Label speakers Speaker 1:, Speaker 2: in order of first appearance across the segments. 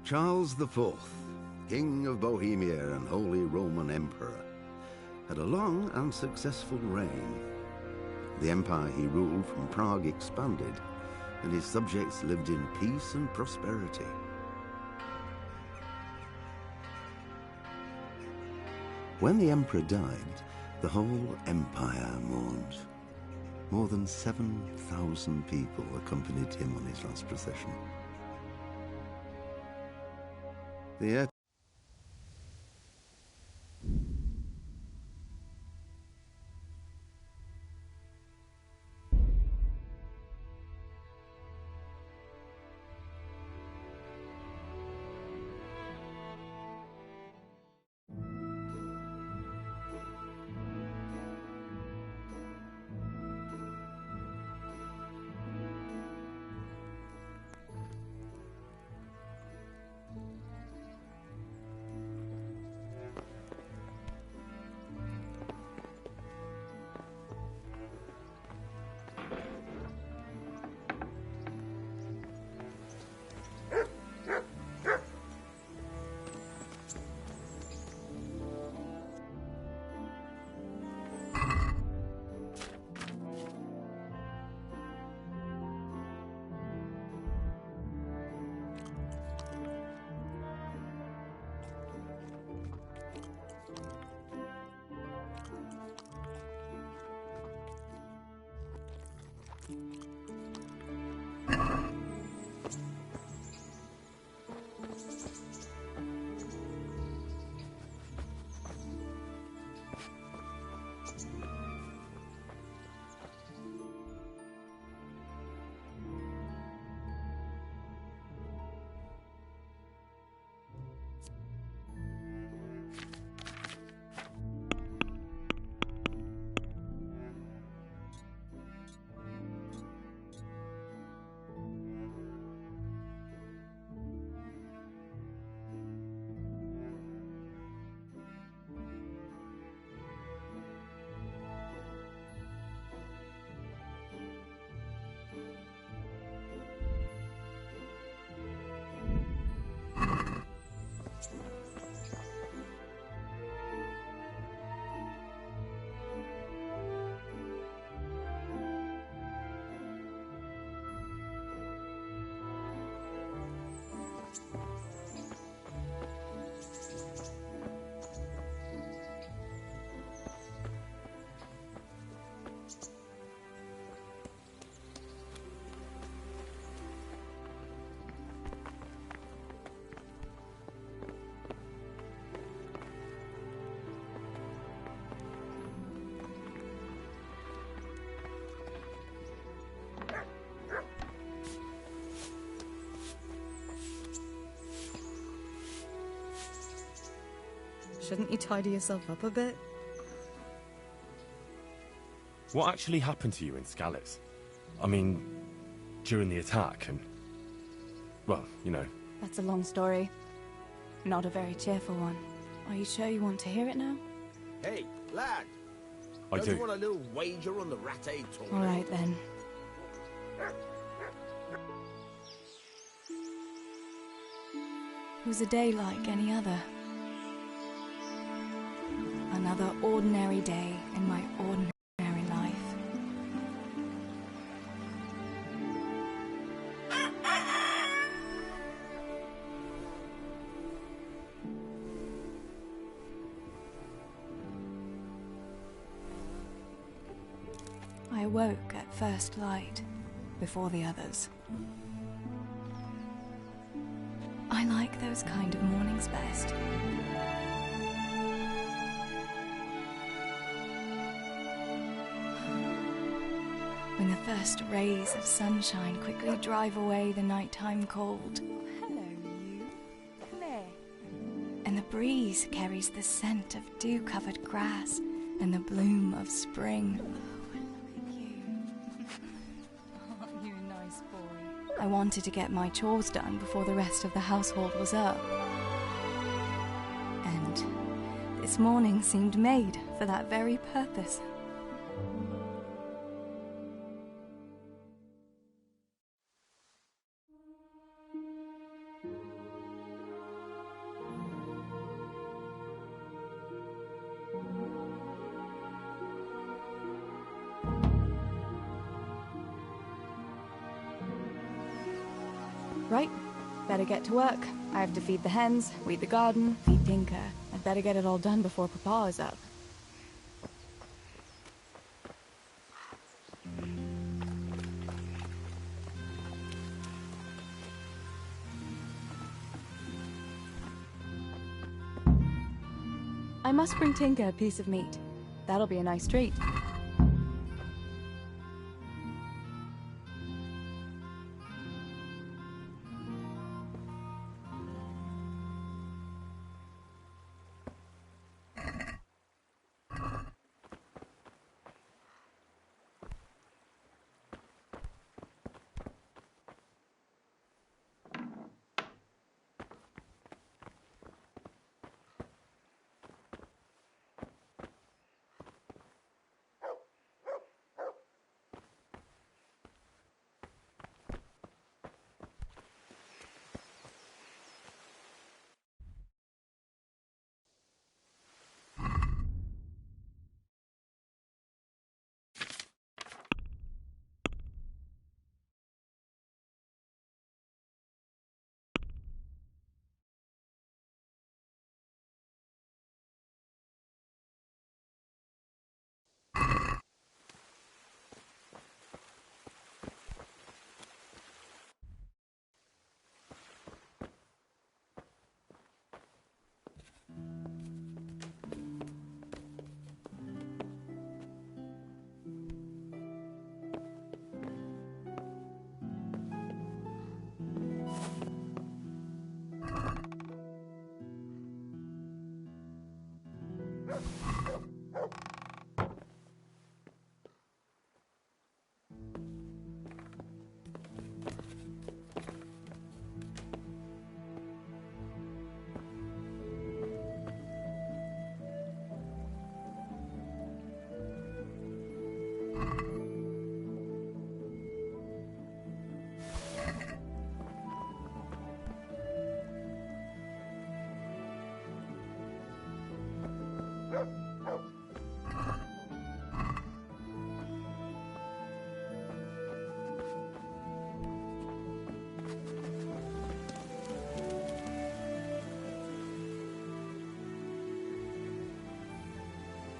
Speaker 1: Charles IV, King of Bohemia and Holy Roman Emperor, had a long and successful reign. The empire he ruled from Prague expanded, and his subjects lived in peace and prosperity. When the emperor died, the whole empire mourned. More than 7,000 people accompanied him on his last procession. The
Speaker 2: Shouldn't you tidy yourself up a bit?
Speaker 3: What actually happened to you in Scallis? I mean, during the attack and... well, you know.
Speaker 4: That's a long story. Not a very cheerful one. Are you sure you want to hear it now?
Speaker 5: Hey, lad!
Speaker 3: I
Speaker 5: Don't
Speaker 3: do.
Speaker 5: you want a little wager on the ratte tournament?
Speaker 4: Alright then. It was a day like any other. Another ordinary day in my ordinary life. I awoke at first light, before the others. I like those kind of mornings best. When the first rays of sunshine quickly drive away the nighttime cold.
Speaker 2: Hello, you. Come here.
Speaker 4: And the breeze carries the scent of dew-covered grass and the bloom of spring.
Speaker 2: Oh, look at you. Aren't you a nice boy?
Speaker 4: I wanted to get my chores done before the rest of the household was up. And this morning seemed made for that very purpose. Right, better get to work. I have to feed the hens, weed the garden, feed Tinker. I'd better get it all done before Papa is up. I must bring Tinker a piece of meat. That'll be a nice treat.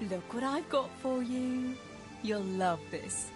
Speaker 4: Look what I've got for you. You'll love this.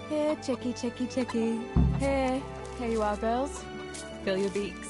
Speaker 4: Here, chickie, chickie, chickie. Here you are, girls. Fill your beaks.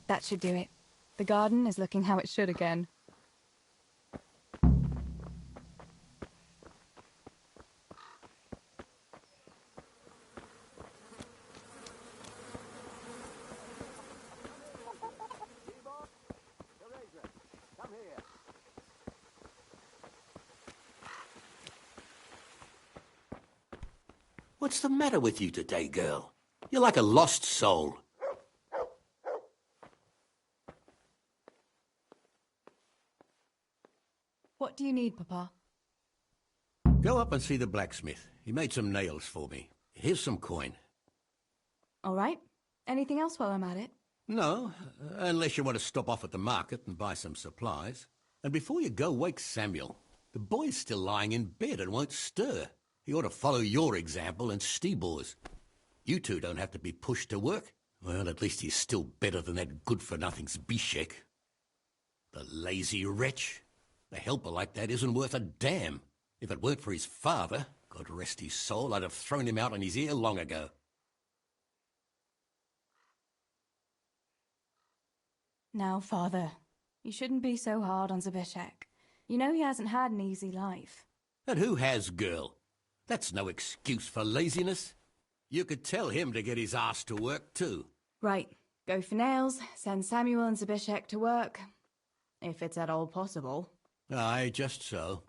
Speaker 4: That should do it. The garden is looking how it should again.
Speaker 5: What's the matter with you today, girl? You're like a lost soul.
Speaker 4: What do you need, Papa?
Speaker 5: Go up and see the blacksmith. He made some nails for me. Here's some coin.
Speaker 4: All right. Anything else while I'm at it?
Speaker 5: No, unless you want to stop off at the market and buy some supplies. And before you go, wake Samuel. The boy's still lying in bed and won't stir. He ought to follow your example and Stebor's. You two don't have to be pushed to work. Well, at least he's still better than that good-for-nothing's Bishek. The lazy wretch. A helper like that isn't worth a damn. If it weren't for his father, God rest his soul, I'd have thrown him out on his ear long ago.
Speaker 4: Now, Father, you shouldn't be so hard on Zabishek. You know he hasn't had an easy life.
Speaker 5: And who has, girl? That's no excuse for laziness. You could tell him to get his ass to work, too.
Speaker 4: Right. Go for nails, send Samuel and Zabishek to work. If it's at all possible.
Speaker 5: Aye, just so.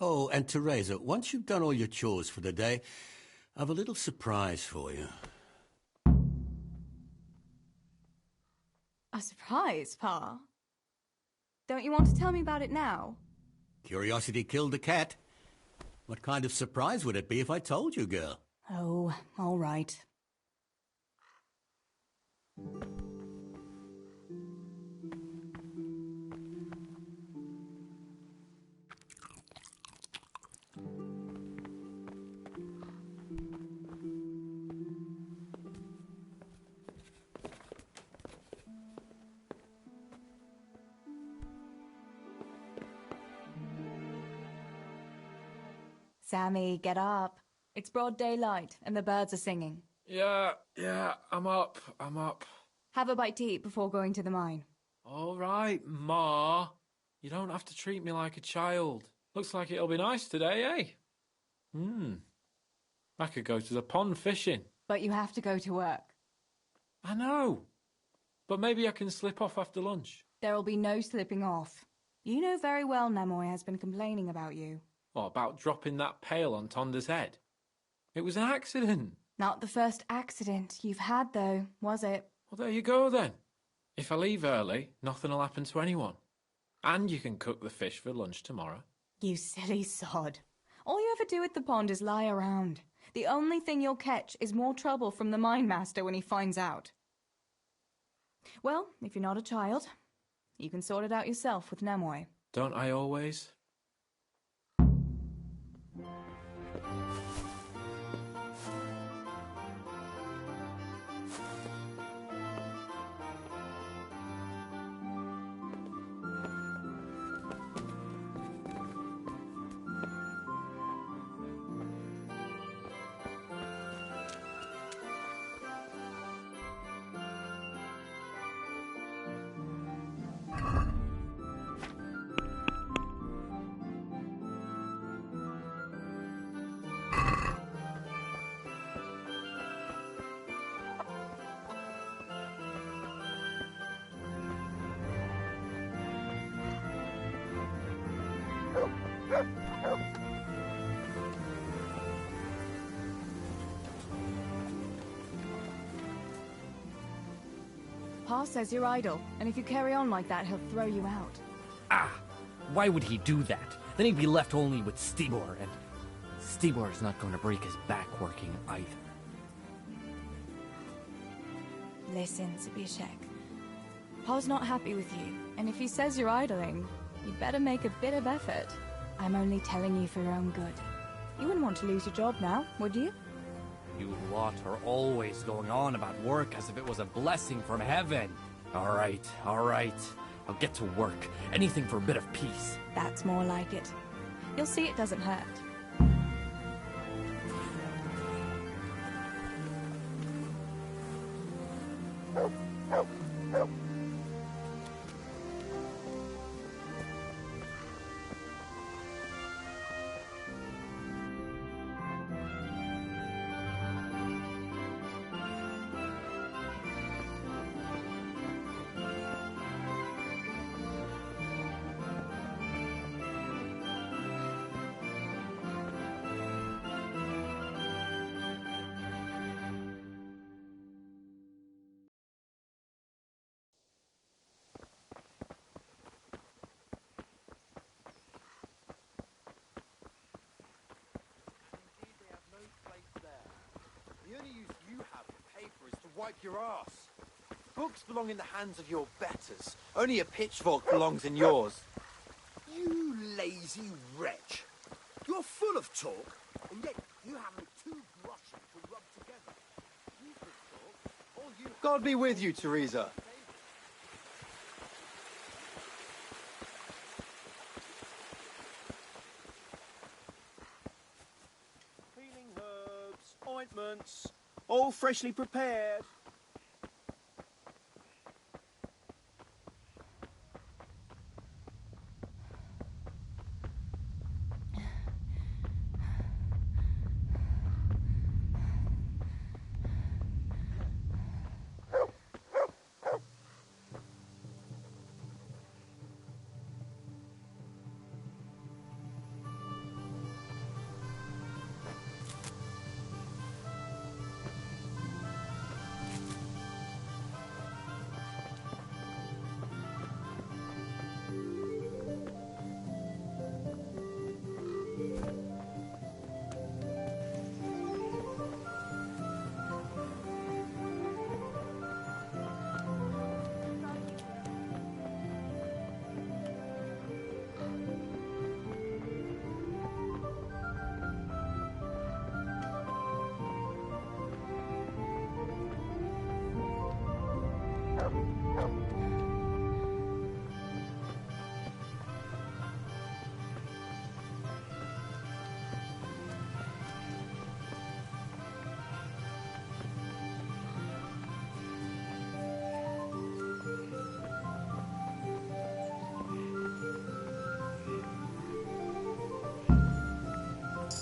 Speaker 5: Oh, and Teresa, once you've done all your chores for the day, I've a little surprise for you.
Speaker 4: A surprise, Pa? Don't you want to tell me about it now?
Speaker 5: Curiosity killed the cat. What kind of surprise would it be if I told you, girl?
Speaker 4: Oh, all right. Sammy, get up. It's broad daylight and the birds are singing.
Speaker 6: Yeah, I'm up.
Speaker 4: Have a bite to eat before going to the mine.
Speaker 6: All right, Ma. You don't have to treat me like a child. Looks like it'll be nice today, eh? I could go to the pond fishing.
Speaker 4: But you have to go to work.
Speaker 6: I know. But maybe I can slip off after lunch.
Speaker 4: There'll be no slipping off. You know very well Nemoy has been complaining about you.
Speaker 6: What about dropping that pail on Tonda's head? It was an accident.
Speaker 4: Not the first accident you've had, though, was it?
Speaker 6: Well, there you go, then. If I leave early, nothing will happen to anyone. And you can cook the fish for lunch tomorrow.
Speaker 4: You silly sod. All you ever do at the pond is lie around. The only thing you'll catch is more trouble from the mine master when he finds out. Well, if you're not a child, you can sort it out yourself with Nemoy.
Speaker 6: Don't I always?
Speaker 4: Pa says you're idle, and if you carry on like that, he'll throw you out.
Speaker 3: Ah! Why would he do that? Then he'd be left only with Stibor, and Stibor's not going to break his back working either.
Speaker 4: Listen, Zabishek. Pa's not happy with you, and if he says you're idling, you'd better make a bit of effort. I'm only telling you for your own good. You wouldn't want to lose your job now, would you?
Speaker 3: You lot are always going on about work as if it was a blessing from heaven. All right. I'll get to work. Anything for a bit of peace.
Speaker 4: That's more like it. You'll see it doesn't hurt.
Speaker 7: wipe your ass. Books belong in the hands of your betters. Only a pitchfork belongs in yours.
Speaker 8: You lazy wretch. You're full of talk, and yet you haven't two brushes to rub together. You could talk, all you...
Speaker 7: God be with you, Teresa.
Speaker 8: Healing herbs, ointments, all freshly prepared.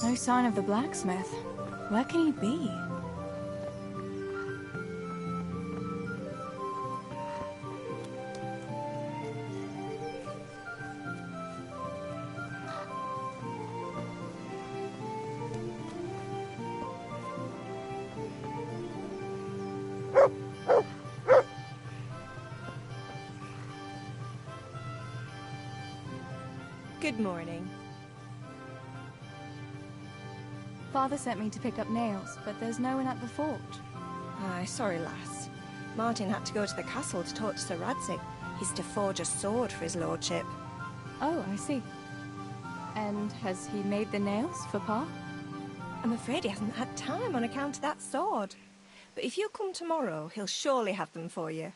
Speaker 4: No sign of the blacksmith. Where can he be?
Speaker 9: Good morning.
Speaker 4: Father sent me to pick up nails, but there's no one at the forge.
Speaker 9: Aye, sorry, lass. Martin had to go to the castle to talk to Sir Radzik. He's to forge a sword for his lordship.
Speaker 4: Oh, I see. And has he made the nails for Pa?
Speaker 9: I'm afraid he hasn't had time on account of that sword. But if you come tomorrow, he'll surely have them for you.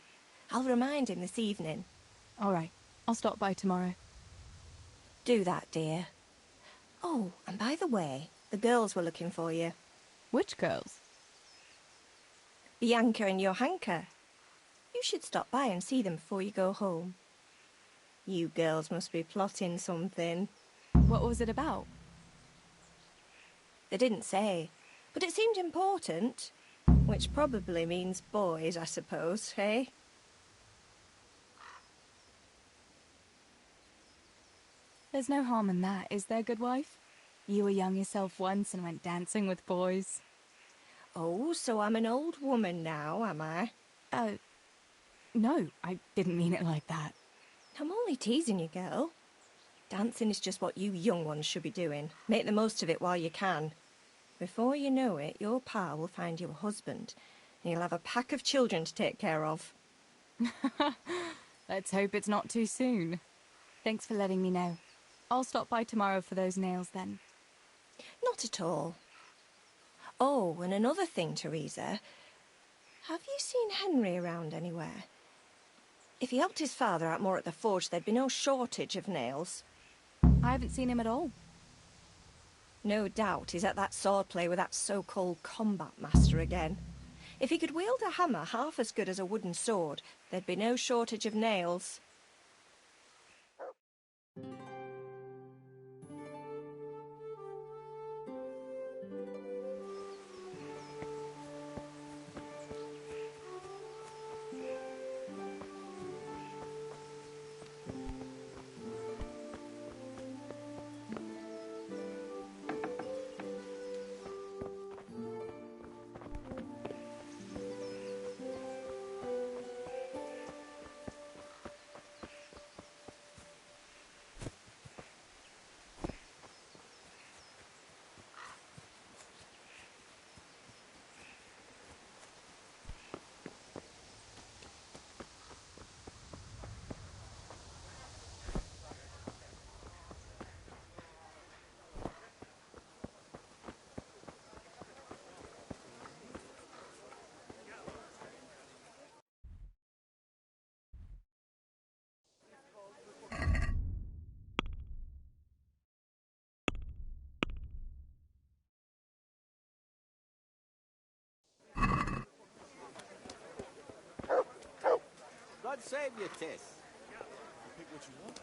Speaker 9: I'll remind him this evening.
Speaker 4: All right. I'll stop by tomorrow.
Speaker 9: Do that, dear. Oh, and by the way, the girls were looking for you.
Speaker 4: Which girls?
Speaker 9: Bianca and Johanka. You should stop by and see them before you go home. You girls must be plotting something.
Speaker 4: What was it about?
Speaker 9: They didn't say, but it seemed important. Which probably means boys, I suppose, eh?
Speaker 4: There's no harm in that, is there, good wife? You were young yourself once and went dancing with boys.
Speaker 9: Oh, so I'm an old woman now, am I?
Speaker 4: No, I didn't mean it like that.
Speaker 9: I'm only teasing you, girl. Dancing is just what you young ones should be doing. Make the most of it while you can. Before you know it, your pa will find you a husband, and you'll have a pack of children to take care of.
Speaker 4: Let's hope it's not too soon. Thanks for letting me know. I'll stop by tomorrow for those nails then.
Speaker 9: Not at all. Oh, and another thing, Teresa. Have you seen Henry around anywhere? If he helped his father out more at the forge, there'd be no shortage of nails.
Speaker 4: I haven't seen him at all.
Speaker 9: No doubt he's at that swordplay with that so-called combat master again. If he could wield a hammer half as good as a wooden sword, there'd be no shortage of nails.
Speaker 8: save you, Tiss.
Speaker 6: Pick what you want.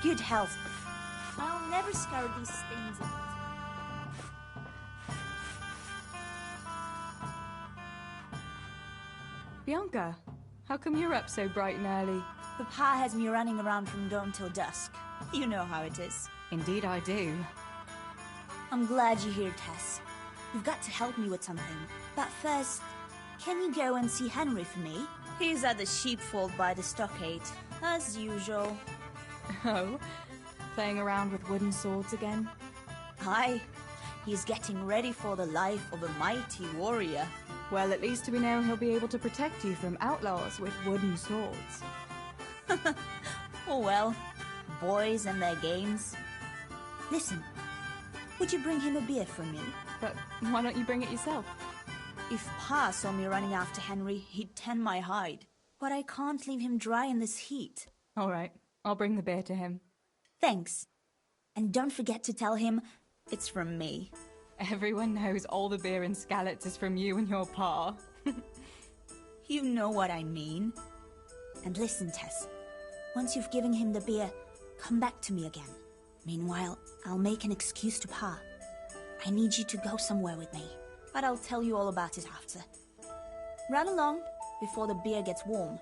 Speaker 10: Good health. I'll never scour these stains out.
Speaker 4: Bianca, how come you're up so bright and early?
Speaker 10: Papa has me running around from dawn till dusk. You know how it is.
Speaker 4: Indeed I do.
Speaker 10: I'm glad you're here, Tess. You've got to help me with something. But first, can you go and see Henry for me? He's at the sheepfold by the stockade, as usual.
Speaker 4: Oh, playing around with wooden swords again?
Speaker 10: Aye, he's getting ready for the life of a mighty warrior.
Speaker 4: Well, at least we know he'll be able to protect you from outlaws with wooden swords.
Speaker 10: Oh well, boys and their games. Listen, would you bring him a beer for me?
Speaker 4: But why don't you bring it yourself?
Speaker 10: If Pa saw me running after Henry, he'd tan my hide. But I can't leave him dry in this heat.
Speaker 4: All right, I'll bring the beer to him.
Speaker 10: Thanks. And don't forget to tell him it's from me.
Speaker 4: Everyone knows all the beer in Skalitz is from you and your pa.
Speaker 10: You know what I mean. And listen, Tess. Once you've given him the beer, come back to me again. Meanwhile, I'll make an excuse to Pa. I need you to go somewhere with me, but I'll tell you all about it after. Run along before the beer gets warm.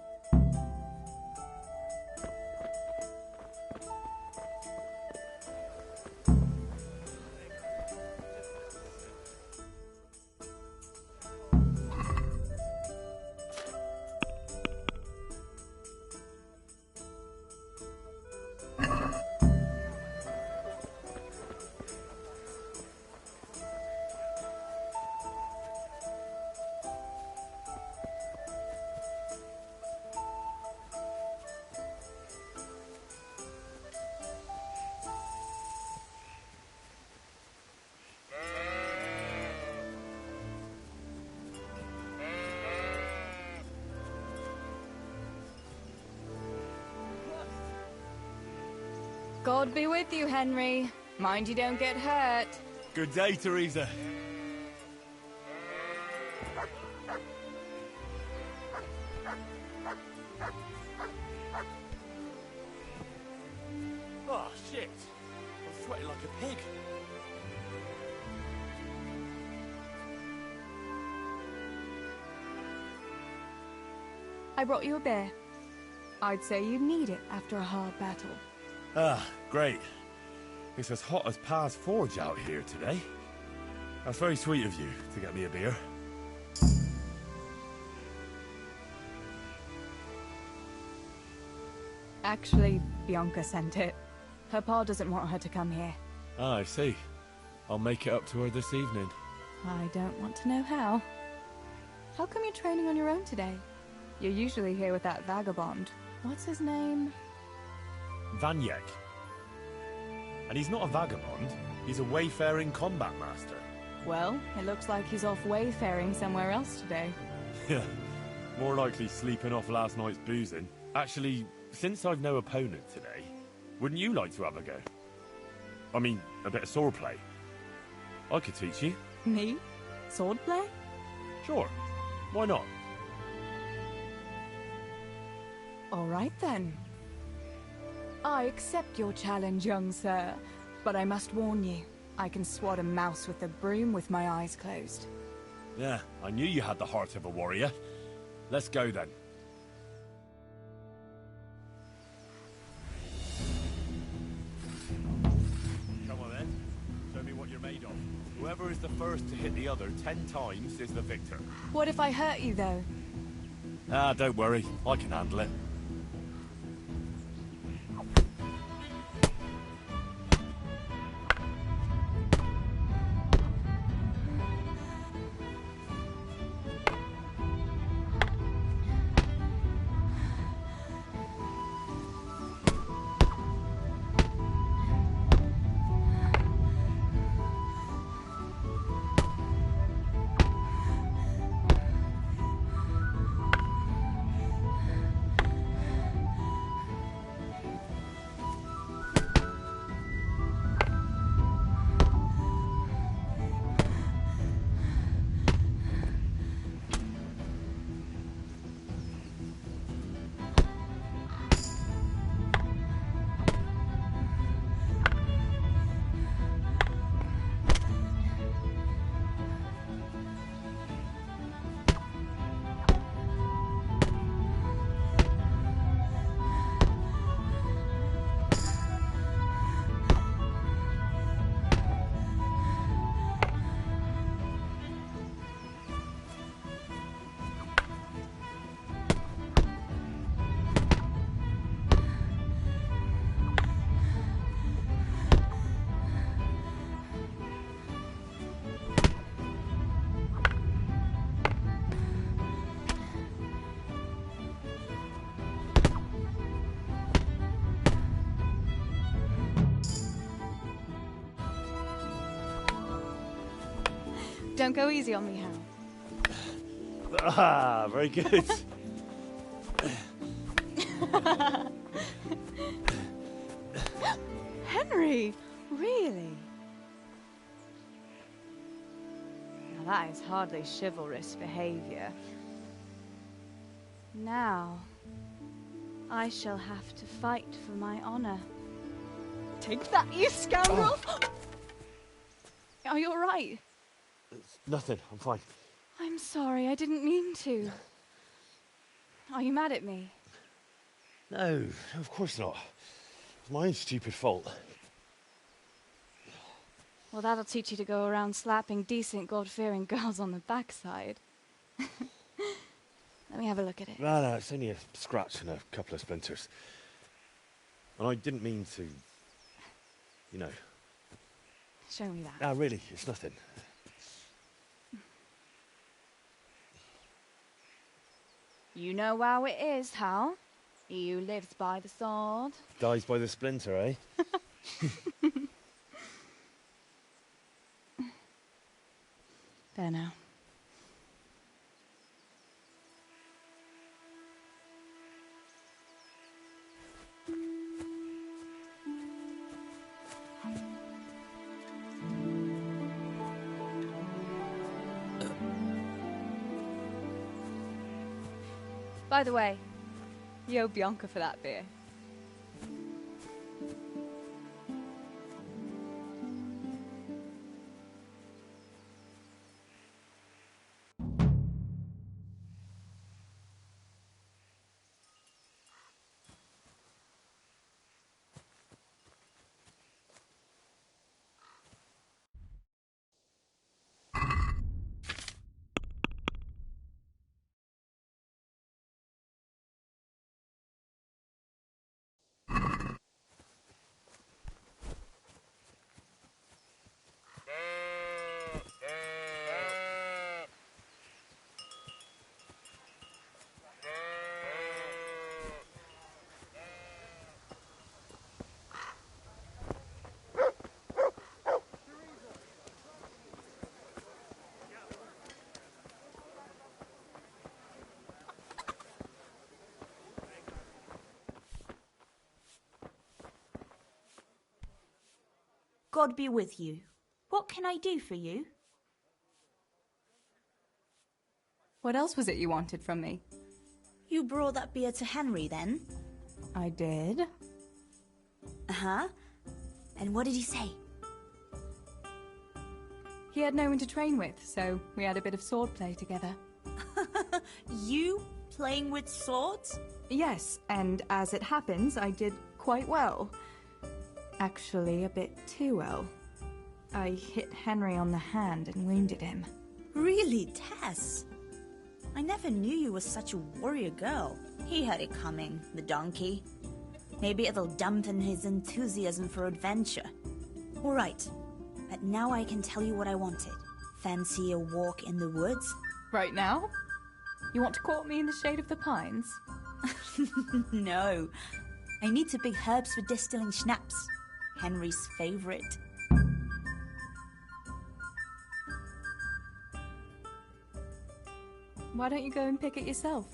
Speaker 4: God be with you, Henry. Mind you don't get hurt.
Speaker 11: Good day, Teresa.
Speaker 6: Oh, shit. I'm sweating like a pig.
Speaker 4: I brought you a beer. I'd say you need it after a hard battle.
Speaker 11: Ah, great. It's as hot as Pa's Forge out here today. That's very sweet of you to get me a beer.
Speaker 4: Actually, Bianca sent it. Her pa doesn't want her to come here.
Speaker 11: Ah, I see. I'll make it up to her this evening.
Speaker 4: I don't want to know how. How come you're training on your own today? You're usually here with that vagabond. What's his name?
Speaker 11: Vanyek. And he's not a vagabond. He's a wayfaring combat master.
Speaker 4: Well, it looks like he's off wayfaring somewhere else today.
Speaker 11: Yeah, more likely sleeping off last night's boozing. Actually, since I've no opponent today, wouldn't you like to have a go? I mean, a bit of swordplay. I could teach you.
Speaker 4: Me? Swordplay?
Speaker 11: Sure. Why not?
Speaker 4: All right then. I accept your challenge, young sir, but I must warn you, I can swat a mouse with a broom with my eyes closed.
Speaker 11: Yeah, I knew you had the heart of a warrior. Let's go then. Come on then. Show me what you're made of. Whoever is the first to hit the other 10 times is the victor.
Speaker 4: What if I hurt you, though?
Speaker 11: Ah, don't worry. I can handle it.
Speaker 4: Don't go easy on me, Hal.
Speaker 11: Ah, very good.
Speaker 4: Henry, really? Now that is hardly chivalrous behavior. Now, I shall have to fight for my honor. Take that, you scoundrel! Oh. Are you all right?
Speaker 11: It's nothing, I'm fine.
Speaker 4: I'm sorry, I didn't mean to. Are you mad at me?
Speaker 11: No, of course not. It's my own stupid fault.
Speaker 4: Well, that'll teach you to go around slapping decent, God-fearing girls on the backside. Let me have a look at it.
Speaker 11: No, it's only a scratch and a couple of splinters. And I didn't mean to, you know.
Speaker 4: Show me that.
Speaker 11: No, really, it's nothing.
Speaker 4: You know how it is, Hal. He who lives by the sword
Speaker 11: Dies by the splinter, eh?
Speaker 4: There now. By the way, you owe Bianca for that beer.
Speaker 10: God be with you. What can I do for you?
Speaker 4: What else was it you wanted from me?
Speaker 10: You brought that beer to Henry, then?
Speaker 4: I did.
Speaker 10: Uh-huh. And what did he say?
Speaker 4: He had no one to train with, so we had a bit of swordplay together.
Speaker 10: You playing with swords?
Speaker 4: Yes, and as it happens, I did quite well. Actually, a bit too well. I hit Henry on the hand and wounded him.
Speaker 10: Really, Tess? I never knew you were such a warrior girl. He had it coming, the donkey. Maybe it'll dampen his enthusiasm for adventure. All right, but now I can tell you what I wanted. Fancy a walk in the woods?
Speaker 4: Right now? You want to court me in the shade of the pines?
Speaker 10: No. I need to pick herbs for distilling schnapps. Henry's favorite.
Speaker 4: Why don't you go and pick it yourself?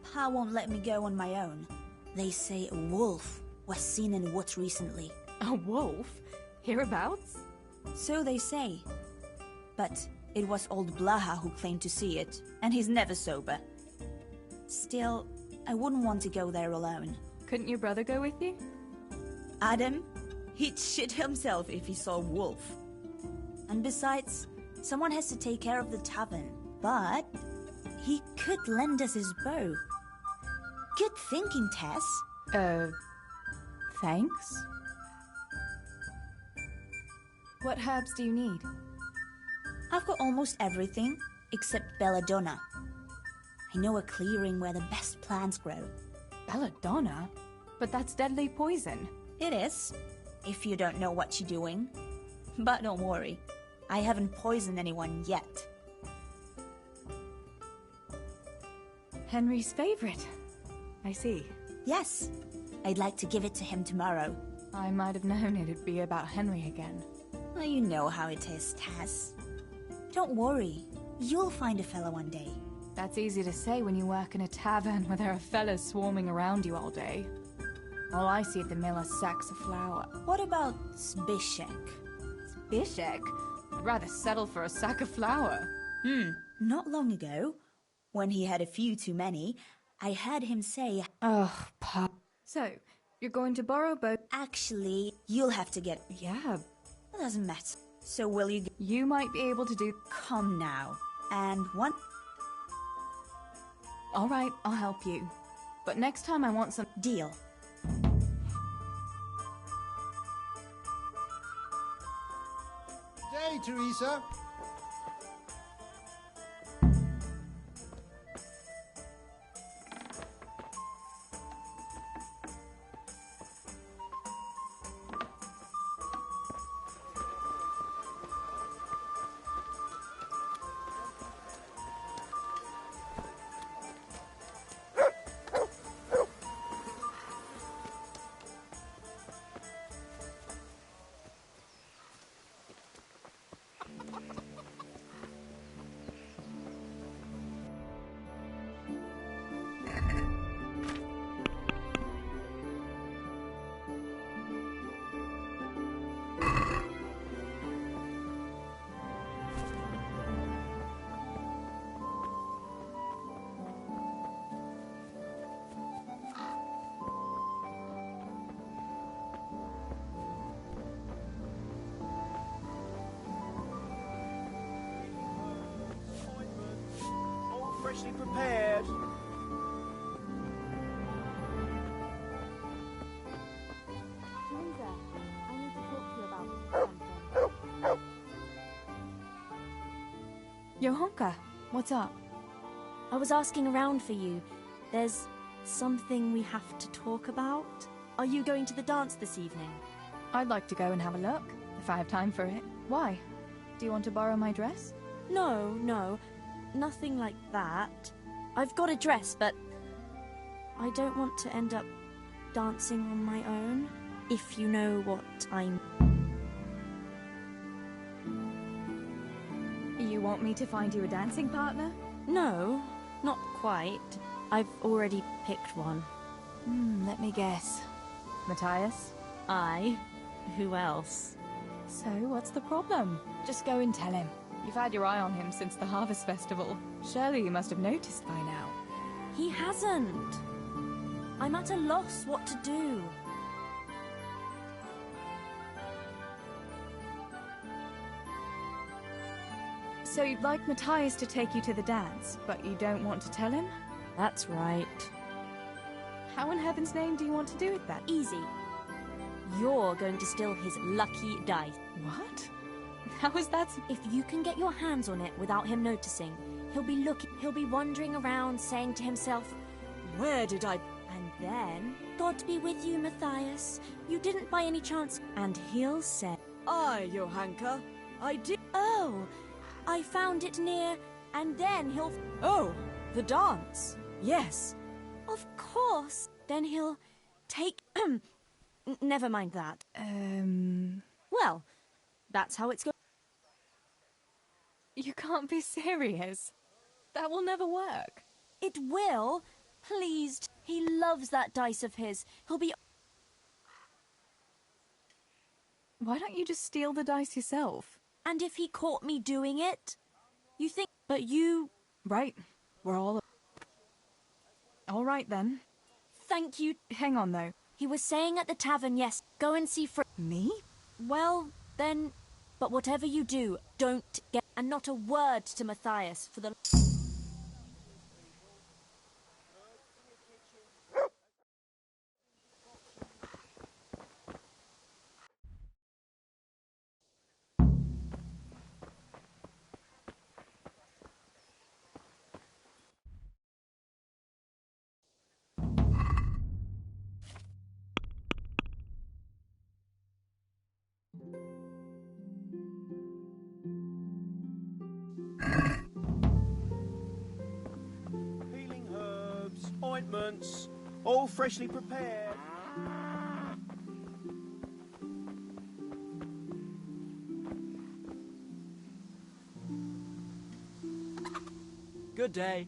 Speaker 10: Pa won't let me go on my own. They say a wolf was seen in woods recently.
Speaker 4: A wolf? Hereabouts?
Speaker 10: So they say. But it was old Blaha who claimed to see it, and he's never sober. Still, I wouldn't want to go there alone.
Speaker 4: Couldn't your brother go with you?
Speaker 10: Adam? He'd shit himself if he saw a wolf. And besides, someone has to take care of the tavern. But he could lend us his bow. Good thinking, Tess.
Speaker 4: Thanks. What herbs do you need?
Speaker 10: I've got almost everything, except belladonna. I know a clearing where the best plants grow.
Speaker 4: Belladonna? But that's deadly poison.
Speaker 10: It is, if you don't know what you're doing. But don't worry, I haven't poisoned anyone yet.
Speaker 4: Henry's favorite. I see.
Speaker 10: Yes, I'd like to give it to him tomorrow.
Speaker 4: I might have known it'd be about Henry again.
Speaker 10: Well, you know how it is, Tess. Don't worry. You'll find a fella one day.
Speaker 4: That's easy to say when you work in a tavern where there are fellas swarming around you all day. All I see at the mill are sacks of flour.
Speaker 10: What about Zbyszek?
Speaker 4: Zbyszek? I'd rather settle for a sack of flour.
Speaker 10: Not long ago, when he had a few too many, I heard him say,
Speaker 4: Oh, Pop. So, you're going to borrow both...
Speaker 10: actually, you'll have to get...
Speaker 4: Yeah.
Speaker 10: It doesn't matter. So will you...
Speaker 4: You might be able to do...
Speaker 10: Come now. And one...
Speaker 4: All right, I'll help you. But next time I want some...
Speaker 10: Deal.
Speaker 12: Day, Teresa.
Speaker 8: Freshly prepared.
Speaker 13: Linda, I need to talk to you about something.
Speaker 4: Johanka, what's up?
Speaker 13: I was asking around for you. There's something we have to talk about. Are you going to the dance this evening?
Speaker 4: I'd like to go and have a look, if I have time for it. Why? Do you want to borrow my dress?
Speaker 13: No, nothing like that. I've got a dress, but I don't want to end up dancing on my own, if you know what I'm...
Speaker 4: You want me to find you a dancing partner?
Speaker 13: No, not quite. I've already picked one.
Speaker 4: Let me guess. Matthias?
Speaker 13: I? Who else?
Speaker 4: So, what's the problem? Just go and tell him. You've had your eye on him since the Harvest Festival. Surely you must have noticed by now.
Speaker 13: He hasn't. I'm at a loss what to do.
Speaker 4: So you'd like Matthias to take you to the dance, but you don't want to tell him?
Speaker 13: That's right.
Speaker 4: How in heaven's name do you want to do it then?
Speaker 13: Easy. You're going to steal his lucky dice.
Speaker 4: What? How is that?
Speaker 13: If you can get your hands on it without him noticing, he'll be wandering around saying to himself, "Where did I..." And then, "God be with you, Matthias. You didn't by any chance..." And he'll say,
Speaker 14: "Aye, Johanka, I did..."
Speaker 13: "Oh, I found it near..." And then he'll...
Speaker 14: "Oh, the dance. Yes."
Speaker 13: "Of course." Then he'll take... Never mind that. Well, that's how it's going.
Speaker 4: You can't be serious. That will never work.
Speaker 13: It will. Please. He loves that dice of his. He'll be...
Speaker 4: Why don't you just steal the dice yourself?
Speaker 13: And if he caught me doing it? You think... But you...
Speaker 4: Right. We're all... All right, then.
Speaker 13: Thank you.
Speaker 4: Hang on, though.
Speaker 13: He was saying at the tavern, yes, go and see
Speaker 4: Me?
Speaker 13: Well, then... But whatever you do, don't get... And not a word to Matthias for the...
Speaker 8: Healing herbs, ointments, all freshly prepared.
Speaker 12: Good day.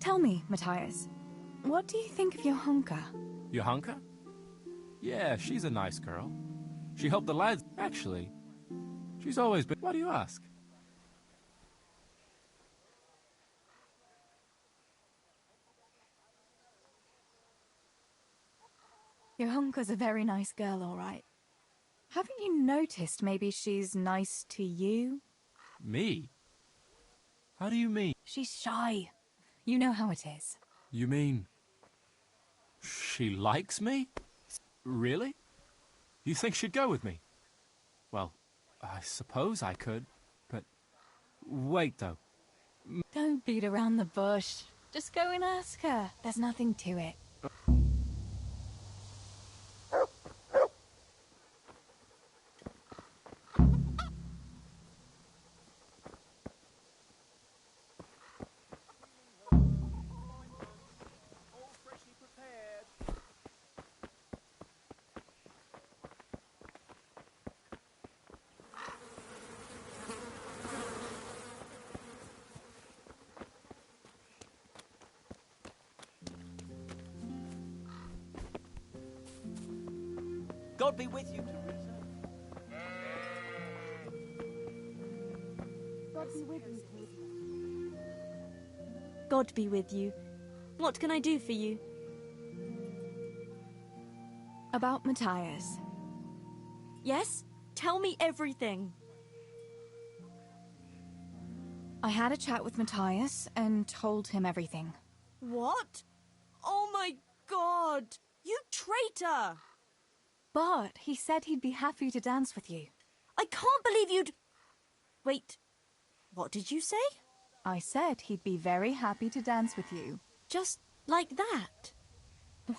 Speaker 4: Tell me, Matthias, what do you think of your hunker?
Speaker 6: Johanka? Yeah, she's a nice girl. She helped the lads, actually. She's always been... Why do you ask?
Speaker 4: Your hunker's a very nice girl, all right. Haven't you noticed maybe she's nice to you?
Speaker 6: Me? How do you mean?
Speaker 4: She's shy. You know how it is.
Speaker 6: You mean... she likes me? Really? You think she'd go with me? Well, I suppose I could, but... Wait, though.
Speaker 4: Don't beat around the bush. Just go and ask her. There's nothing to it.
Speaker 12: God be with you, Teresa.
Speaker 13: God be with you, Teresa. God be with you. What can I do for you?
Speaker 4: About Matthias.
Speaker 13: Yes? Tell me everything.
Speaker 4: I had a chat with Matthias and told him everything.
Speaker 14: What? Oh my God! You traitor!
Speaker 4: But he said he'd be happy to dance with you.
Speaker 13: I can't believe you'd... Wait, what did you say?
Speaker 4: I said he'd be very happy to dance with you.
Speaker 13: Just like that?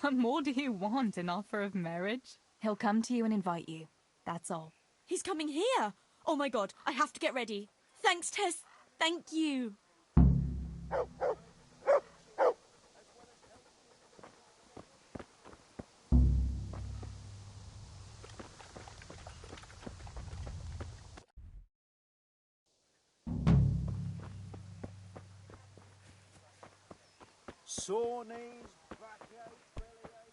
Speaker 4: What more do you want, an offer of marriage? He'll come to you and invite you. That's all.
Speaker 13: He's coming here! Oh my God, I have to get ready. Thanks, Tess. Thank you.
Speaker 8: Sore knees, backache, bellyache.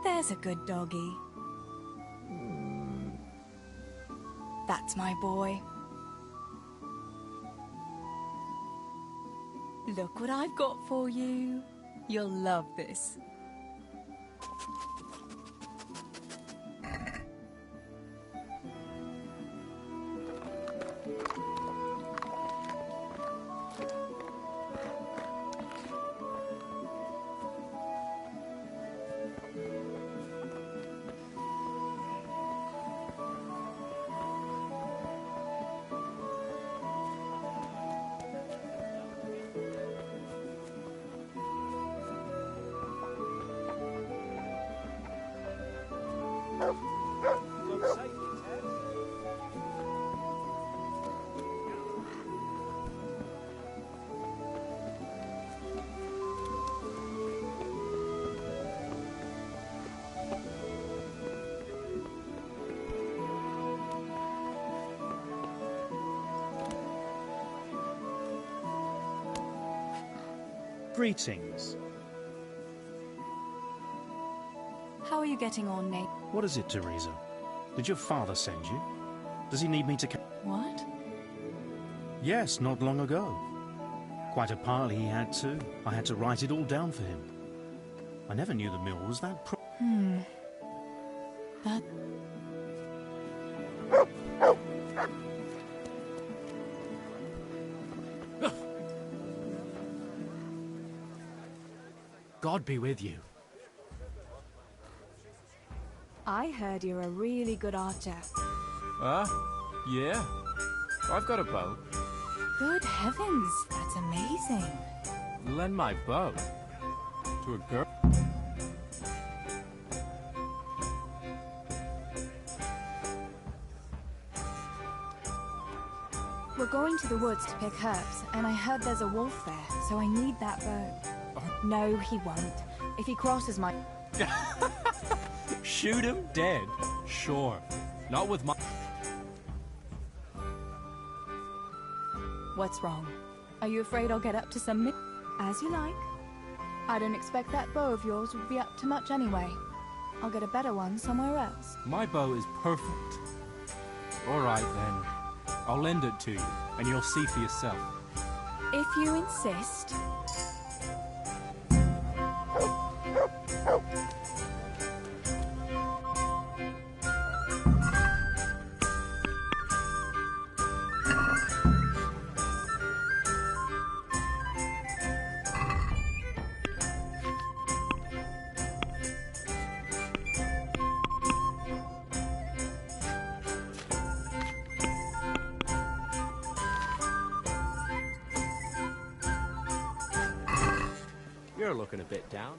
Speaker 4: There's a good doggy. That's my boy. Look what I've got for you. You'll love this.
Speaker 15: Greetings.
Speaker 4: How are you getting on, Nate?
Speaker 15: What is it, Teresa? Did your father send you? Does he need me to...
Speaker 4: What?
Speaker 15: Yes, not long ago. Quite a pile he had too. I had to write it all down for him. I never knew the mill was that
Speaker 4: That...
Speaker 3: God be with you.
Speaker 4: I heard you're a really good archer.
Speaker 6: Yeah. I've got a bow.
Speaker 4: Good heavens, that's amazing.
Speaker 6: Lend my bow to a girl.
Speaker 4: We're going to the woods to pick herbs, and I heard there's a wolf there, so I need that bow. No, he won't. If he crosses my...
Speaker 6: Shoot him dead. Sure. Not with my...
Speaker 4: What's wrong? Are you afraid I'll get up to some... As you like. I don't expect that bow of yours would be up to much anyway. I'll get a better one somewhere else.
Speaker 6: My bow is perfect. All right, then. I'll lend it to you, and you'll see for yourself.
Speaker 4: If you insist.
Speaker 12: You're looking a bit down.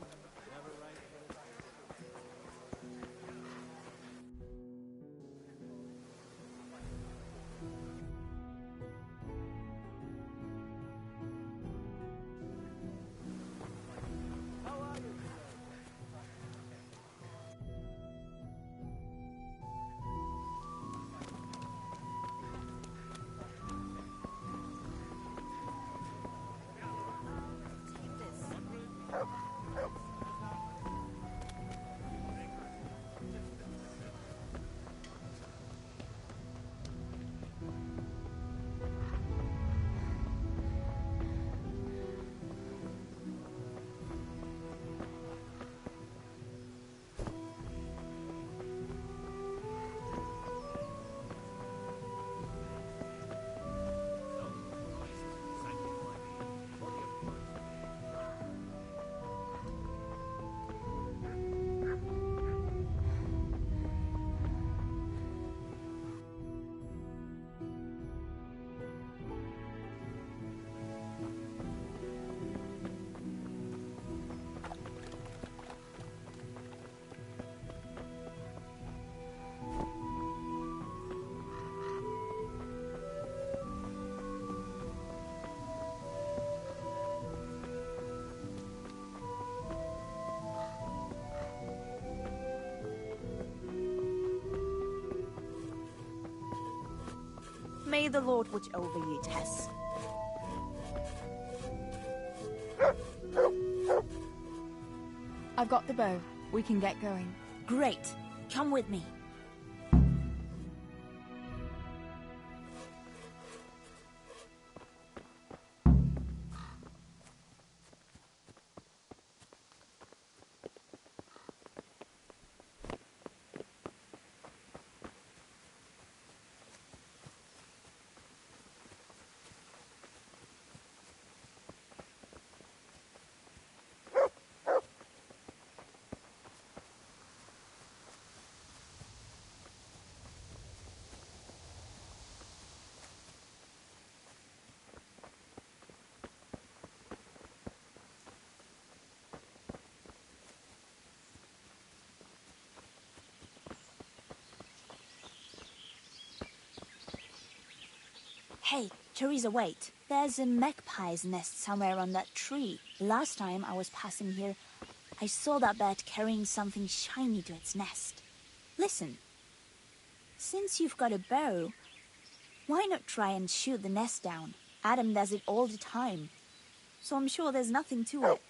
Speaker 10: May the Lord watch over you, Tess.
Speaker 4: I've got the bow. We can get going.
Speaker 10: Great. Come with me. Hey, Teresa, wait. There's a magpie's nest somewhere on that tree. Last time I was passing here, I saw that bird carrying something shiny to its nest. Listen. Since you've got a bow, why not try and shoot the nest down? Adam does it all the time, so I'm sure there's nothing to it.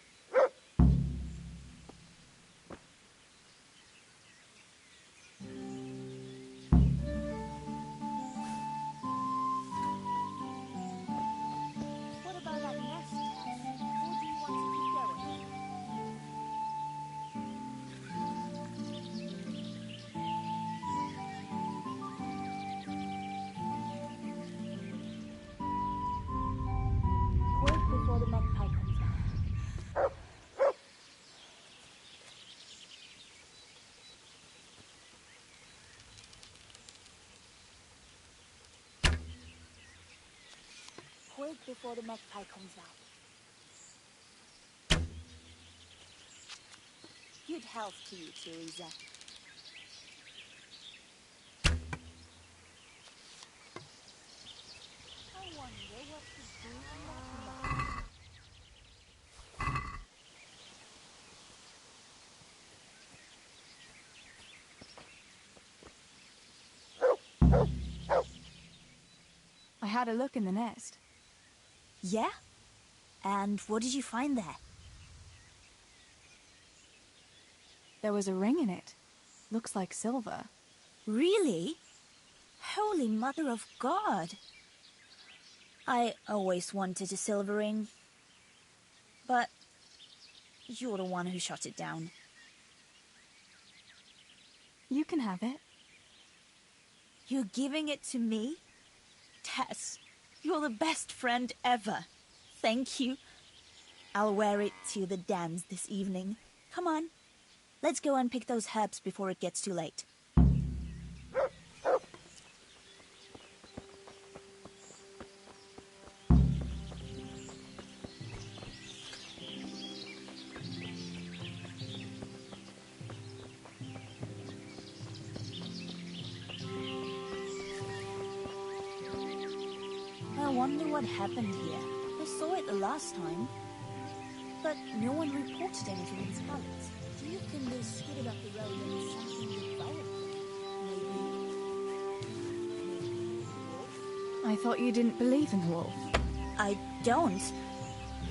Speaker 10: Before the magpie comes back. wait before the magpie comes out. Good health to you, Teresa. I wonder what to do on that night.
Speaker 4: I had a look in the nest.
Speaker 10: Yeah? And what did you find there?
Speaker 4: There was a ring in it. Looks like silver.
Speaker 10: Really? Holy Mother of God! I always wanted a silver ring. But you're the one who shot it down.
Speaker 4: You can have it.
Speaker 10: You're giving it to me? Tess, you're the best friend ever. Thank you. I'll wear it to the dance this evening. Come on. Let's go and pick those herbs before it gets too late. I wonder what happened here. I saw it the last time, but no one reported anything in Scarlet. Do you think they skidded up the road and something devoured them?
Speaker 4: I thought you didn't believe in the wolf.
Speaker 10: I don't.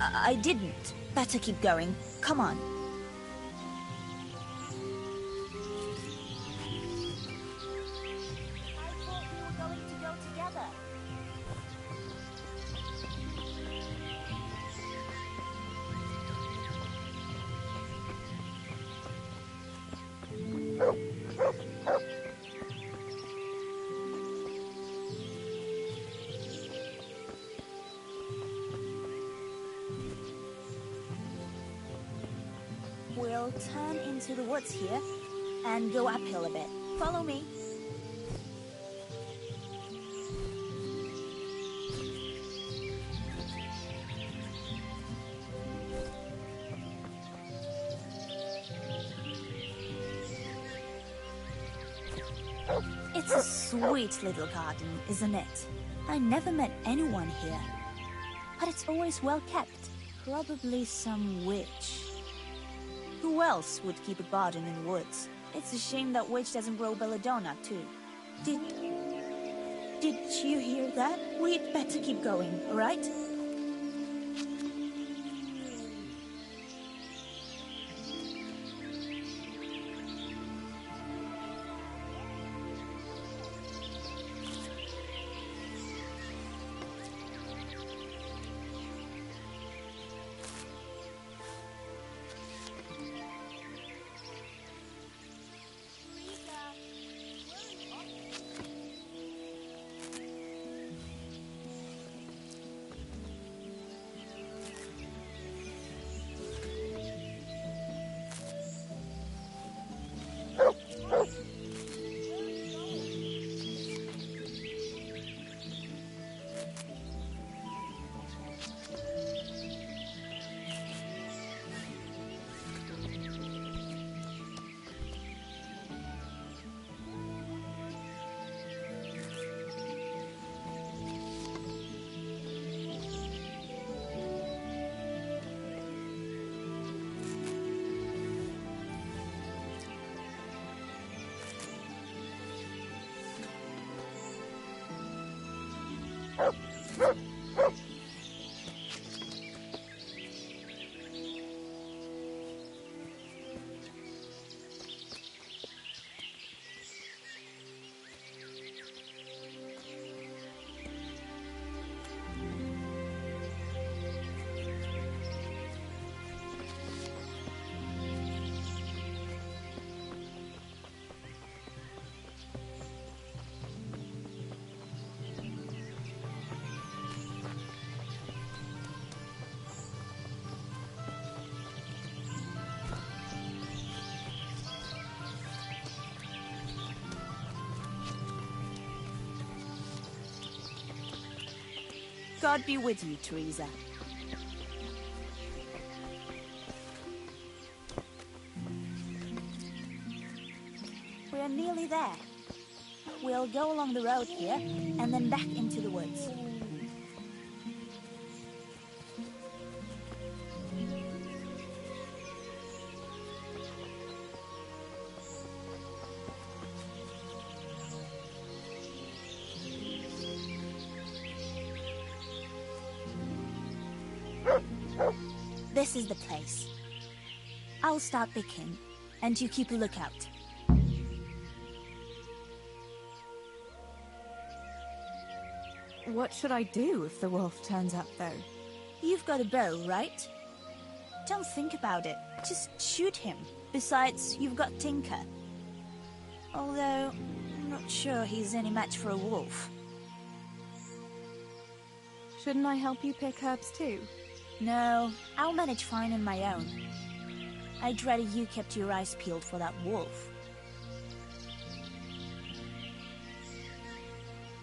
Speaker 10: I didn't. Better keep going. Come on. I thought we were going to go together. We'll turn into the woods here and go uphill a bit. Follow me. It's a sweet little garden, isn't it? I never met anyone here, but it's always well kept. Probably some witch. Who else would keep a garden in the woods? It's a shame that witch doesn't grow belladonna, too. Did you hear that? We'd better keep going, all right? God be with you, Teresa. We're nearly there. We'll go along the road here, and then back into the woods. This is the place. I'll start picking, and you keep a lookout.
Speaker 4: What should I do if the wolf turns up, though?
Speaker 10: You've got a bow, right? Don't think about it. Just shoot him. Besides, you've got Tinker. Although, I'm not sure he's any match for a wolf.
Speaker 4: Shouldn't I help you pick herbs too?
Speaker 10: No, I'll manage fine on my own. I'd rather you kept your eyes peeled for that wolf.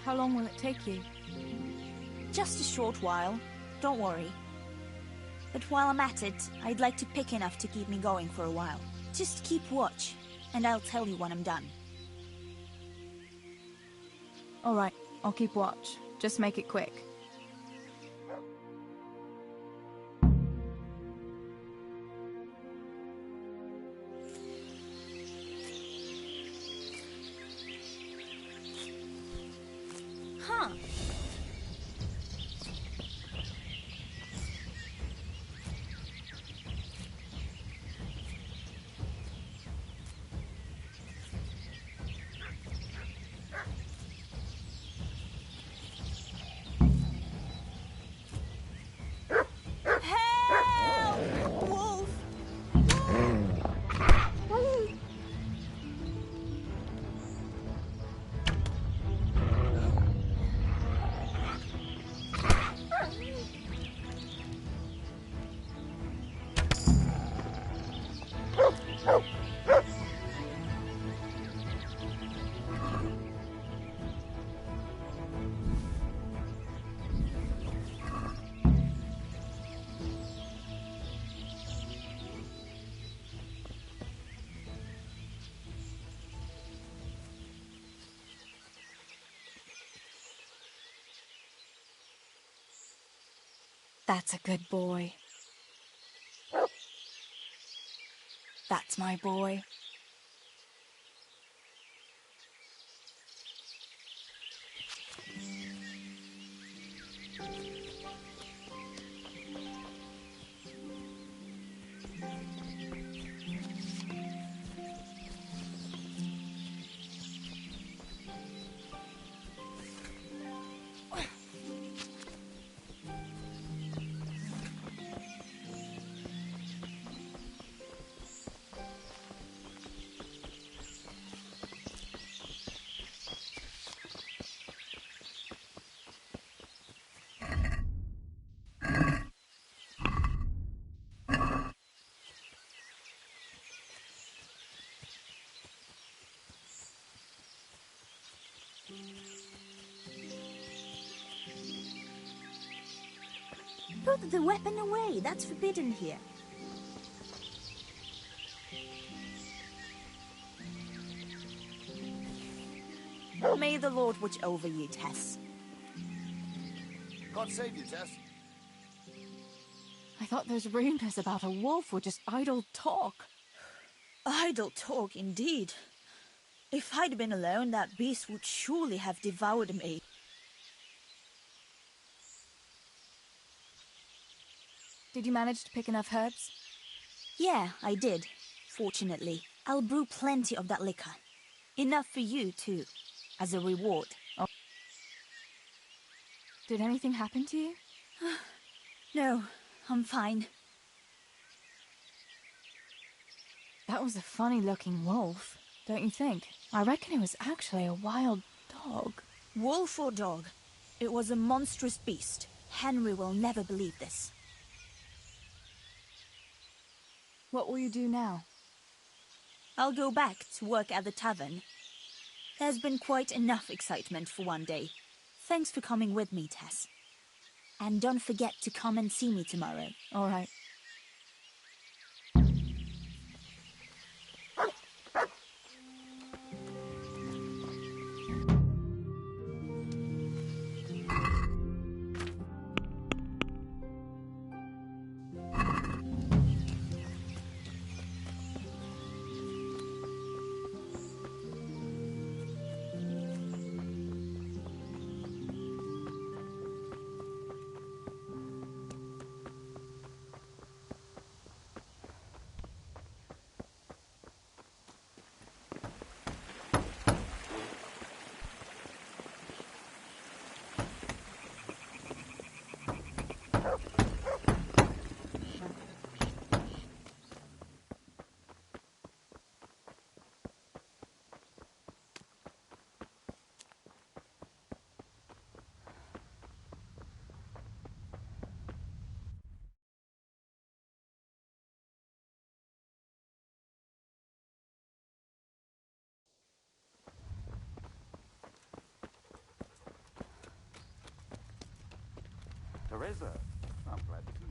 Speaker 4: How long will it take you?
Speaker 10: Just a short while. Don't worry. But while I'm at it, I'd like to pick enough to keep me going for a while. Just keep watch, and I'll tell you when I'm done.
Speaker 4: All right, I'll keep watch. Just make it quick.
Speaker 10: Huh. Help! Wolf!
Speaker 4: That's a good boy. That's my boy.
Speaker 10: Put the weapon away. That's forbidden here. May the Lord watch over you, Tess.
Speaker 8: God save you, Tess.
Speaker 4: I thought those rumors about a wolf were just idle talk.
Speaker 10: Idle talk, indeed. If I'd been alone, that beast would surely have devoured me.
Speaker 4: Did you manage to pick enough herbs?
Speaker 10: Yeah, I did. Fortunately, I'll brew plenty of that liquor. Enough for you, too, as a reward.
Speaker 4: Oh. Did anything happen to you?
Speaker 10: No, I'm fine.
Speaker 4: That was a funny-looking wolf, don't you think? I reckon it was actually a wild dog.
Speaker 10: Wolf or dog, it was a monstrous beast. Henry will never believe this.
Speaker 4: What will you do now?
Speaker 10: I'll go back to work at the tavern. There's been quite enough excitement for one day. Thanks for coming with me, Tess. And don't forget to come and see me tomorrow.
Speaker 4: All right.
Speaker 16: Teresa, I'm glad to see you.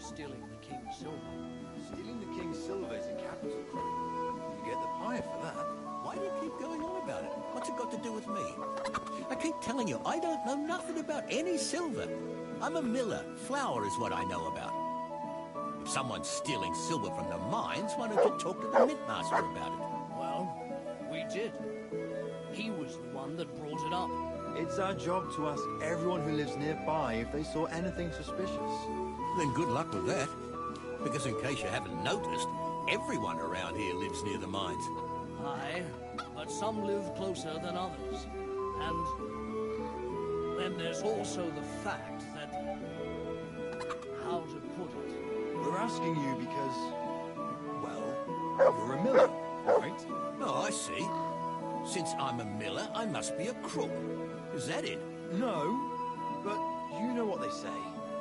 Speaker 17: Stealing the king's silver.
Speaker 7: Stealing the king's silver is a capital crime. You get the pyre for that.
Speaker 5: Why do you keep going on about it? What's it got to do with me? I keep telling you, I don't know nothing about any silver. I'm a miller. Flour is what I know about. If someone's stealing silver from the mines, why don't you talk to the mintmaster about it?
Speaker 17: Well, we did. He was the one that brought it up.
Speaker 7: It's our job to ask everyone who lives nearby if they saw anything suspicious.
Speaker 5: Then good luck with that. Because in case you haven't noticed, everyone around here lives near the mines.
Speaker 17: Aye, but some live closer than others. And then there's also the fact that... how to put it?
Speaker 7: We're asking you because... well, you're a miller, right?
Speaker 5: Oh, I see. Since I'm a miller, I must be a crook. Is that it?
Speaker 7: No, but you know what they say.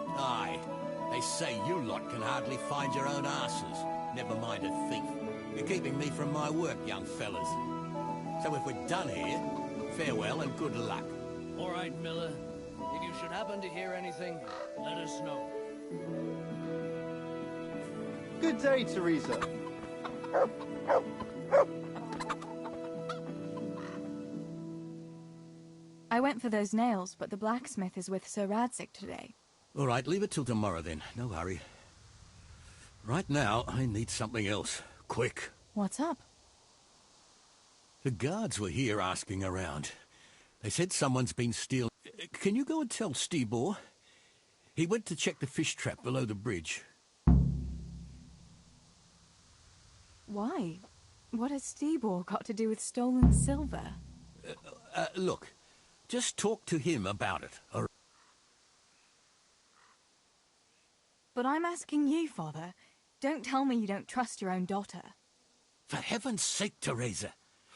Speaker 5: Aye. They say you lot can hardly find your own asses. Never mind a thief. You're keeping me from my work, young fellas. So if we're done here, farewell and good luck.
Speaker 17: All right, Miller. If you should happen to hear anything, let us know.
Speaker 7: Good day, Teresa.
Speaker 4: I went for those nails, but the blacksmith is with Sir Radzig today.
Speaker 5: All right, leave it till tomorrow then. No hurry. Right now, I need something else. Quick.
Speaker 4: What's up?
Speaker 5: The guards were here asking around. They said someone's been stealing... Can you go and tell Stibor? He went to check the fish trap below the bridge.
Speaker 4: Why? What has Stibor got to do with stolen silver?
Speaker 5: Look, just talk to him about it. All right?
Speaker 4: But I'm asking you, Father. Don't tell me you don't trust your own daughter.
Speaker 5: For heaven's sake, Teresa.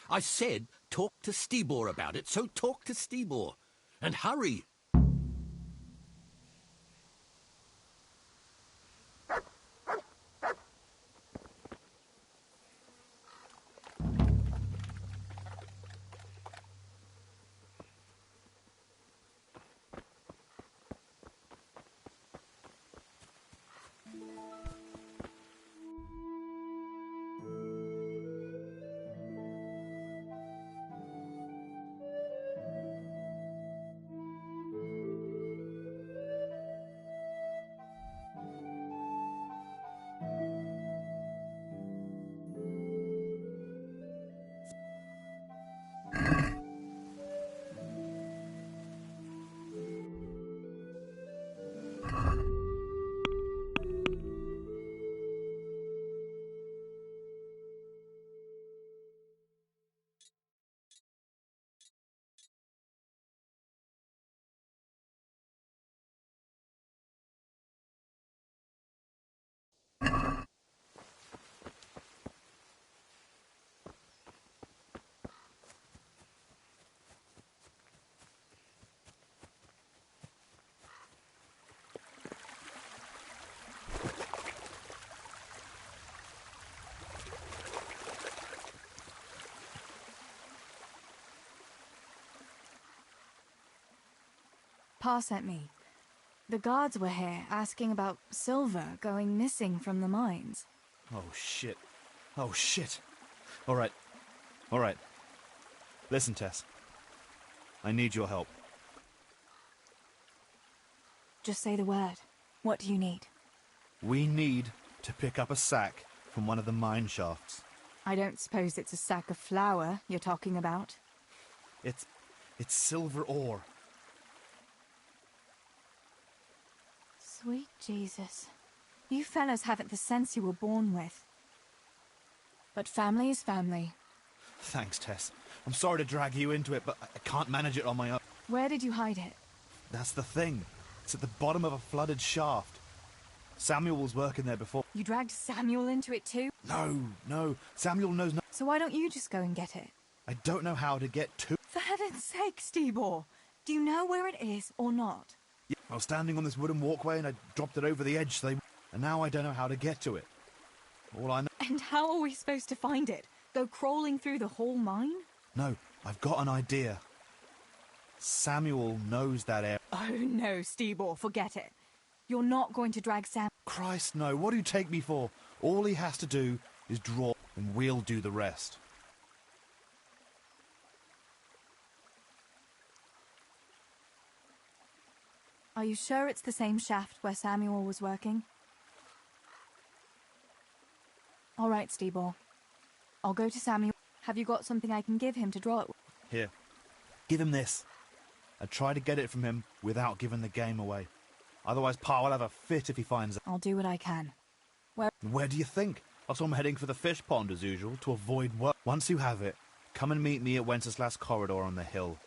Speaker 5: I said talk to Stibor about it, so talk to Stibor. And hurry.
Speaker 4: Pa sent me. The guards were here asking about silver going missing from the mines.
Speaker 18: Oh, shit. Oh, shit. All right. All right. Listen, Tess. I need your help.
Speaker 4: Just say the word. What do you need?
Speaker 18: We need to pick up a sack from one of the mine shafts.
Speaker 4: I don't suppose it's a sack of flour you're talking about.
Speaker 18: It's silver ore.
Speaker 4: Sweet Jesus. You fellas haven't the sense you were born with. But family is family.
Speaker 18: Thanks, Tess. I'm sorry to drag you into it, but I can't manage it on my own.
Speaker 4: Where did you hide it?
Speaker 18: That's the thing. It's at the bottom of a flooded shaft. Samuel was working there before.
Speaker 4: You dragged Samuel into it too?
Speaker 18: No. Samuel knows no...
Speaker 4: So why don't you just go and get it?
Speaker 18: I don't know how to get to...
Speaker 4: For heaven's sake, Stebor! Do you know where it is or not?
Speaker 18: Yeah, I was standing on this wooden walkway and I dropped it over the edge, so and now I don't know how to get to it. All I know...
Speaker 4: And how are we supposed to find it? Go crawling through the whole mine?
Speaker 18: No, I've got an idea. Samuel knows that area.
Speaker 4: Oh no, Stebor, forget it. You're not going to drag Sam...
Speaker 18: Christ, no. What do you take me for? All he has to do is draw, and we'll do the rest.
Speaker 4: Are you sure it's the same shaft where Samuel was working? All right, Stebor. I'll go to Samuel. Have you got something I can give him to draw it with?
Speaker 18: Here. Give him this. I try to get it from him without giving the game away. Otherwise, Pa will have a fit if he finds it.
Speaker 4: I'll do what I can.
Speaker 18: Where do you think? I saw him heading for the fish pond as usual, to avoid work. Once you have it, come and meet me at Wenceslas Corridor on the hill.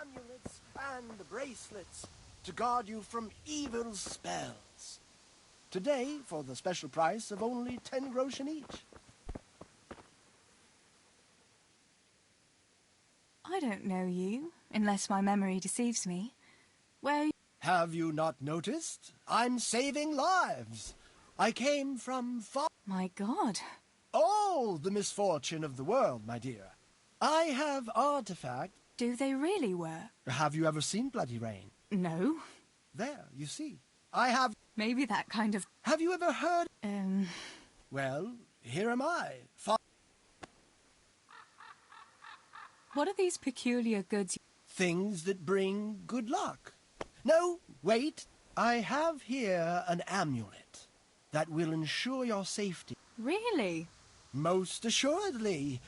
Speaker 8: Amulets and bracelets to guard you from evil spells. Today, for the special price of only 10 groschen each.
Speaker 4: I don't know you, unless my memory deceives me. Where...
Speaker 8: Have you not noticed? I'm saving lives.
Speaker 19: I came from far...
Speaker 4: My God.
Speaker 19: All the misfortune of the world, my dear. I have artifacts.
Speaker 4: Do they really work?
Speaker 19: Have you ever seen Bloody Rain?
Speaker 4: No.
Speaker 19: There, you see. I have...
Speaker 4: Maybe that kind of...
Speaker 19: Have you ever heard...
Speaker 4: Well,
Speaker 19: here am I.
Speaker 4: What are these peculiar goods?
Speaker 19: Things that bring good luck. No, wait. I have here an amulet that will ensure your safety.
Speaker 4: Really?
Speaker 19: Most assuredly.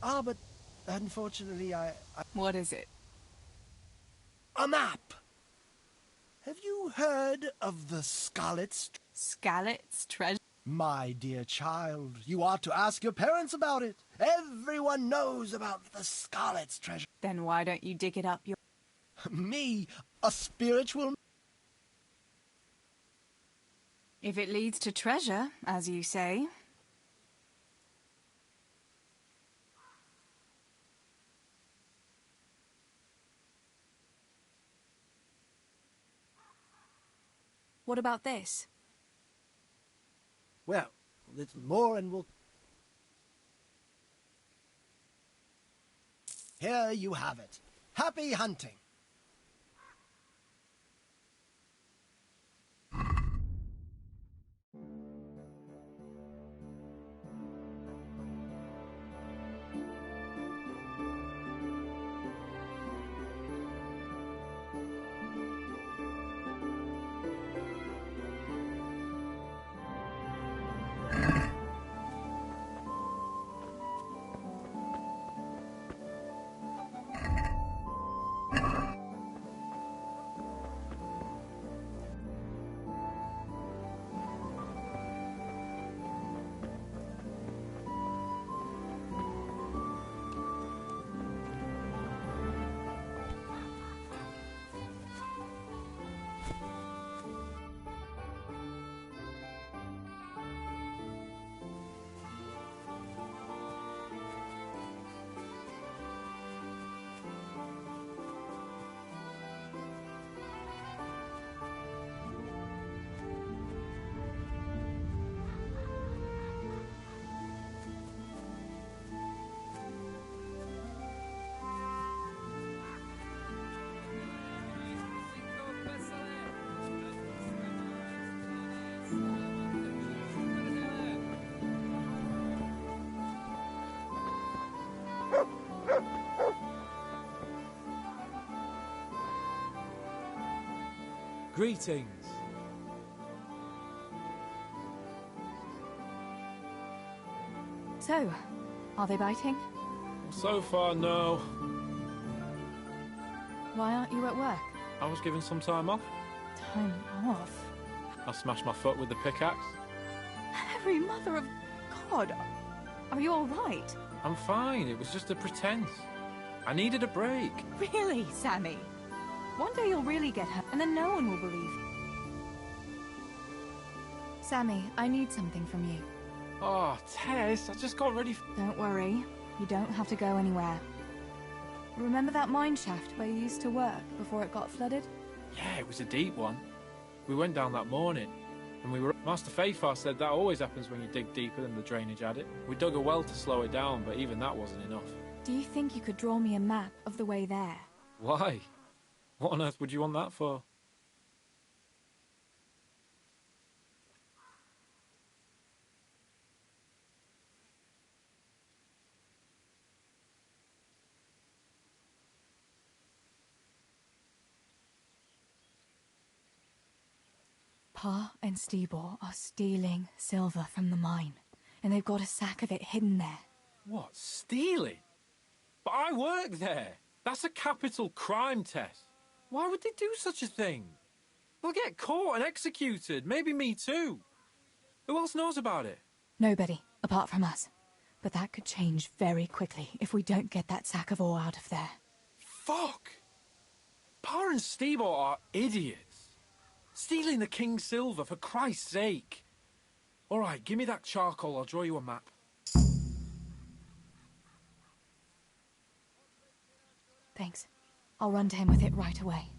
Speaker 19: Ah, but unfortunately I...
Speaker 4: What is it?
Speaker 19: A map. Have you heard of the Scarlet's...
Speaker 4: Scarlet's treasure?
Speaker 19: My dear child, you ought to ask your parents about it. Everyone knows about the Scarlet's treasure.
Speaker 4: Then why don't you dig it up your...
Speaker 19: Me, a spiritual...
Speaker 4: If it leads to treasure, as you say... What about this?
Speaker 19: Well, a little more and we'll... Here you have it. Happy hunting.
Speaker 3: Greetings.
Speaker 4: So, are they biting?
Speaker 11: So far, no.
Speaker 4: Why aren't you at work?
Speaker 11: I was given some time off.
Speaker 4: Time off?
Speaker 11: I smashed my foot with the pickaxe.
Speaker 4: Every mother of God! Are you all right?
Speaker 11: I'm fine. It was just a pretense. I needed a break.
Speaker 4: Really, Sammy? One day you'll really get hurt, and then no one will believe you. Sammy, I need something from you.
Speaker 11: Oh, Tess, I just got ready.
Speaker 4: Don't worry. You don't have to go anywhere. Remember that mine shaft where you used to work before it got flooded?
Speaker 11: Yeah, it was a deep one. We went down that morning, and we were... Master Fafar said that always happens when you dig deeper than the drainage had it. We dug a well to slow it down, but even that wasn't enough.
Speaker 4: Do you think you could draw me a map of the way there?
Speaker 11: Why? What on earth would you want that for?
Speaker 4: Pa and Stebor are stealing silver from the mine, and they've got a sack of it hidden there.
Speaker 11: What, stealing? But I work there. That's a capital crime, Tess. Why would they do such a thing? They'll get caught and executed. Maybe me too. Who else knows about it?
Speaker 4: Nobody, apart from us. But that could change very quickly if we don't get that sack of ore out of there.
Speaker 11: Fuck! Pa and Stebor are idiots. Stealing the king's silver, for Christ's sake. All right, give me that charcoal. I'll draw you a map.
Speaker 4: Thanks. I'll run to him with it right away.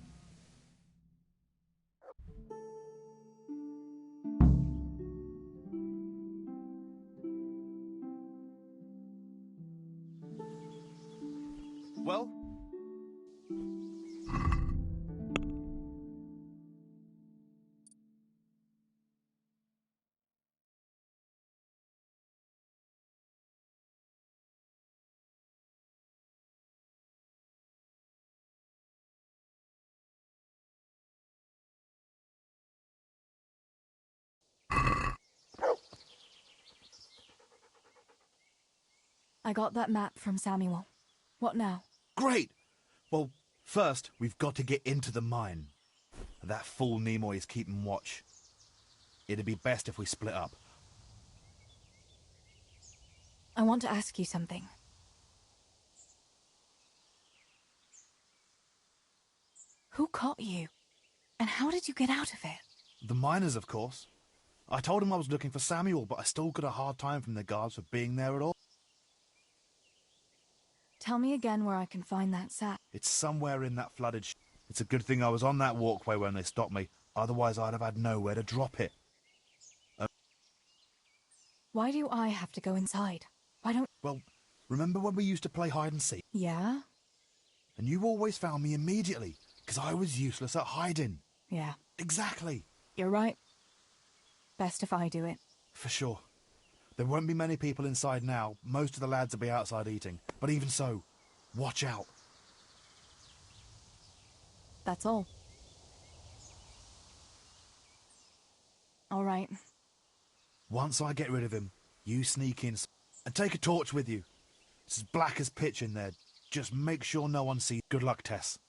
Speaker 18: well?
Speaker 4: I got that map from Samuel. What now?
Speaker 18: Great! Well, first, we've got to get into the mine. That fool Nimoy is keeping watch. It'd be best if we split up.
Speaker 4: I want to ask you something. Who caught you? And how did you get out of it?
Speaker 18: The miners, of course. I told him I was looking for Samuel, but I still got a hard time from the guards for being there at all.
Speaker 4: Tell me again where I can find that sack.
Speaker 18: It's somewhere in that flooded It's a good thing I was on that walkway when they stopped me. Otherwise, I'd have had nowhere to drop it.
Speaker 4: Why do I have to go inside? Why don't...
Speaker 18: Well, remember when we used to play hide and seek?
Speaker 4: Yeah?
Speaker 18: And you always found me immediately, because I was useless at hiding.
Speaker 4: Yeah.
Speaker 18: Exactly.
Speaker 4: You're right. Best if I do it.
Speaker 18: For sure. There won't be many people inside now. Most of the lads will be outside eating. But even so, watch out.
Speaker 4: That's all. All right.
Speaker 18: Once I get rid of him, you sneak in and take a torch with you. It's as black as pitch in there. Just make sure no one sees. Good luck, Tess.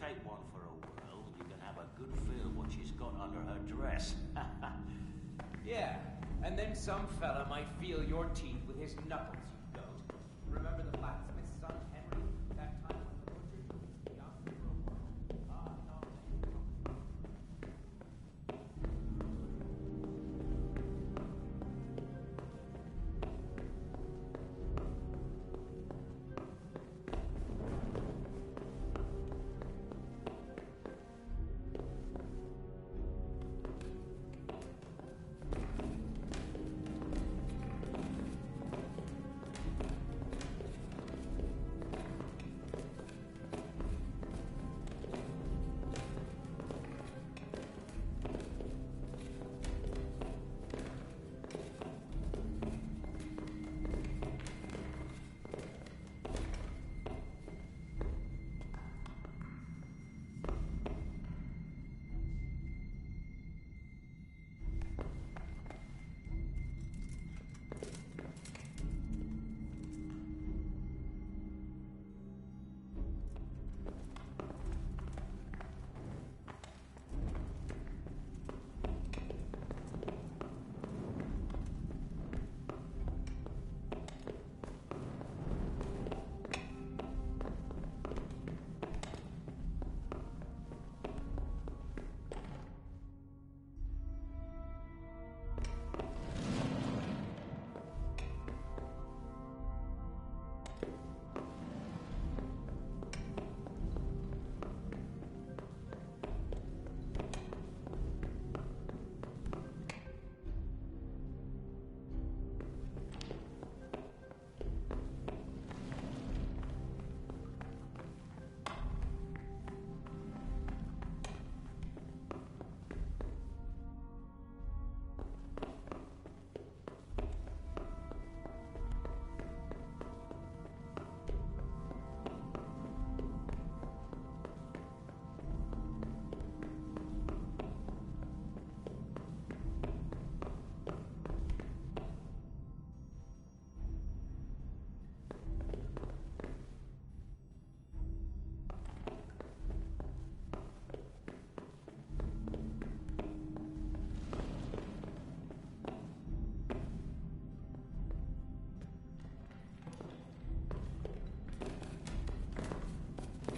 Speaker 20: take one for a whirl, you can have a good feel what she's got under her dress.
Speaker 21: Yeah, and then some fella might feel your teeth with his knuckles, you don't. Remember the blacksmith's son, Henry? That time when the butcher took the opera for a whirl? Ah, no.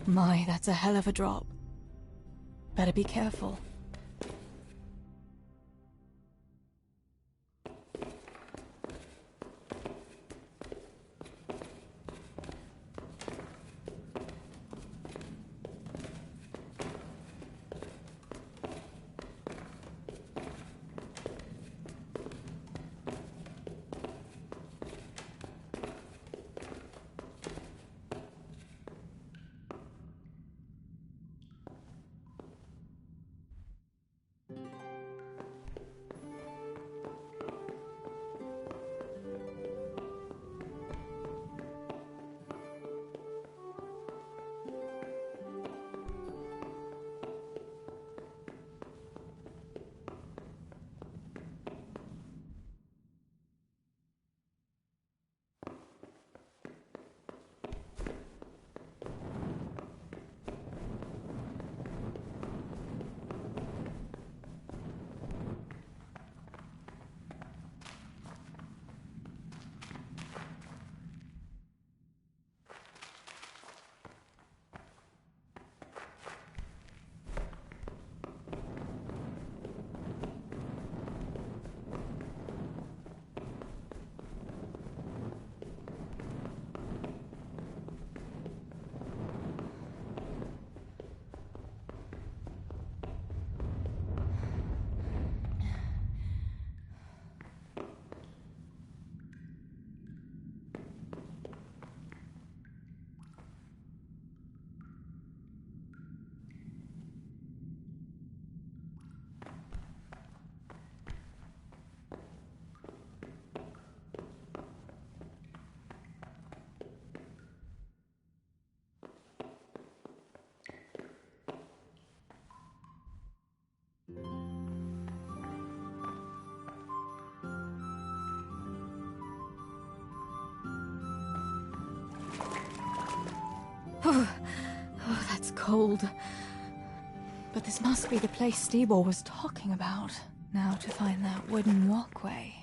Speaker 4: My, that's a hell of a drop. Better be careful. cold. But this must be the place Steeble was talking about. Now to find that wooden walkway.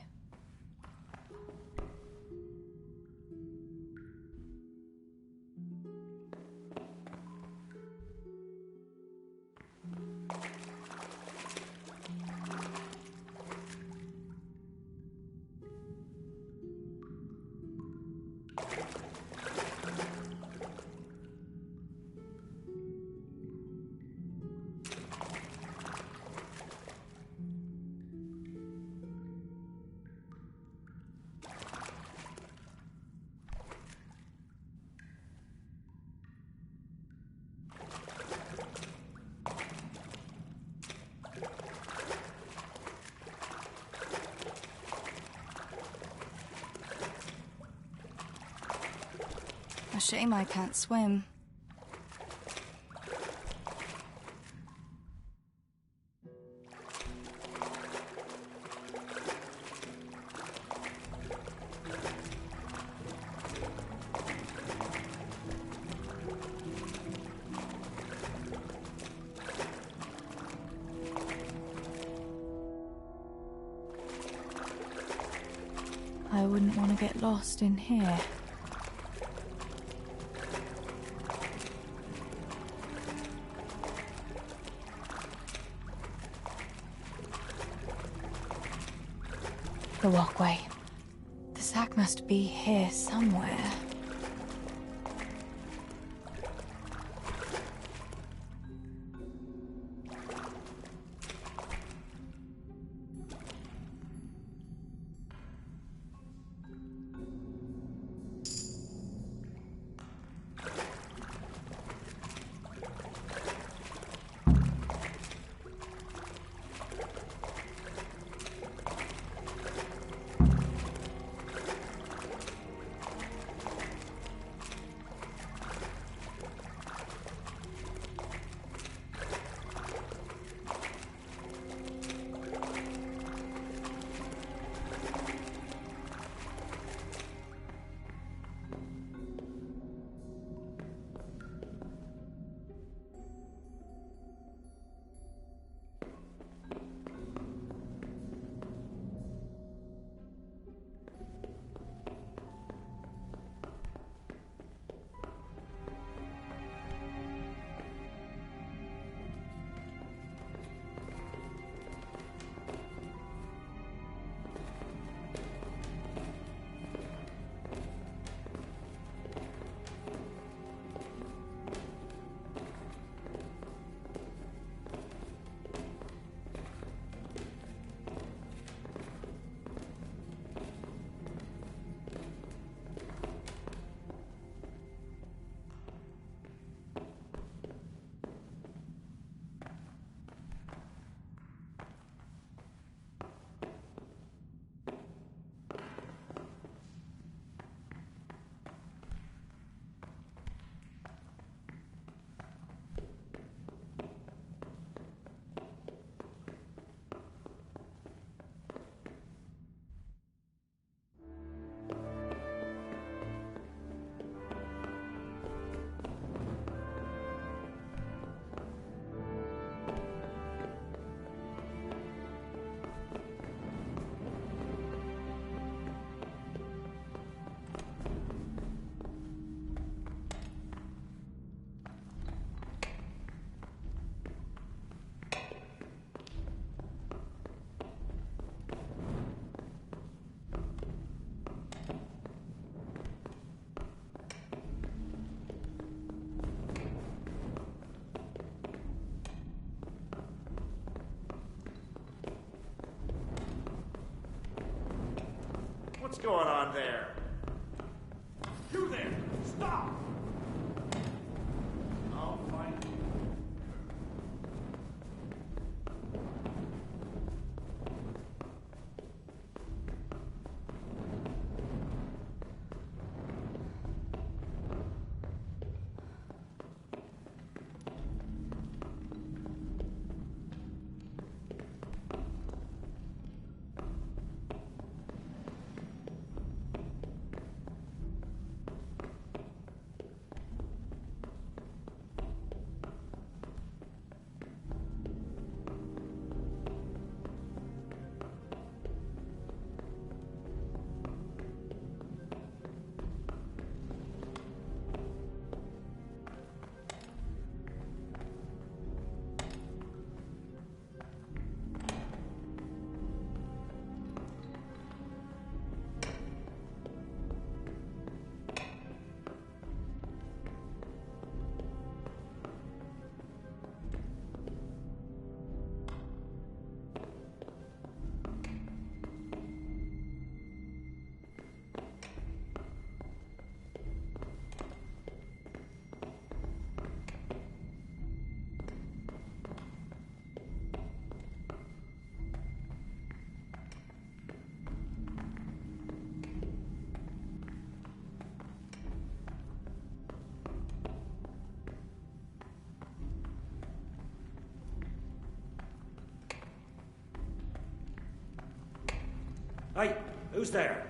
Speaker 4: A shame I can't swim. I wouldn't want to get lost in here. The walkway. The sack must be here somewhere.
Speaker 1: What's going on there? You there! Stop! I'll find you. Who's there?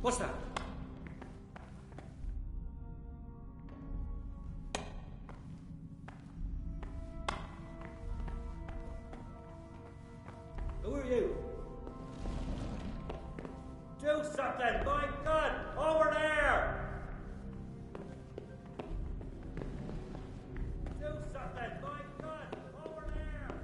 Speaker 1: What's that? Who are you? Do something! My God! Over there! Do something! My God! Over there!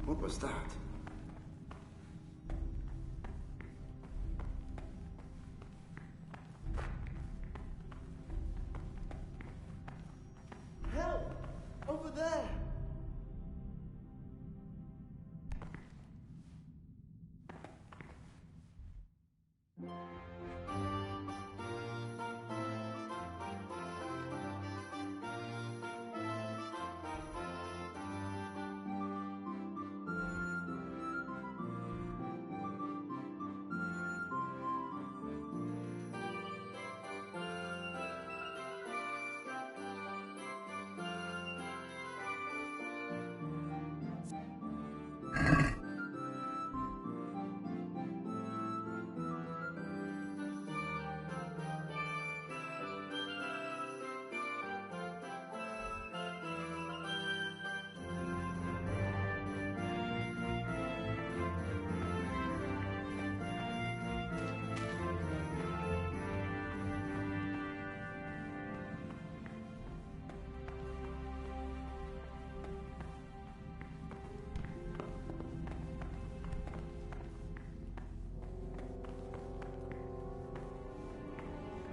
Speaker 8: What was that?
Speaker 19: Help! Over there!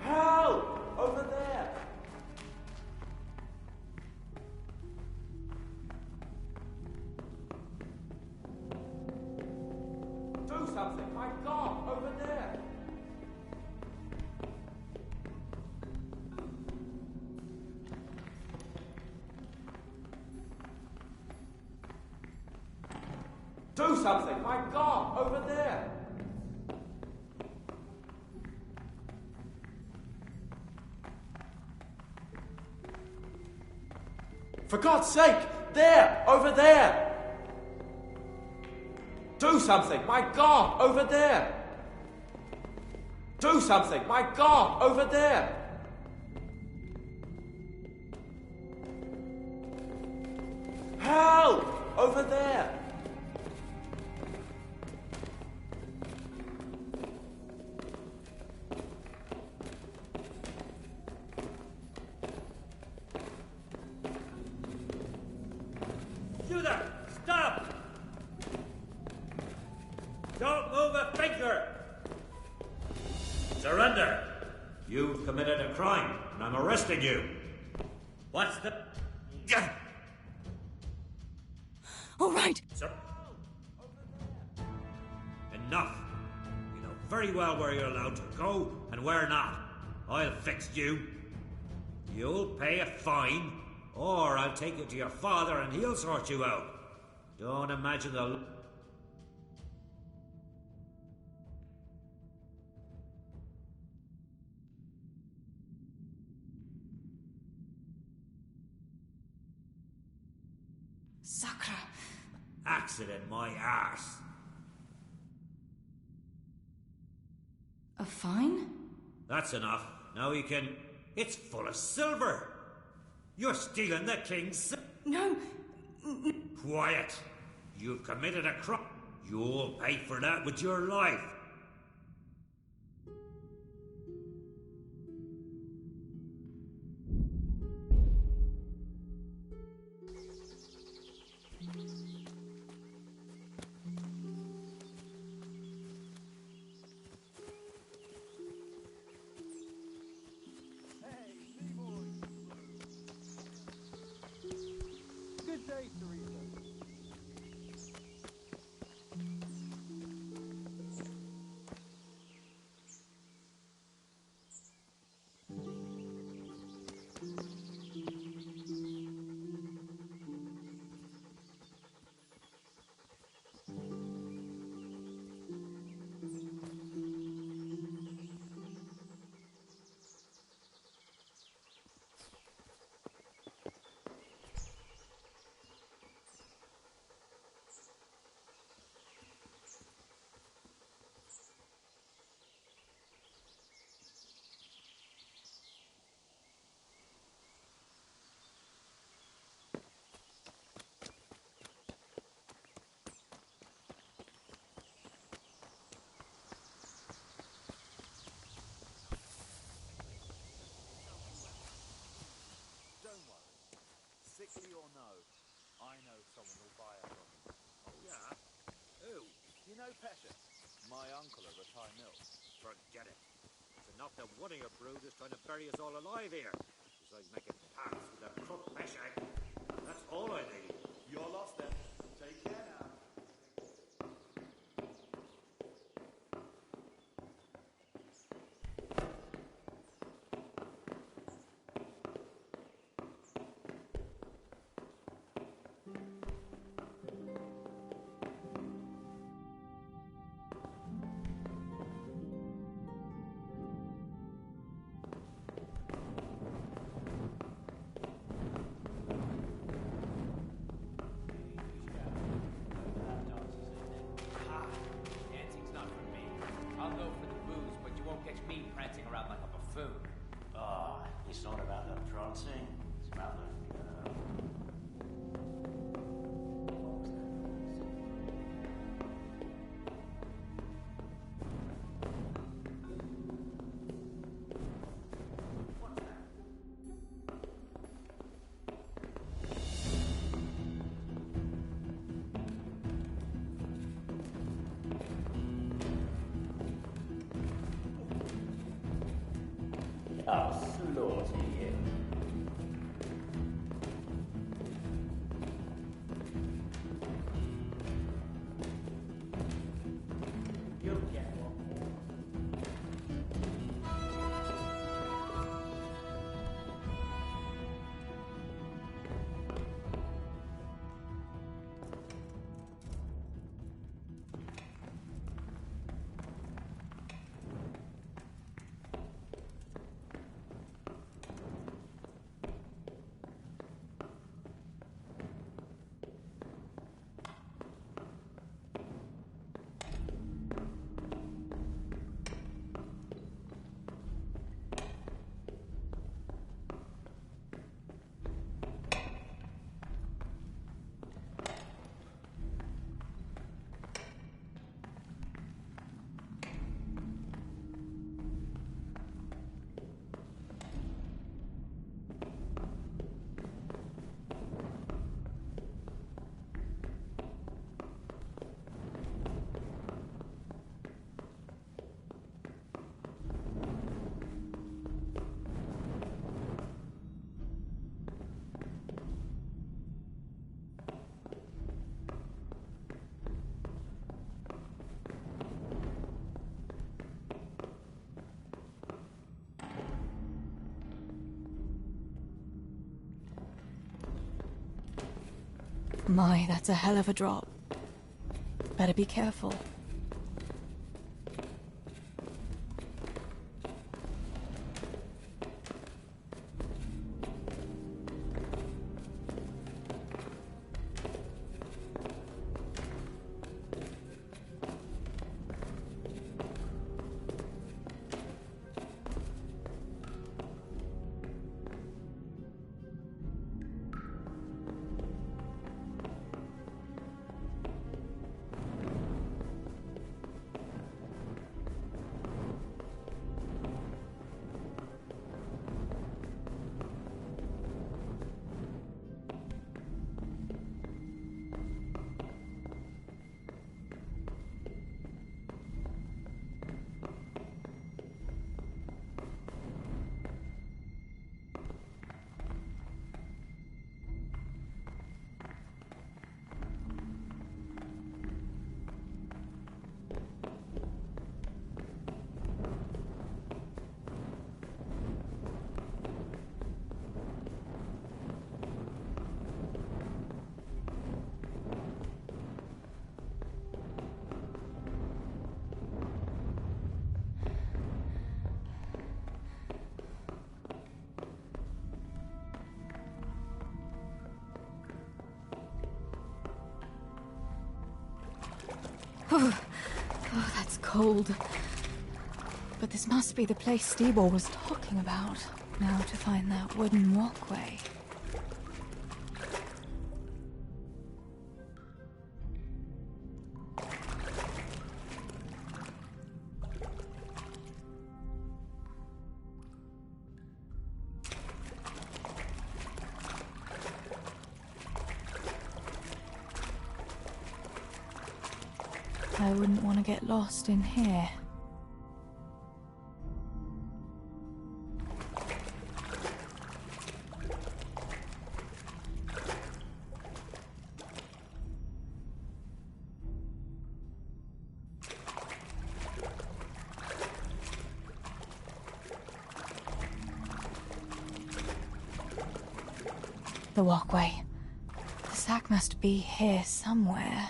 Speaker 1: Help! Over there! Do something! My God! Over there! Do something! My God! Over there! For God's sake! There! Over there! Do something! My God! Over there! Do something! My God! Over there! Help! Over there! You there! Stop! Don't move a finger! Surrender! You've committed a crime, and I'm arresting you. What's the...
Speaker 4: All right.
Speaker 1: Sir? Enough. You know very well where you're allowed to go and where not. I'll fix you. You'll pay a fine, or I'll take you to your father and he'll sort you out. Don't imagine the...
Speaker 4: Sakra.
Speaker 1: Accident, my arse.
Speaker 4: A fine?
Speaker 1: That's enough. Now you can... It's full of silver. You're stealing the king's...
Speaker 4: No.
Speaker 1: Quiet. You've committed a crime. You'll pay for that with your life.
Speaker 7: Strictly or no? I know someone who'll buy her from you.
Speaker 1: Oh, yeah? Who?
Speaker 7: You know Pesha? My uncle at Retired Mill.
Speaker 1: Forget it. It's enough that one of your brood is trying to bury us all alive here. Besides making pacts with that crook Peshek. That's all I need.
Speaker 7: You're lost then. Take care now.
Speaker 21: Dancing's not for me. I'll go for the booze, but you won't catch me prancing around like a buffoon.
Speaker 20: Ah, it's not about the prancing, it's about the girl. I'll slaughter you. You'll get one more.
Speaker 4: My, that's a hell of a drop. Better be careful. Oh, that's cold. But this must be the place Steeble was talking about. Now to find that wooden walkway. I wouldn't want to get lost in here. The walkway. The sack must be here somewhere.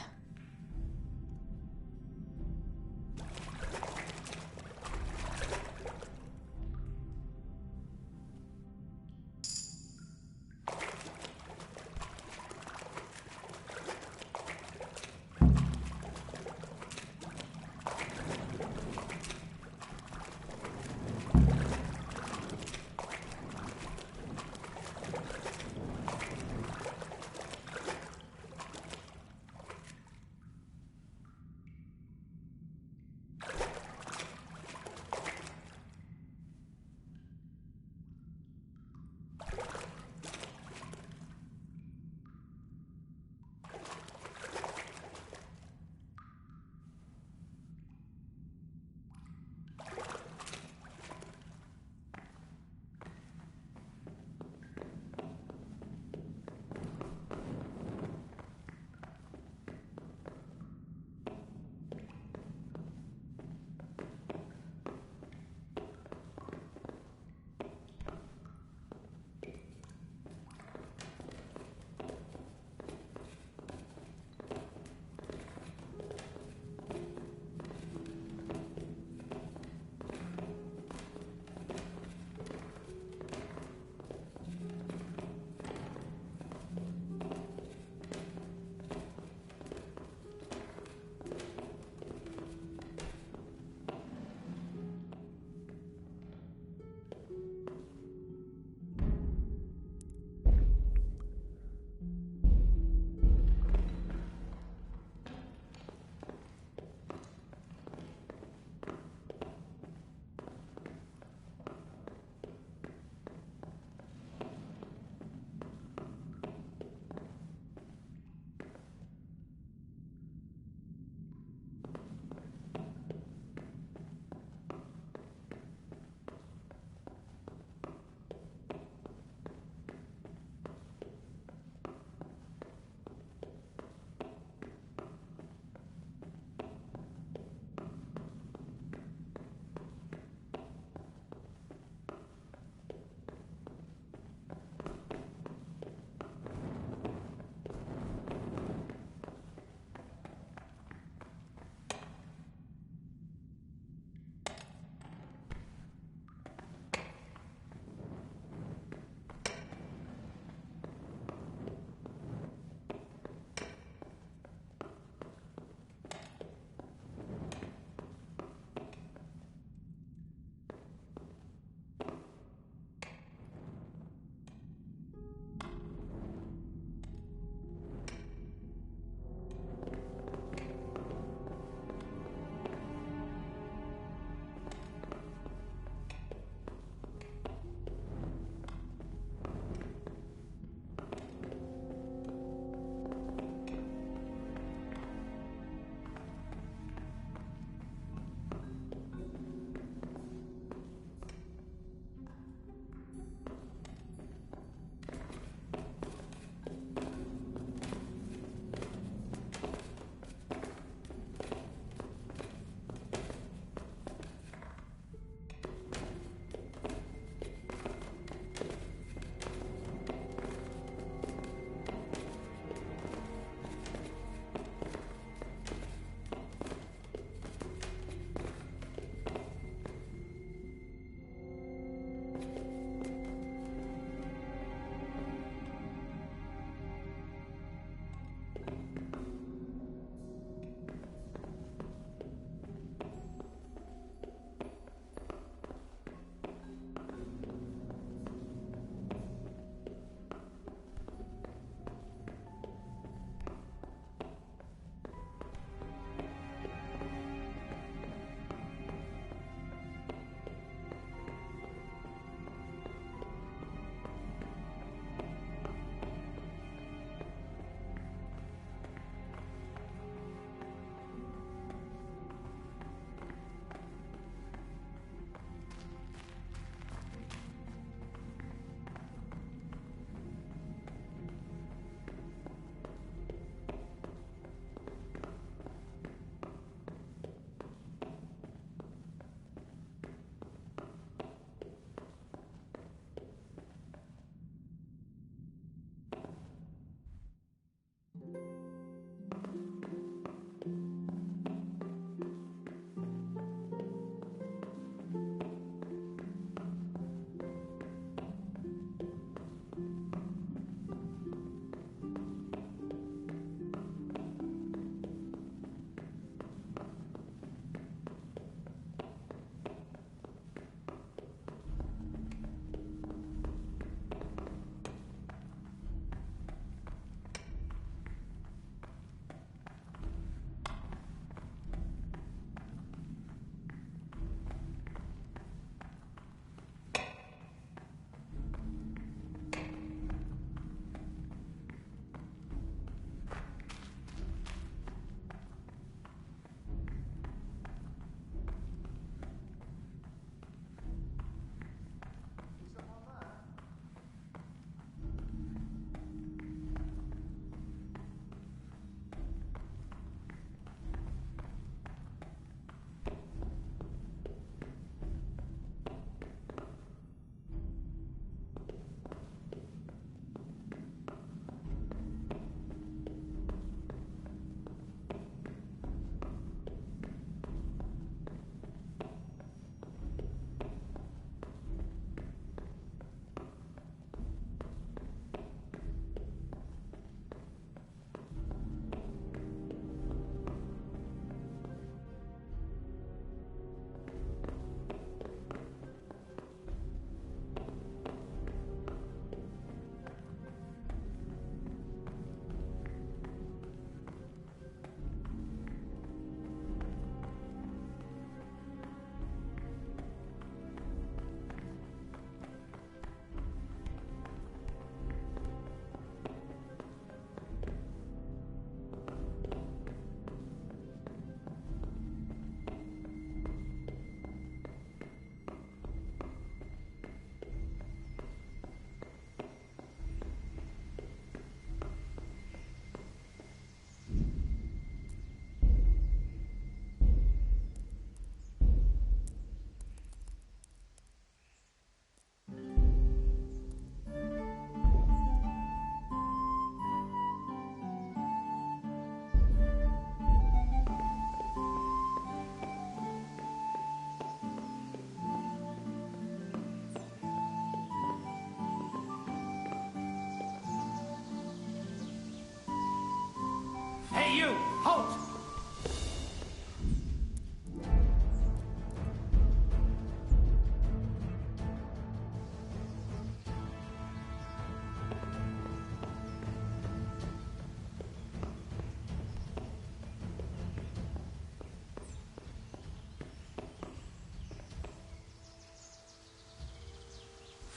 Speaker 1: Hey, you! Halt!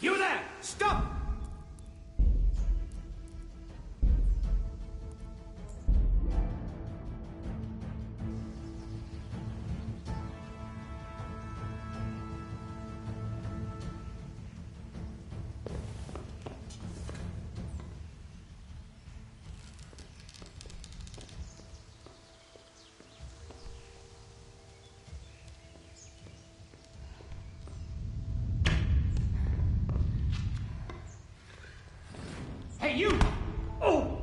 Speaker 1: You there! Stop! Hey, you! Oh!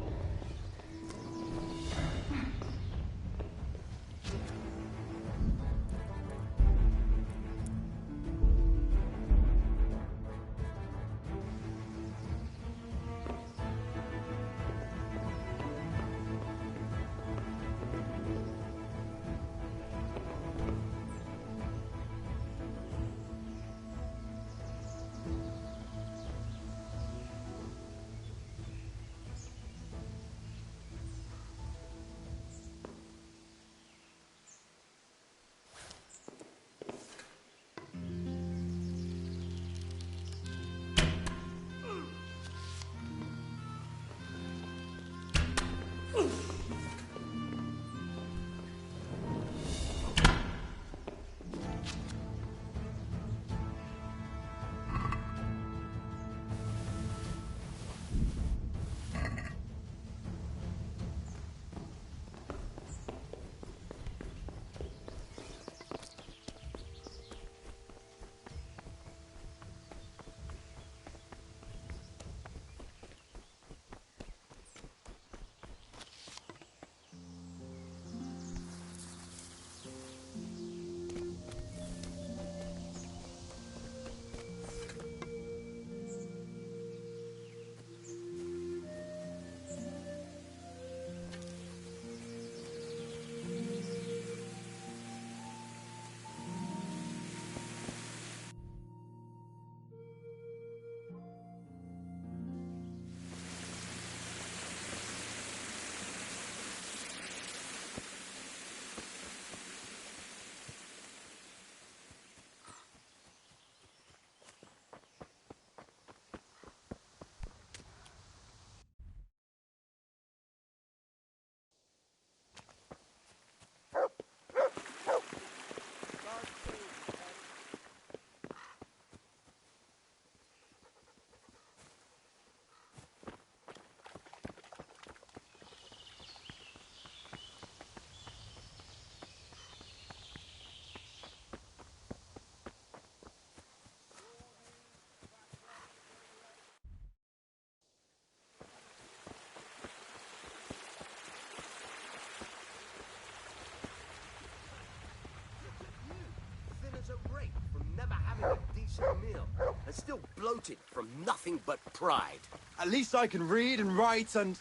Speaker 8: A rake from never having a decent meal, and still bloated from nothing but pride.
Speaker 7: At least I can read and write and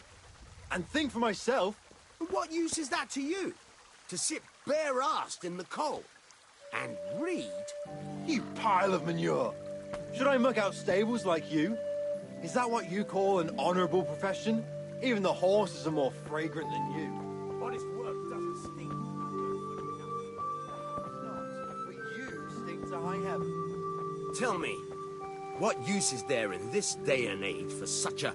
Speaker 7: think for myself.
Speaker 8: But what use is that to you? To sit bare-assed in the cold and read?
Speaker 7: You pile of manure. Should I muck out stables like you? Is that what you call an honourable profession? Even the horses are more fragrant than you.
Speaker 8: Honest work doesn't stink.
Speaker 7: But you stink to high heaven.
Speaker 8: Tell me, what use is there in this day and age for such a...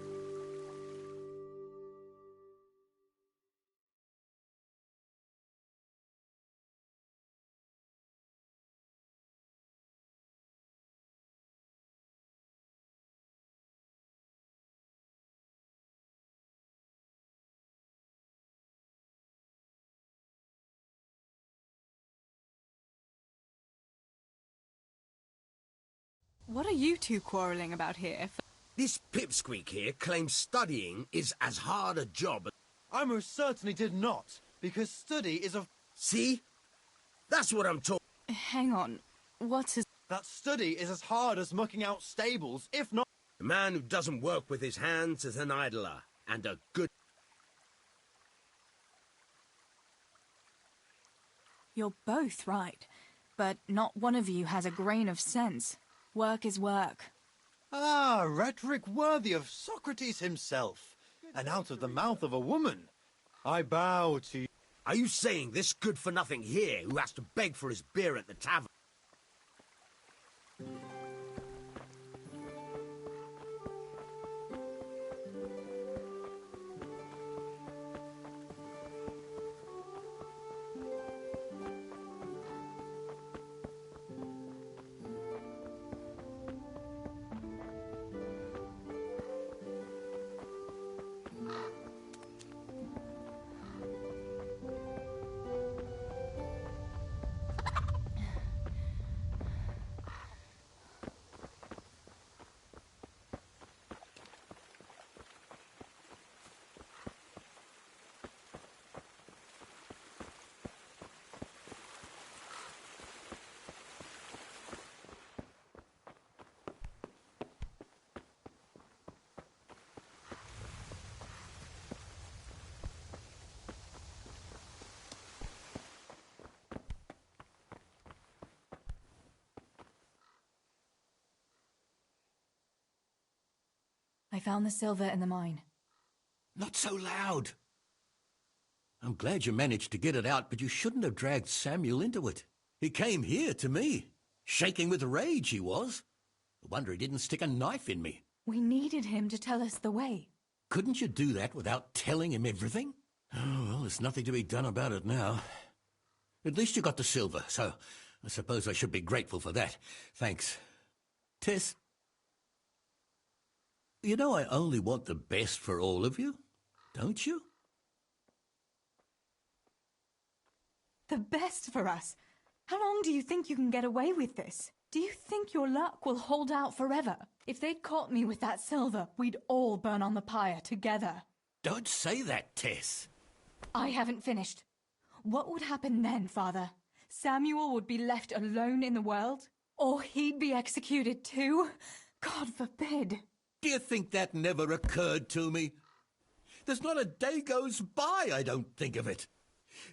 Speaker 4: What are you two quarrelling about here?
Speaker 8: This pipsqueak here claims studying is as hard a job as...
Speaker 7: I most certainly did not, because study is a...
Speaker 8: See? That's what I'm talking...
Speaker 4: Hang on. What is...
Speaker 7: That study is as hard as mucking out stables, if not...
Speaker 8: A man who doesn't work with his hands is an idler, and a good...
Speaker 4: You're both right, but not one of you has a grain of sense. Work is work.
Speaker 7: Ah, rhetoric worthy of Socrates himself, and out of the mouth of a woman. I bow to you.
Speaker 8: Are you saying this good-for-nothing here who has to beg for his beer at the tavern?
Speaker 4: I found the silver in the mine.
Speaker 5: Not so loud. I'm glad you managed to get it out, but you shouldn't have dragged Samuel into it. He came here to me, shaking with rage he was. No wonder he didn't stick a knife in me.
Speaker 4: We needed him to tell us the way.
Speaker 5: Couldn't you do that without telling him everything? Oh, well, there's nothing to be done about it now. At least you got the silver, so I suppose I should be grateful for that. Thanks. Tess, you know I only want the best for all of you, don't you?
Speaker 4: The best for us? How long do you think you can get away with this? Do you think your luck will hold out forever? If they'd caught me with that silver, we'd all burn on the pyre together.
Speaker 5: Don't say that, Tess.
Speaker 4: I haven't finished. What would happen then, Father? Samuel would be left alone in the world? Or he'd be executed too? God forbid.
Speaker 5: Do you think that never occurred to me? There's not a day goes by I don't think of it.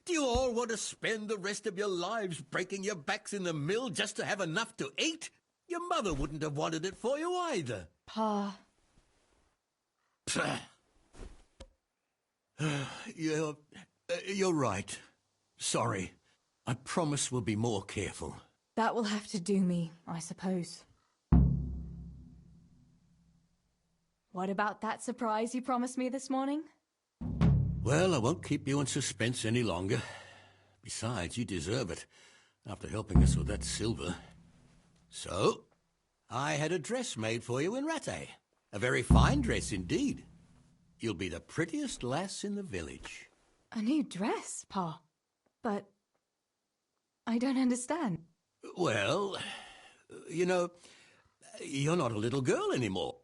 Speaker 5: Do you all want to spend the rest of your lives breaking your backs in the mill just to have enough to eat? Your mother wouldn't have wanted it for you either.
Speaker 4: Pa.
Speaker 5: You're right. Sorry. I promise we'll be more careful.
Speaker 4: That will have to do me, I suppose. What about that surprise you promised me this morning?
Speaker 5: Well, I won't keep you in suspense any longer. Besides, you deserve it, after helping us with that silver. So, I had a dress made for you in Rattay. A very fine dress indeed. You'll be the prettiest lass in the village.
Speaker 4: A new dress, Pa? But I don't understand.
Speaker 5: Well, you know, you're not a little girl anymore.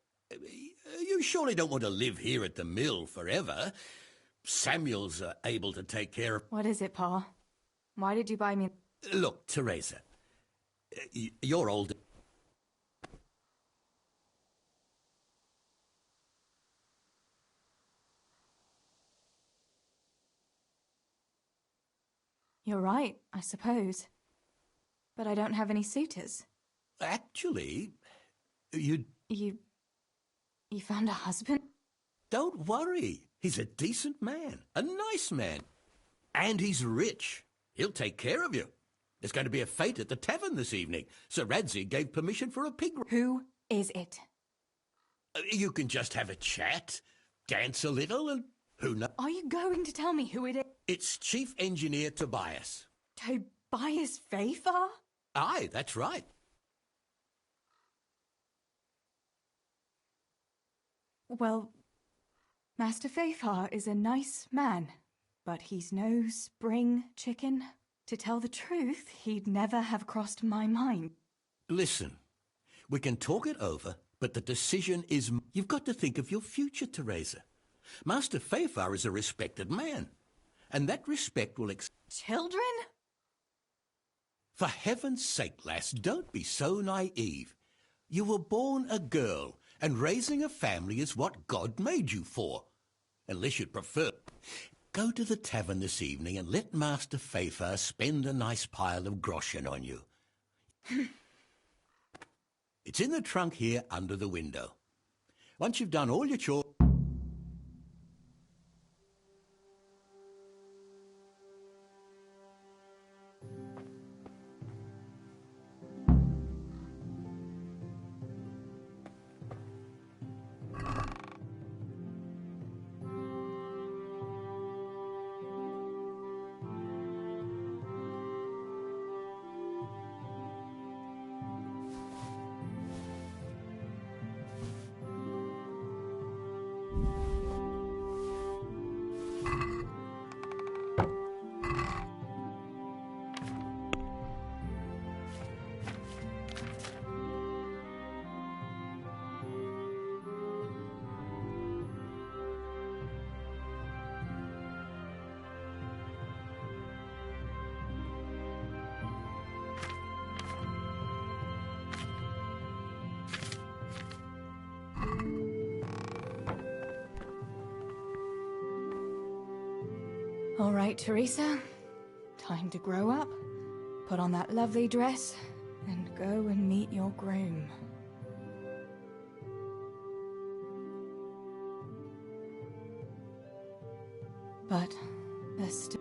Speaker 5: You surely don't want to live here at the mill forever. Samuel's able to take care of...
Speaker 4: What is it, Pa? Why did you buy me...
Speaker 5: Look, Teresa, you're old...
Speaker 4: You're right, I suppose. But I don't have any suitors.
Speaker 5: Actually, You
Speaker 4: found a husband?
Speaker 5: Don't worry. He's a decent man. A nice man. And he's rich. He'll take care of you. There's going to be a fete at the tavern this evening. Sir Radzi gave permission for a pig...
Speaker 4: Who is it?
Speaker 5: You can just have a chat, dance a little, and who knows...
Speaker 4: Are you going to tell me who it is?
Speaker 5: It's Chief Engineer Tobias.
Speaker 4: Tobias Fafar?
Speaker 5: Aye, that's right.
Speaker 4: Well, Master Fafar is a nice man, but he's no spring chicken. To tell the truth, he'd never have crossed my mind.
Speaker 5: Listen, we can talk it over, but the decision is... You've got to think of your future, Teresa. Master Fafar is a respected man, and that respect will...
Speaker 4: Children?
Speaker 5: For heaven's sake, lass, don't be so naive. You were born a girl, and raising a family is what God made you for. Unless you'd prefer... Go to the tavern this evening and let Master Fafer spend a nice pile of groschen on you. It's in the trunk here under the window. Once you've done all your chores...
Speaker 4: All right, Teresa. Time to grow up, put on that lovely dress, and go and meet your groom. But there's still...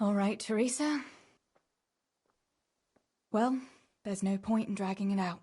Speaker 4: All right, Teresa. Well, there's no point in dragging it out.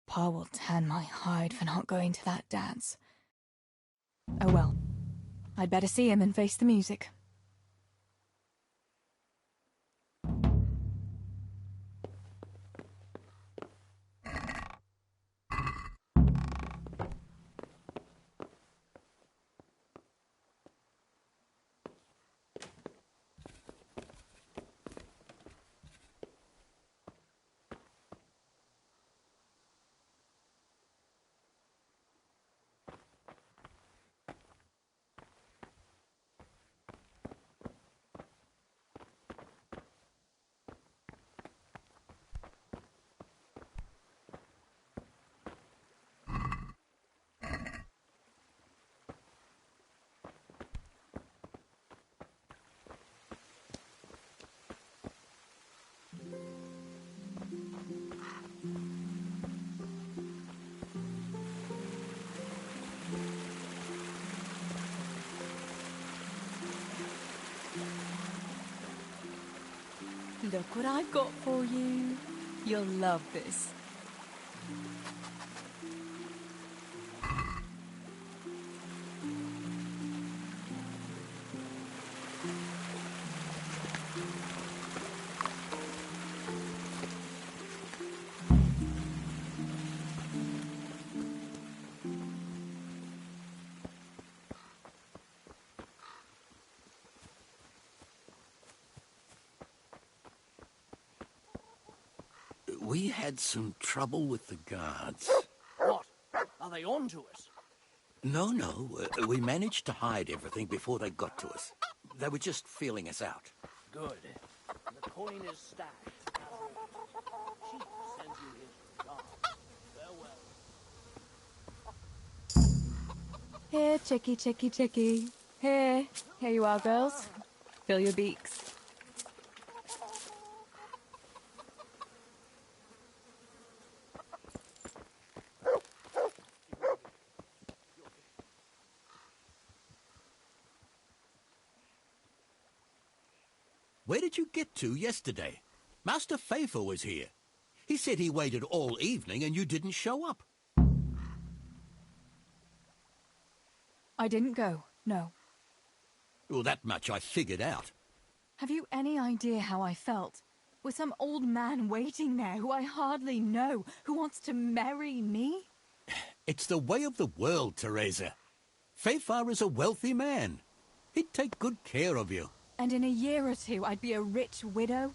Speaker 4: Pa will tan my hide for not going to that dance. Oh well. I'd better see him and face the music. Look what I've got for you. You'll love this.
Speaker 5: We had some trouble with the guards.
Speaker 17: What? Are they on to us?
Speaker 5: No. We managed to hide everything before they got to us. They were just feeling us out.
Speaker 17: Good. The coin is stashed. Chief sends you his regards. Farewell.
Speaker 4: Here, chickie. Here you are, girls. Fill your beaks.
Speaker 5: Where did you get to yesterday? Master Faithful was here. He said he waited all evening and you didn't show up.
Speaker 4: I didn't go, no.
Speaker 5: Well, that much I figured out.
Speaker 4: Have you any idea how I felt? With some old man waiting there who I hardly know, who wants to marry me?
Speaker 5: It's the way of the world, Teresa. Faithful is a wealthy man. He'd take good care of you.
Speaker 4: And in a year or two, I'd be a rich widow?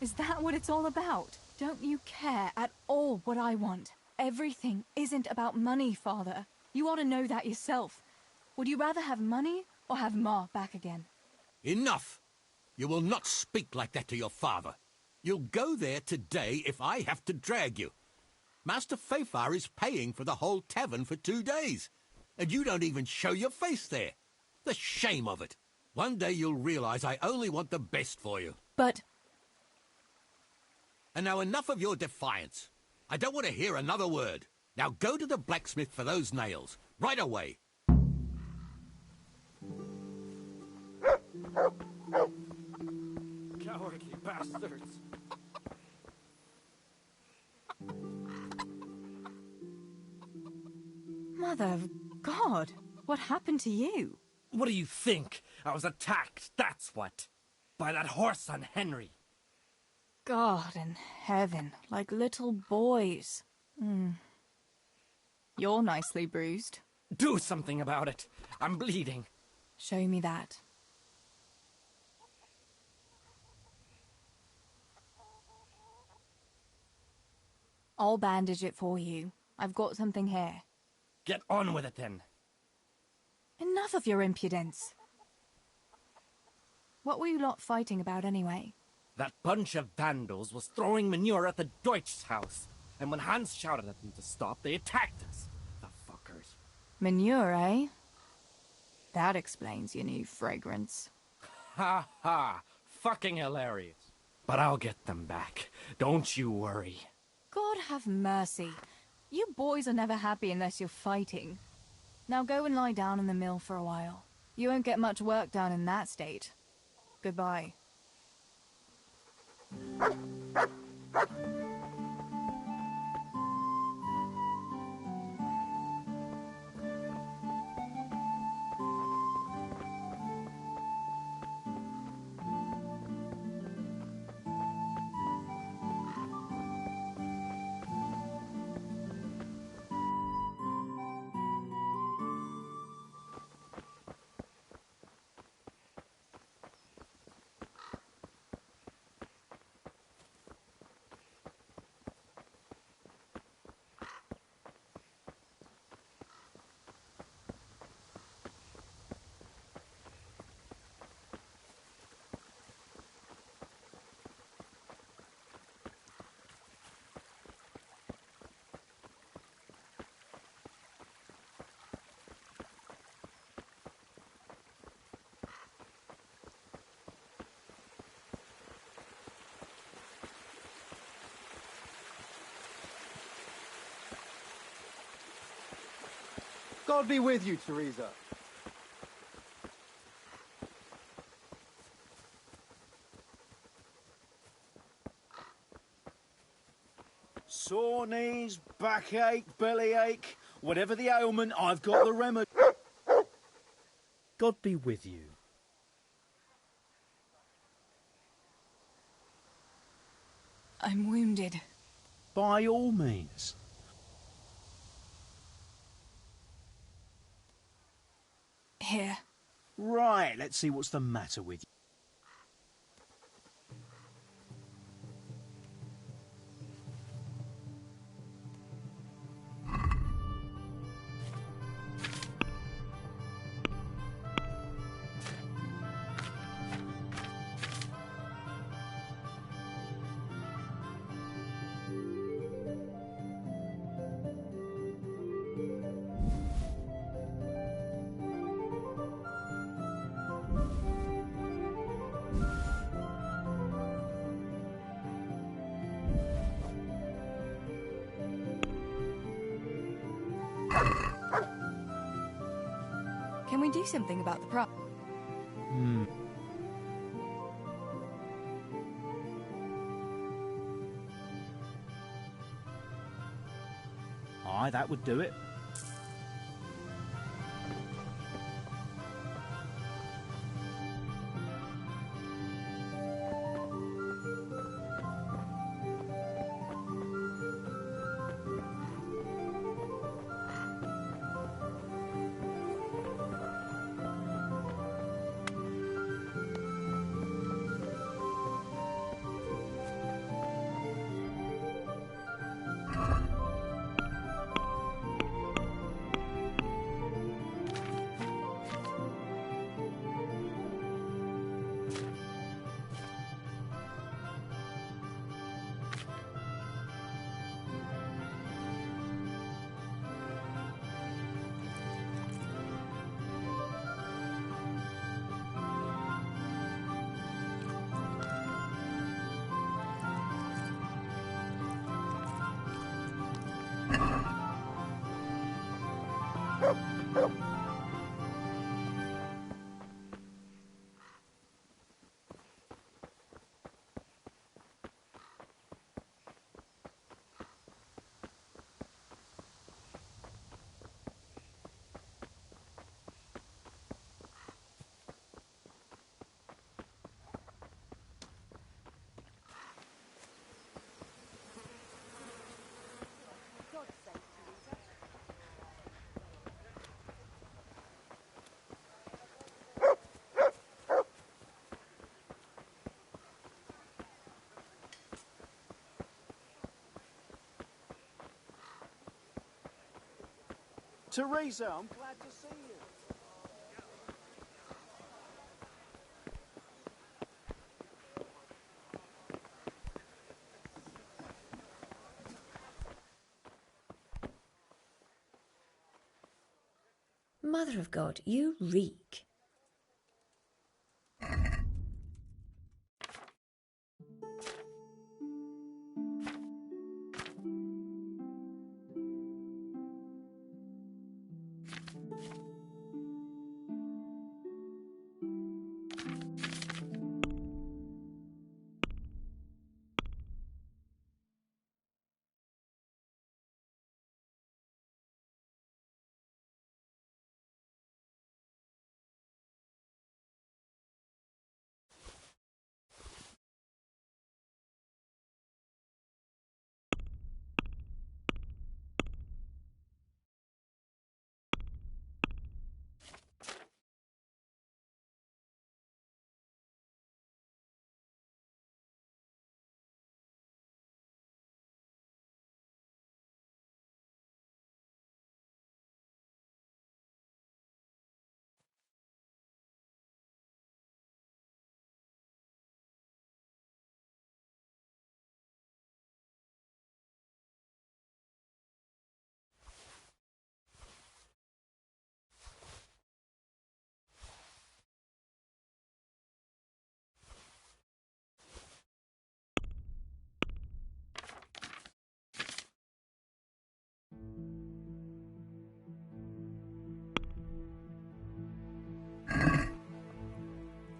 Speaker 4: Is that what it's all about? Don't you care at all what I want? Everything isn't about money, Father. You ought to know that yourself. Would you rather have money or have Ma back again?
Speaker 5: Enough! You will not speak like that to your father. You'll go there today if I have to drag you. Master Fafar is paying for the whole tavern for 2 days, and you don't even show your face there. The shame of it. One day you'll realize I only want the best for you.
Speaker 4: But...
Speaker 5: And now enough of your defiance. I don't want to hear another word. Now go to the blacksmith for those nails, right away.
Speaker 3: Cowardly bastards.
Speaker 4: Mother of God, what happened to you?
Speaker 3: What do you think? I was attacked, that's what. By that horse on Henry.
Speaker 4: God in heaven, like little boys. You're nicely bruised.
Speaker 3: Do something about it. I'm bleeding.
Speaker 4: Show me that. I'll bandage it for you. I've got something here.
Speaker 3: Get on with it then.
Speaker 4: Enough of your impudence. What were you lot fighting about anyway?
Speaker 3: That bunch of vandals was throwing manure at the Deutsch's house. And when Hans shouted at them to stop, they attacked us. The fuckers.
Speaker 4: Manure, eh? That explains your new fragrance.
Speaker 3: Ha ha! Fucking hilarious. But I'll get them back. Don't you worry.
Speaker 4: God have mercy. You boys are never happy unless you're fighting. Now go and lie down in the mill for a while. You won't get much work done in that state. Goodbye.
Speaker 7: God be with you, Teresa.
Speaker 15: Sore knees, backache, bellyache, whatever the ailment, I've got the remedy. God be with you.
Speaker 4: I'm wounded.
Speaker 15: By all means.
Speaker 4: Here.
Speaker 15: Right, let's see what's the matter with you.
Speaker 4: Can we do something about the problem?
Speaker 15: Aye, that would do it. Teresa, I'm glad to see you.
Speaker 9: Mother of God, you reek.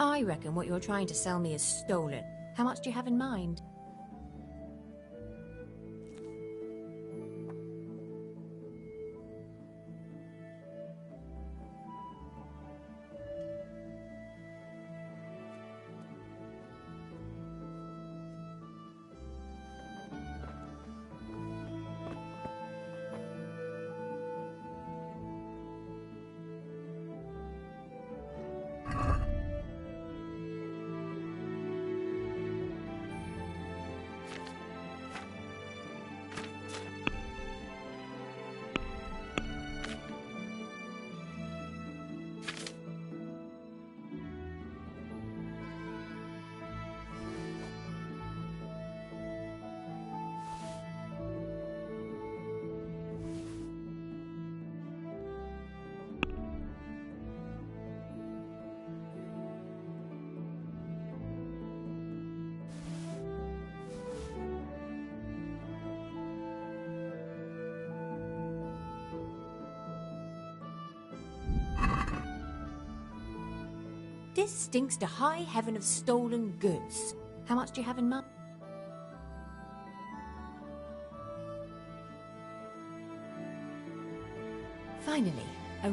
Speaker 9: I reckon what you're trying to sell me is stolen. How much do you have in mind? This stinks to high heaven of stolen goods. How much do you have in mind? Finally, a...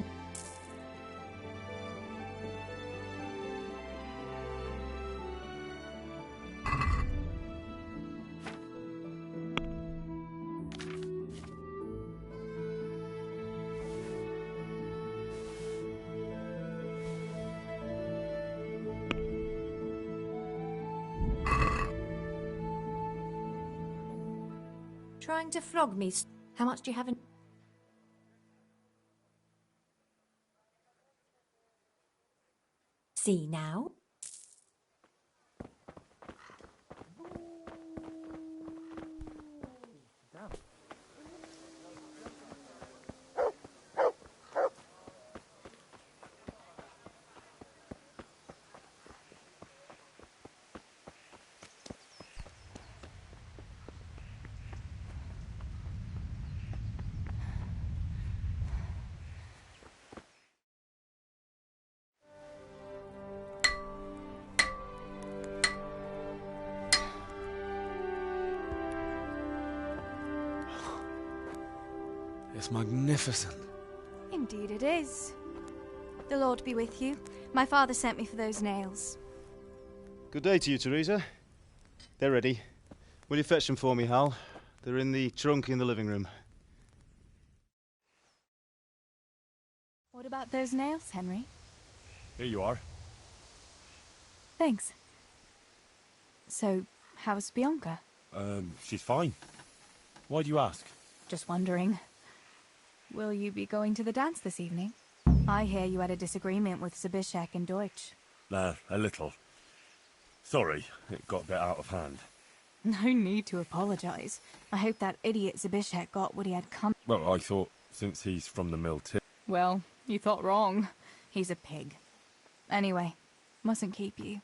Speaker 9: Trying to flog me. How much do you have in... See now?
Speaker 6: It's magnificent.
Speaker 4: Indeed it is. The Lord be with you. My father sent me for those nails.
Speaker 2: Good day to you, Teresa. They're ready. Will you fetch them for me, Hal? They're in the trunk in the living room.
Speaker 4: What about those nails, Henry?
Speaker 11: Here you are.
Speaker 4: Thanks. So, how's Bianca?
Speaker 11: She's fine. Why do you ask?
Speaker 4: Just wondering. Will you be going to the dance this evening? I hear you had a disagreement with Zabishek and Deutsch.
Speaker 11: A little. Sorry, it got a bit out of hand.
Speaker 4: No need to apologize. I hope that idiot Zabishek got what he had come.
Speaker 11: Well, I thought, since he's from the mill too...
Speaker 4: Well, you thought wrong. He's a pig. Anyway, mustn't keep you.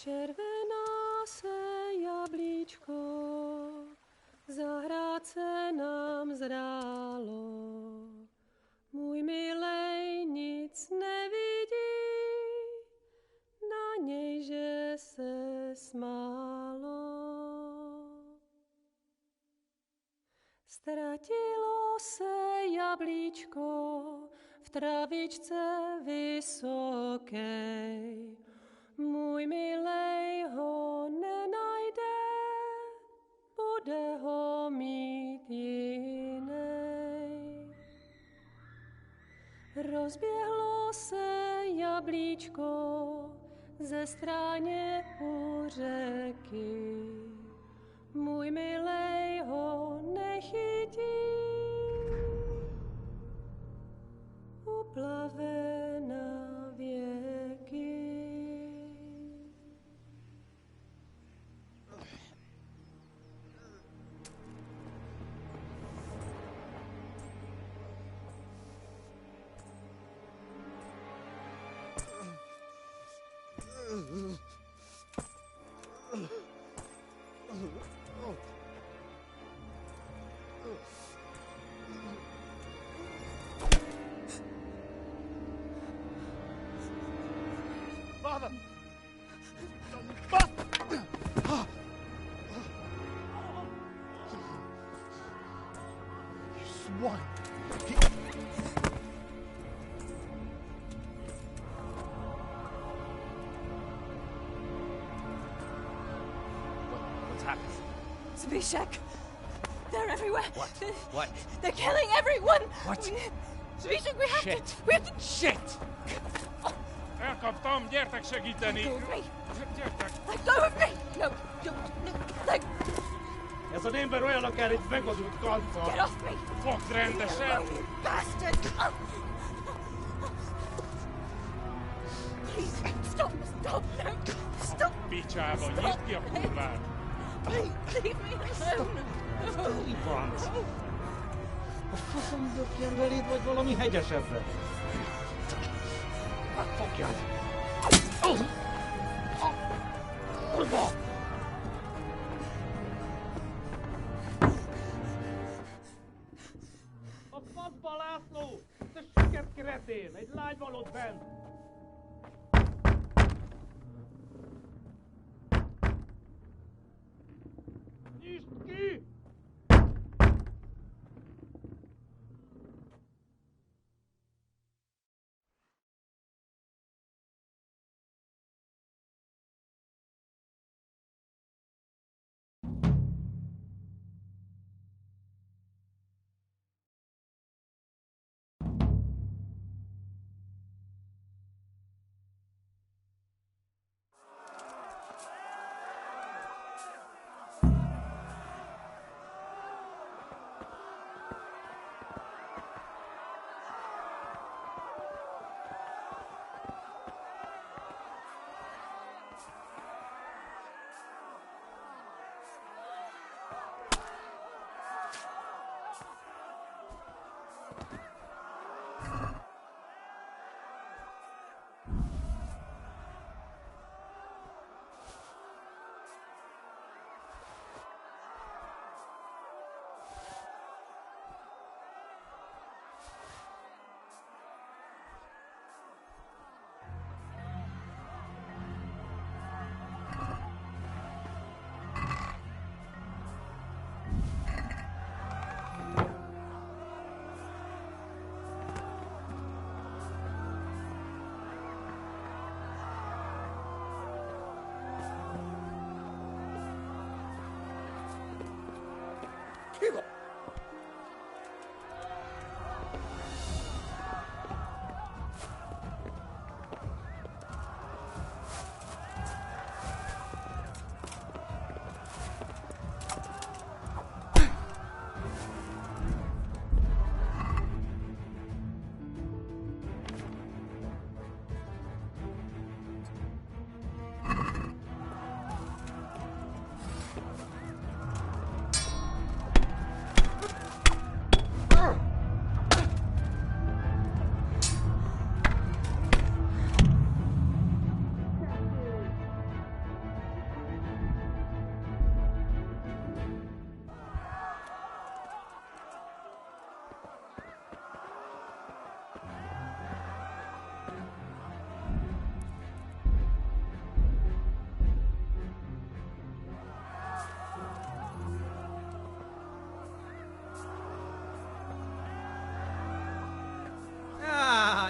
Speaker 14: Červená se jablíčko, zahrát se nám zrálo. Můj milej nic nevidí, na něj, že se smálo. Ztratilo se jablíčko v travičce vysokej. Můj milej ho nenajde, bude ho mít jinej. Rozběhlo se jablíčko ze stráně u řeky. Můj milej ho nechytí, uplave na věky.
Speaker 18: Father! You swine!
Speaker 3: What's happened?
Speaker 14: Zabishek! They're everywhere!
Speaker 3: What?
Speaker 14: They're killing everyone!
Speaker 3: What?
Speaker 14: Zabishek, we have
Speaker 3: Shit.
Speaker 14: to... We have to...
Speaker 3: Shit!
Speaker 11: Elkaptam, gyertek segíteni!
Speaker 14: Let go of me!
Speaker 11: Gyertek!
Speaker 14: Let go of me! No, no, let...
Speaker 11: Ez az ember olyan, akár egy megadult kanca!
Speaker 14: Get off me!
Speaker 11: Fogd rendesen!
Speaker 14: You bastard! Please, stop, no, stop!
Speaker 11: Picsába, nyisd ki a kurvát!
Speaker 14: Please, leave me alone!
Speaker 11: Franc! A faszom dökjen beléd, vagy valami hegyesebbre? Fogjad! Kurva! A faszba, László! Te süket kretén! Egy lány van ott bent! Nyisd ki!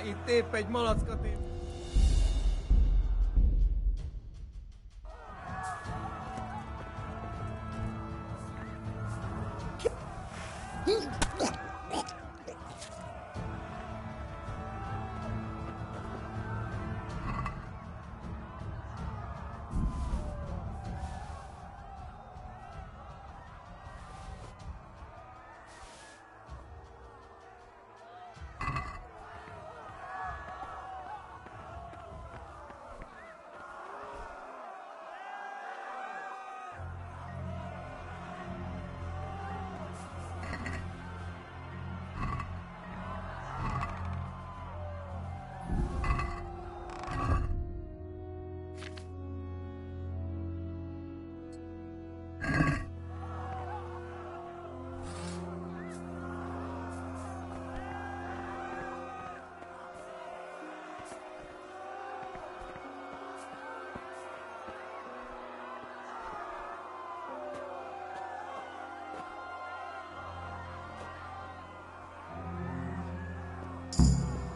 Speaker 13: Itt épp egy malackot én...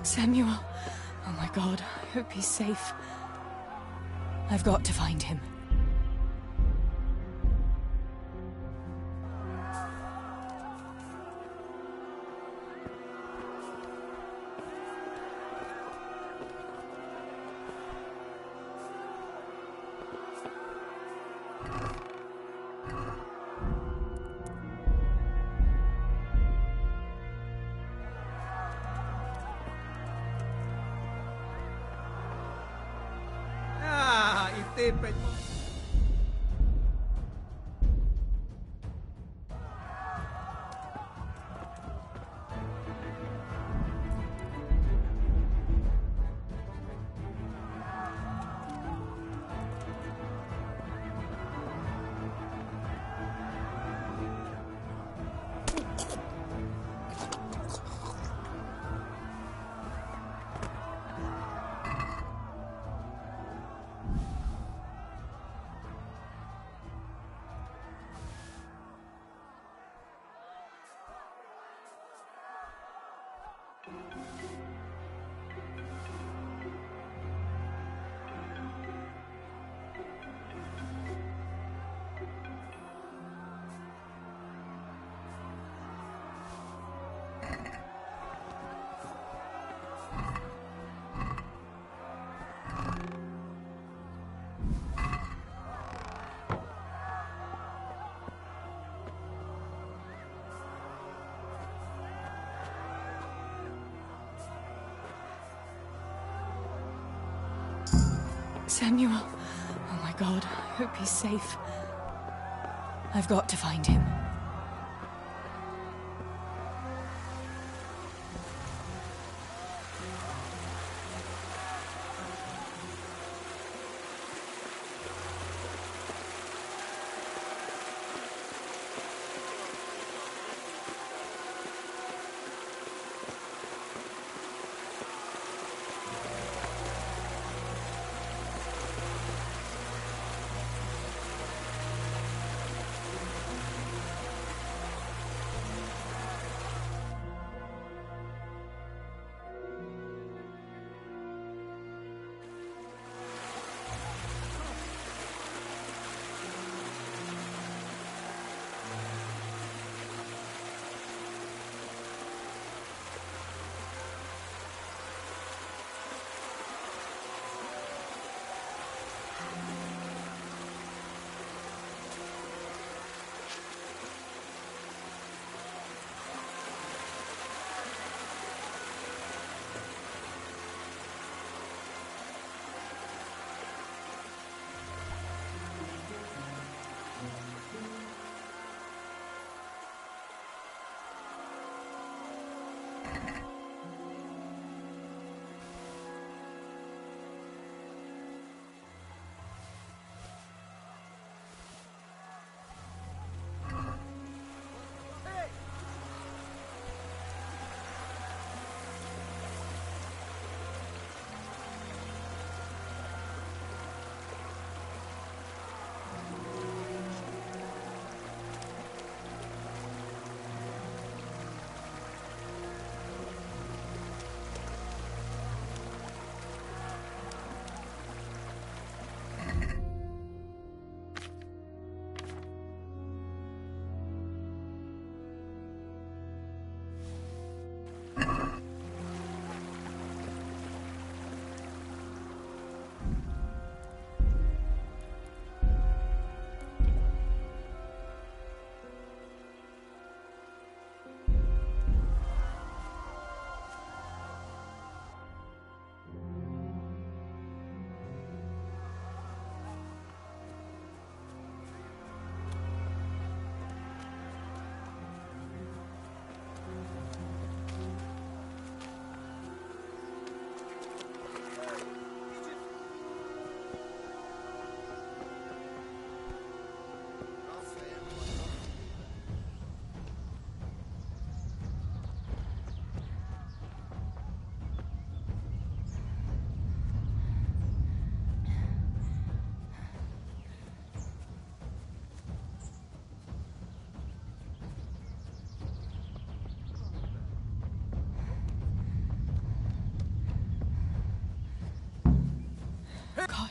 Speaker 4: Samuel. Oh my God, I hope he's safe. I've got to find him.
Speaker 13: Itt épp egy...
Speaker 4: Samuel. Oh my God, I hope he's safe. I've got to find him.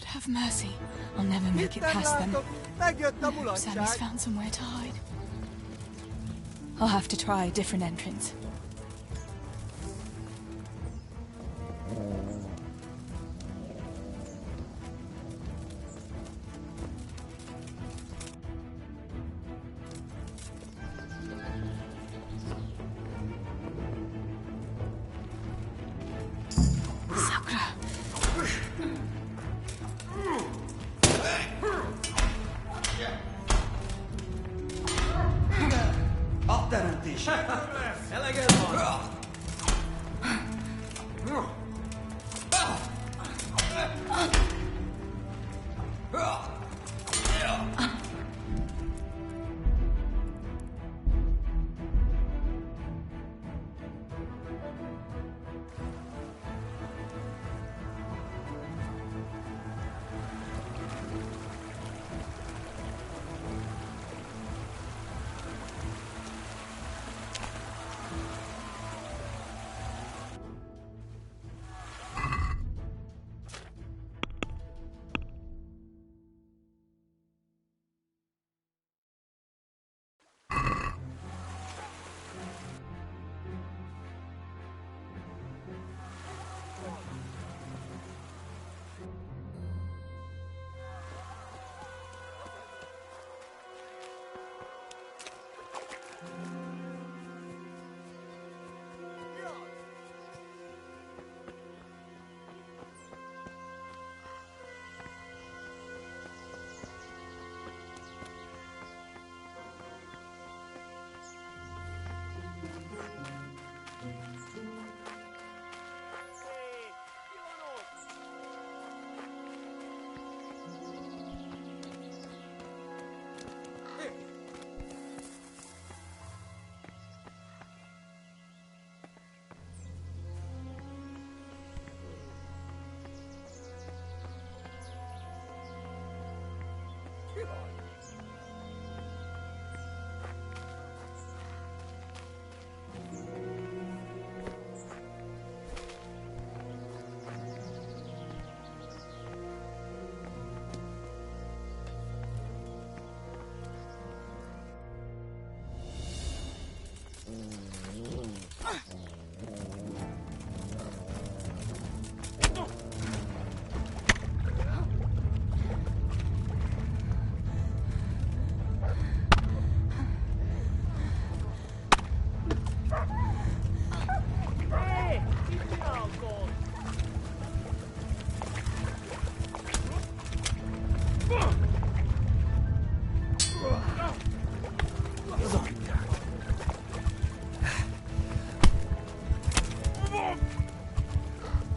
Speaker 4: God, have mercy. I'll never make it past them.
Speaker 13: Megjött a
Speaker 4: I hope Sammy's
Speaker 13: mulatság.
Speaker 4: found somewhere to hide. I'll have to try a different entrance.
Speaker 13: A teremtés. Eleged van.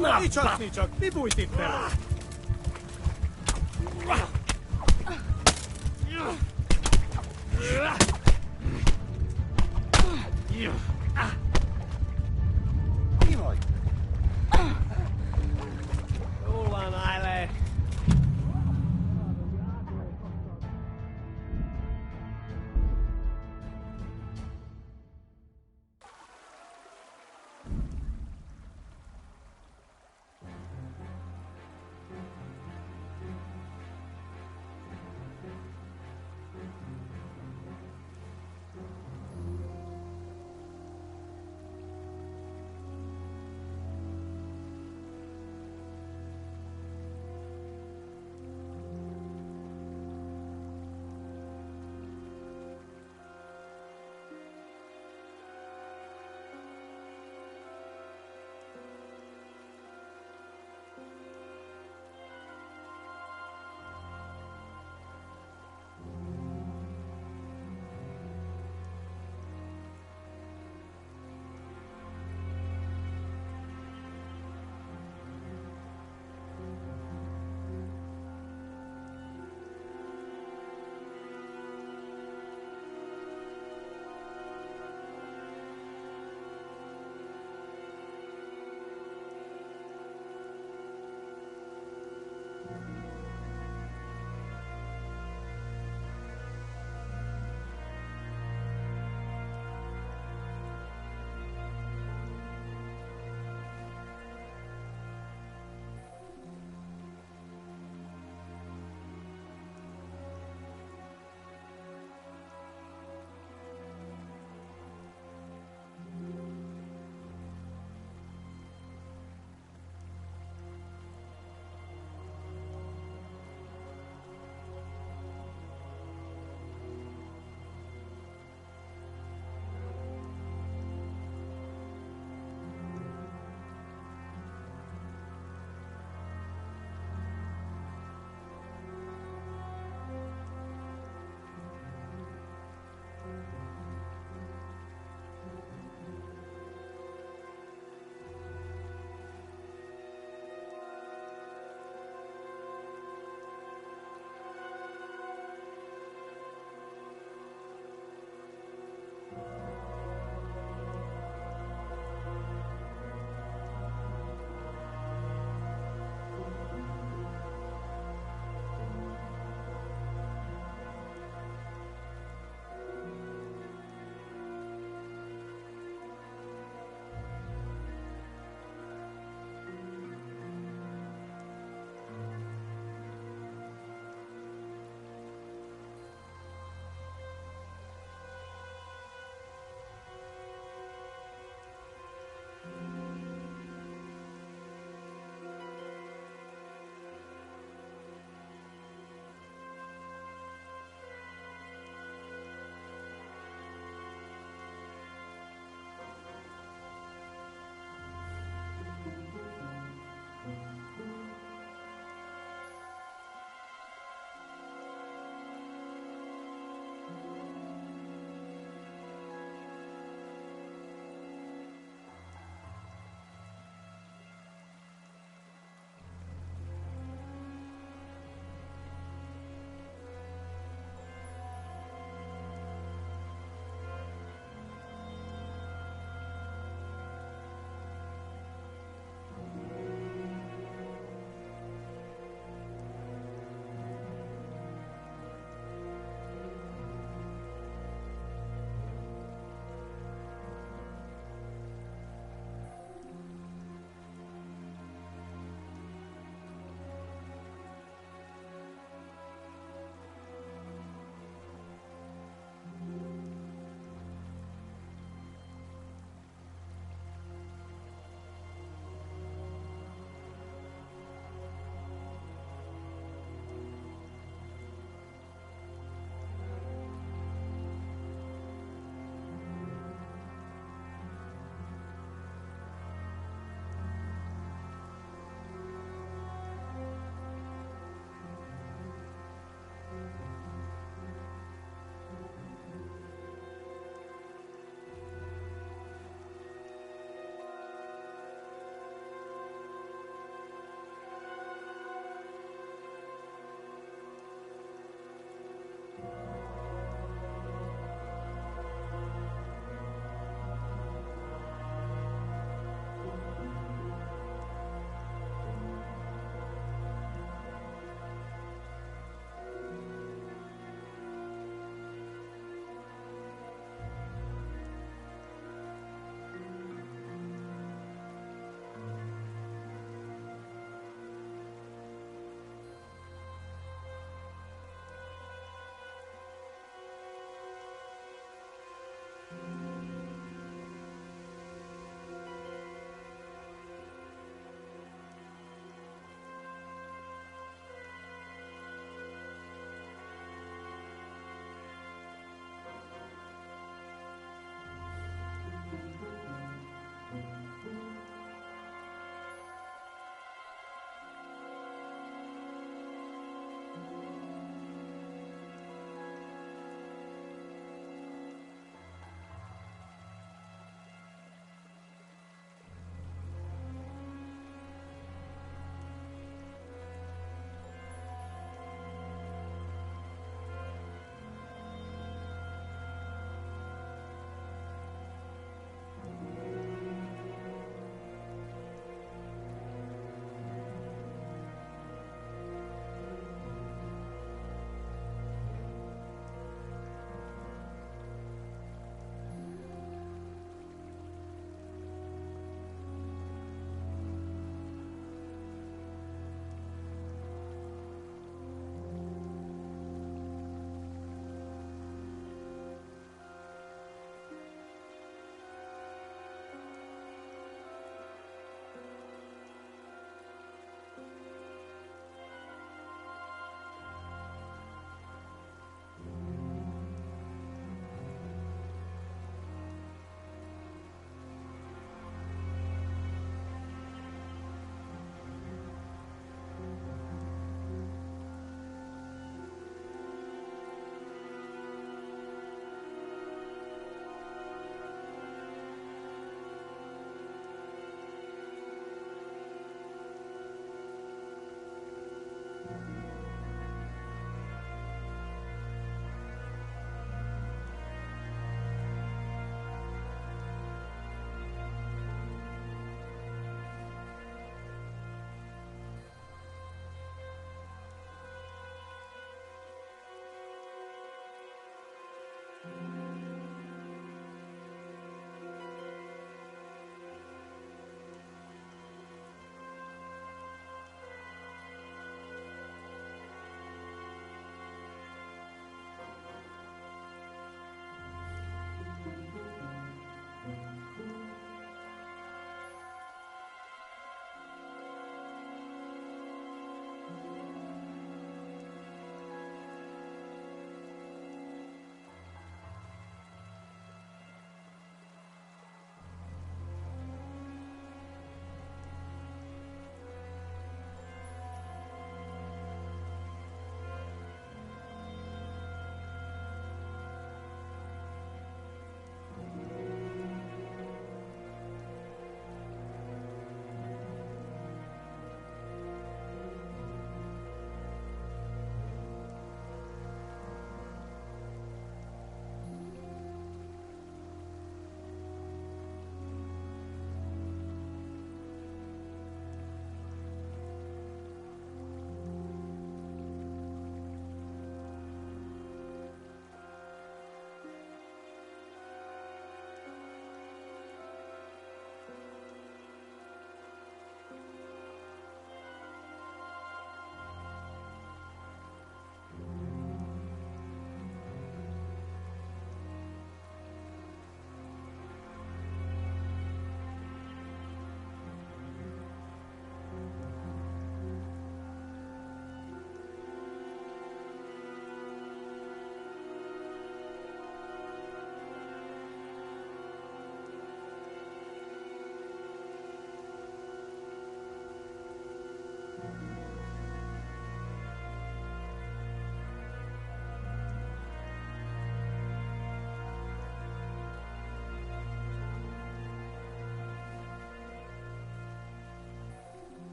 Speaker 13: Na, nicsak, mi bújt itt vele? Mi vagy? Jól van, állj le!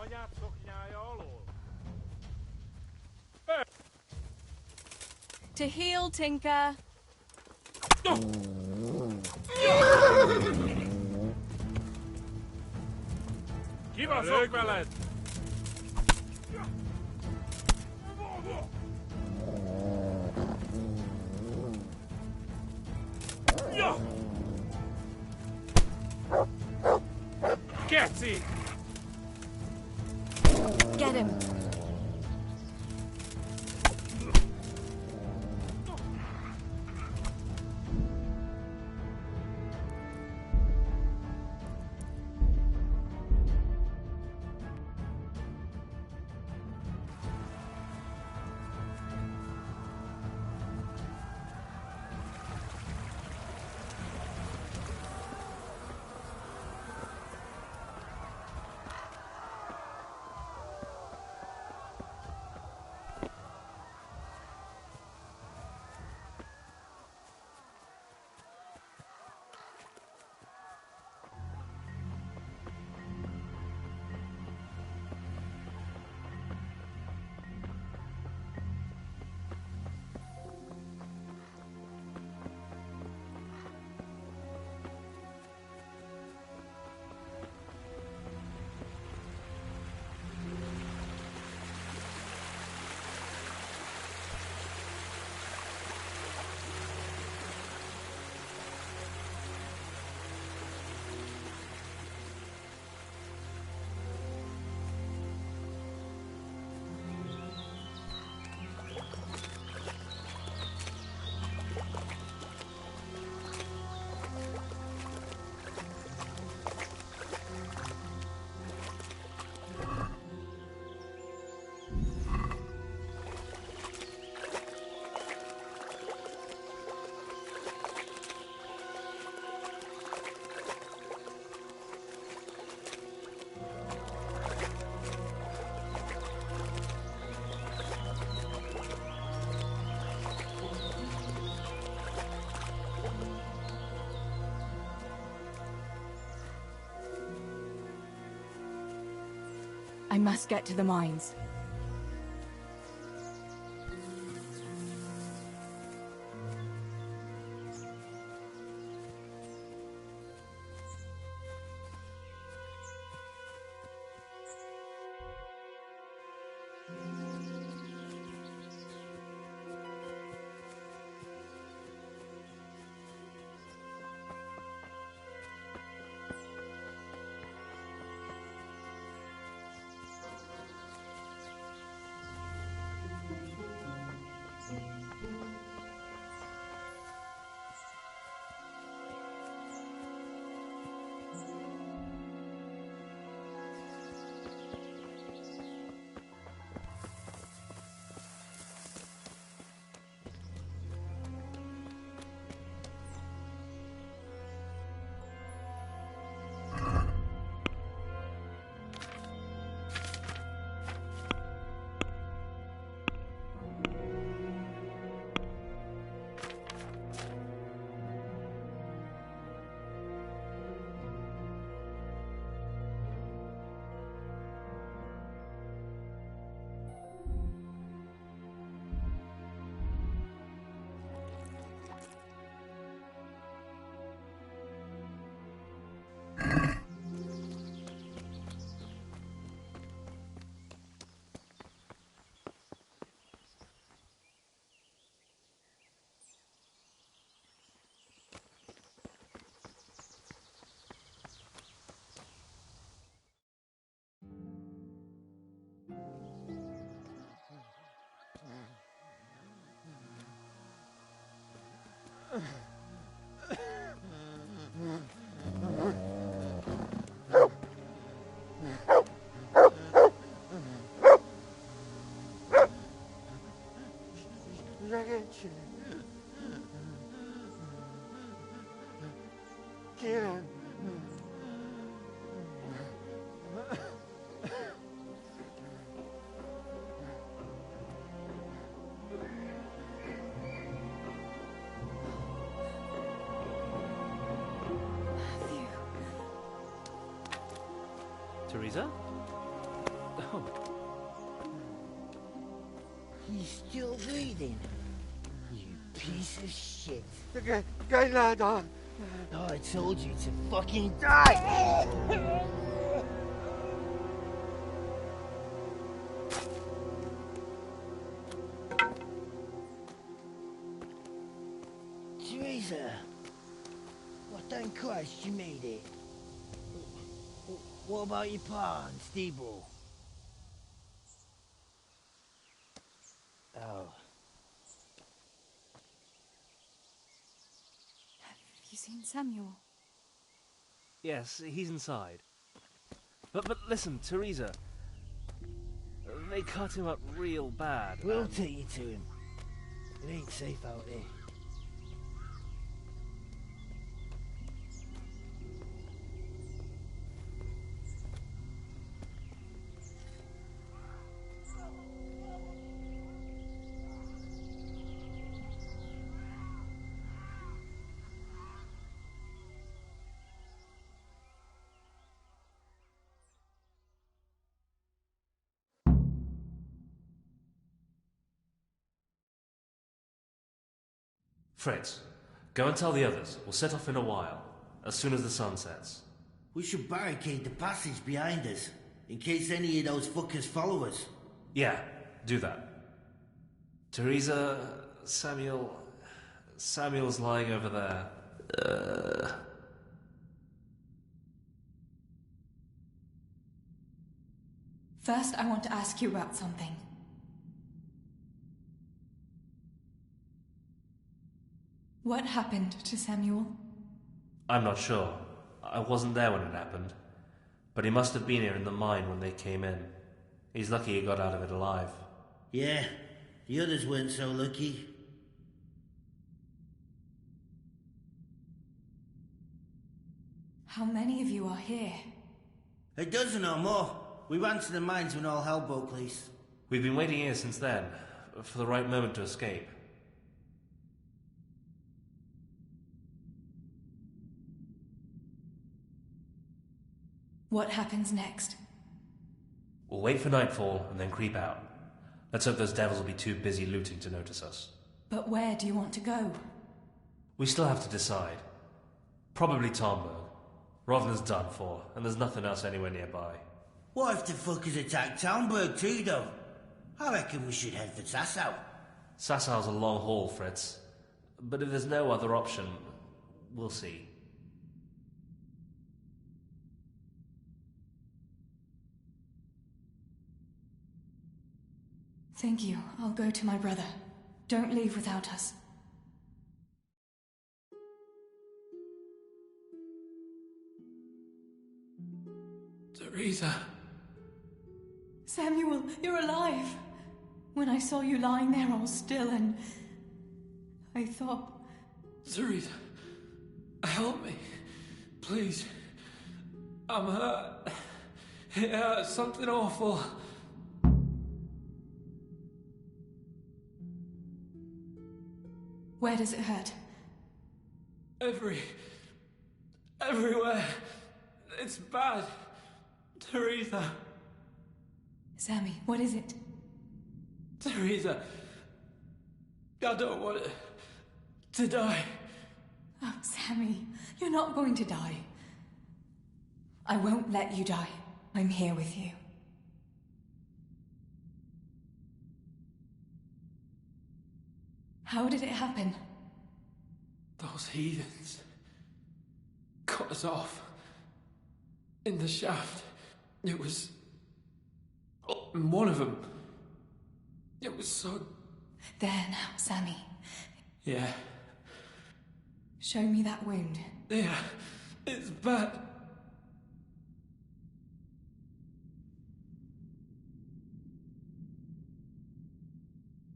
Speaker 11: anyád szoknyája alól?
Speaker 4: To heal, Tinker.
Speaker 11: Kibaszok veled! Geci!
Speaker 4: Get him. must get to the mines.
Speaker 12: Ragazzi, Kieran.
Speaker 13: Teresa? Oh.
Speaker 22: He's still breathing. You piece of shit.
Speaker 12: Get lad on.
Speaker 22: Oh, I told you to fucking die! Teresa! Well, thank Christ you made it. What about your pa and Steeble? Oh.
Speaker 4: Have you seen Samuel?
Speaker 13: Yes, he's inside. But listen, Teresa. They cut him up real bad.
Speaker 22: We'll take you to him. It ain't safe out there.
Speaker 23: Fritz, go and tell the others. We'll set off in a while, as soon as the sun sets.
Speaker 22: We should barricade the passage behind us, in case any of those fuckers follow us.
Speaker 23: Yeah, do that. Teresa, Samuel's lying over there.
Speaker 4: First, I want to ask you about something. What happened to Samuel?
Speaker 23: I'm not sure. I wasn't there when it happened. But he must have been here in the mine when they came in. He's lucky he got out of it alive.
Speaker 22: Yeah, the others weren't so lucky.
Speaker 4: How many of you are here?
Speaker 22: A dozen or more. We ran to the mines when all hell broke loose.
Speaker 23: We've been waiting here since then, for the right moment to escape.
Speaker 4: What happens next?
Speaker 23: We'll wait for nightfall and then creep out. Let's hope those devils will be too busy looting to notice us.
Speaker 4: But where do you want to go?
Speaker 23: We still have to decide. Probably Tomberg. Rovna's done for, and there's nothing else anywhere nearby.
Speaker 22: What if the fuckers attack Townburg too, though? I reckon we should head for Sasau.
Speaker 23: Sassau's a long haul, Fritz. But if there's no other option, we'll see.
Speaker 4: Thank you. I'll go to my brother. Don't leave without us.
Speaker 10: Teresa.
Speaker 4: Samuel, you're alive. When I saw you lying there all still and I thought...
Speaker 10: Teresa, help me. Please. I'm hurt. It hurts something awful.
Speaker 4: Where does it hurt?
Speaker 10: Everywhere. It's bad. Teresa.
Speaker 4: Sammy, what is it?
Speaker 10: Teresa. I don't want to die.
Speaker 4: Oh, Sammy, you're not going to die. I won't let you die. I'm here with you. How did it happen?
Speaker 10: Those heathens cut us off in the shaft. It was... one of them. It was so...
Speaker 4: There now, Sammy.
Speaker 10: Yeah.
Speaker 4: Show me that wound.
Speaker 10: Yeah, it's bad.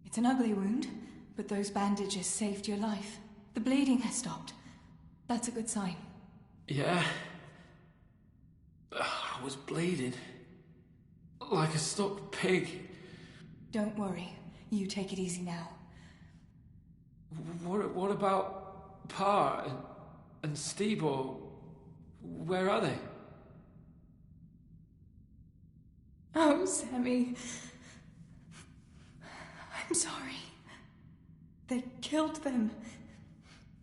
Speaker 4: It's an ugly wound, but those bandages saved your life. The bleeding has stopped. That's a good sign.
Speaker 10: Yeah. I was bleeding. Like a stuck pig.
Speaker 4: Don't worry. You take it easy now.
Speaker 10: What about Pa and Stebo? Where are they?
Speaker 4: Oh, Sammy. I'm sorry. They killed them.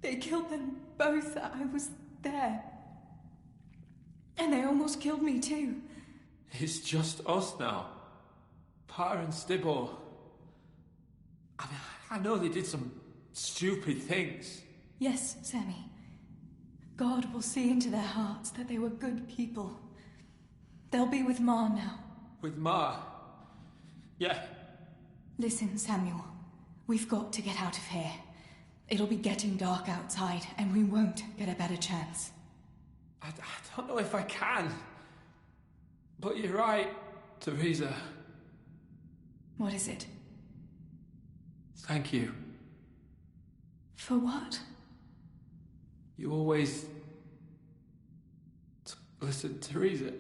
Speaker 4: They killed them both. I was there. And they almost killed me too.
Speaker 10: It's just us now. Pa and Stibbo. I mean, I know they did some stupid things.
Speaker 4: Yes, Sammy. God will see into their hearts that they were good people. They'll be with Ma now.
Speaker 10: With Ma? Yeah.
Speaker 4: Listen, Samuel. We've got to get out of here. It'll be getting dark outside, and we won't get a better chance.
Speaker 10: I don't know if I can. But you're right, Teresa.
Speaker 4: What is it?
Speaker 10: Thank you.
Speaker 4: For what?
Speaker 10: You always... Listen, Teresa...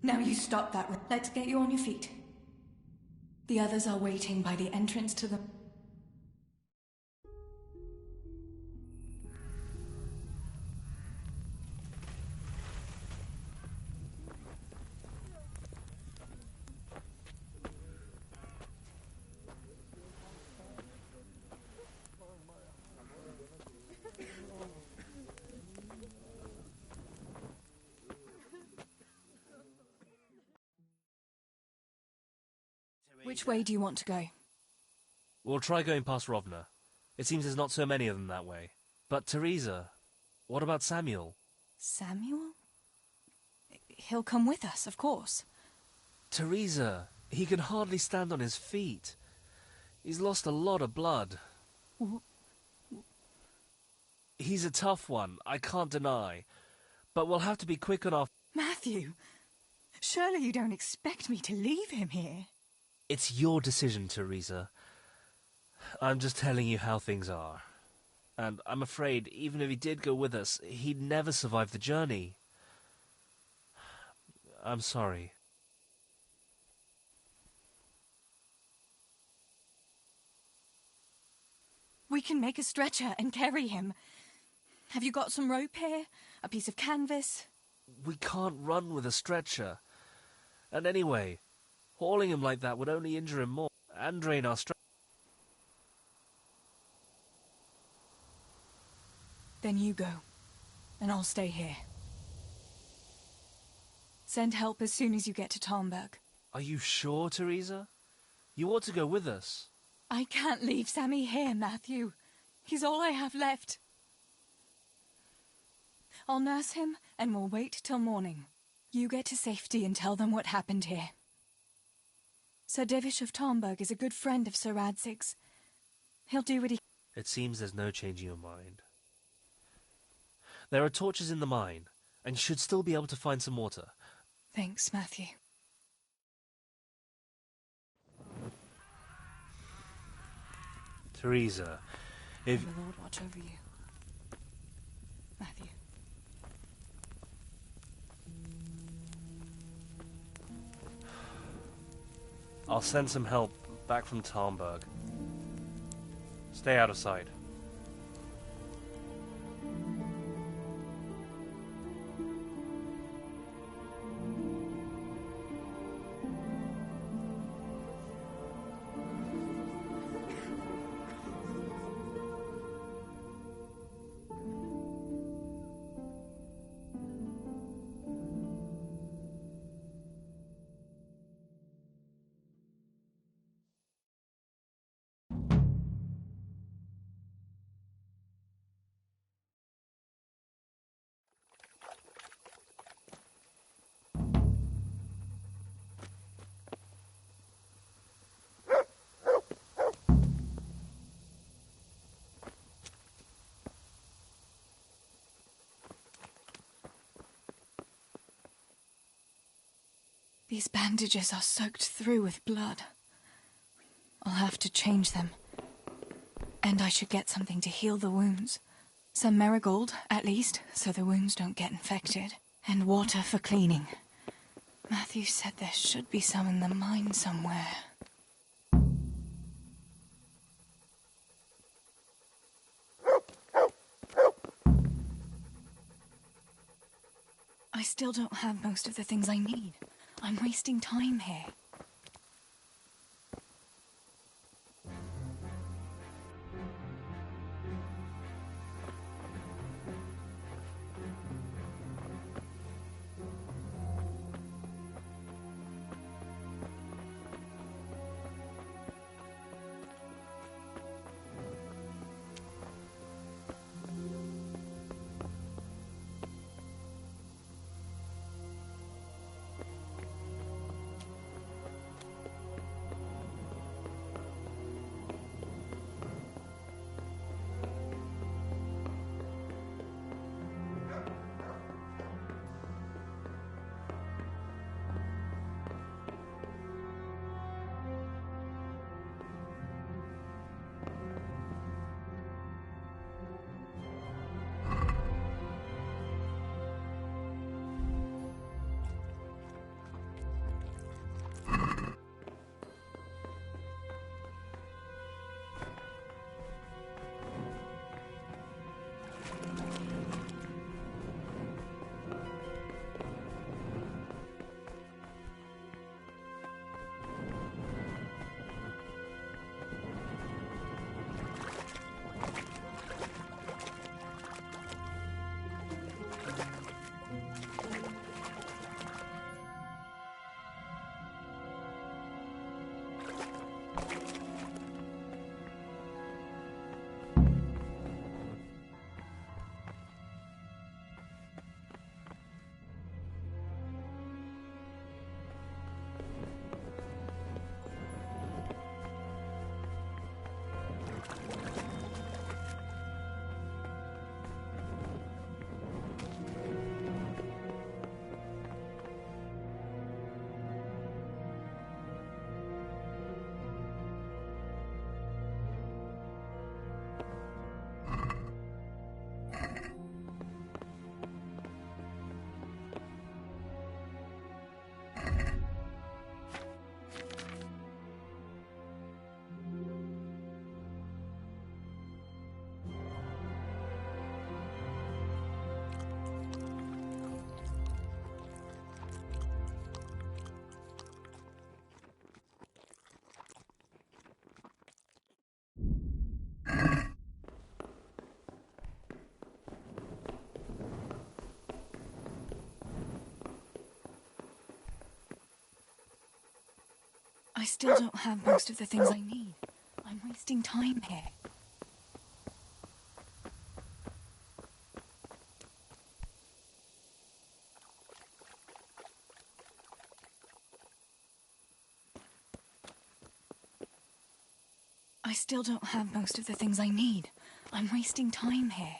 Speaker 4: Now you stop that. Let's get you on your feet. The others are waiting by the entrance to the... Which way do you want to go?
Speaker 3: We'll try going past Rovna. It seems there's not so many of them that way. But Teresa, what about Samuel?
Speaker 4: Samuel? He'll come with us, of course.
Speaker 3: Teresa, he can hardly stand on his feet. He's lost a lot of blood. He's a tough one, I can't deny. But we'll have to be quick on our...
Speaker 4: Matthew, surely you don't expect me to leave him here?
Speaker 3: It's your decision, Teresa. I'm just telling you how things are. And I'm afraid, even if he did go with us, he'd never survive the journey. I'm sorry.
Speaker 4: We can make a stretcher and carry him. Have you got some rope here? A piece of canvas?
Speaker 3: We can't run with a stretcher. And anyway,
Speaker 13: Hauling him like that would only injure him more and drain our strength.
Speaker 4: Then you go, and I'll stay here. Send help as soon as you get to Tarnberg.
Speaker 13: Are you sure, Teresa? You ought to go with us.
Speaker 4: I can't leave Sammy here, Matthew. He's all I have left. I'll nurse him, and we'll wait till morning. You get to safety and tell them what happened here. Sir Divish of Tarnberg is a good friend of Sir Radzig's. He'll do what he...
Speaker 13: It seems there's no changing your mind. There are torches in the mine, and you should still be able to find some water.
Speaker 4: Thanks, Matthew.
Speaker 13: Teresa, if...
Speaker 4: May the Lord watch over you. Matthew.
Speaker 13: I'll send some help back from Tarnberg. Stay out of sight.
Speaker 4: These bandages are soaked through with blood. I'll have to change them. And I should get something to heal the wounds. Some marigold, at least, so the wounds don't get infected. And water for cleaning. Matthew said there should be some in the mine somewhere. I still don't have most of the things I need. I'm wasting time here. I still don't have most of the things I need. I'm wasting time here. I still don't have most of the things I need. I'm wasting time here.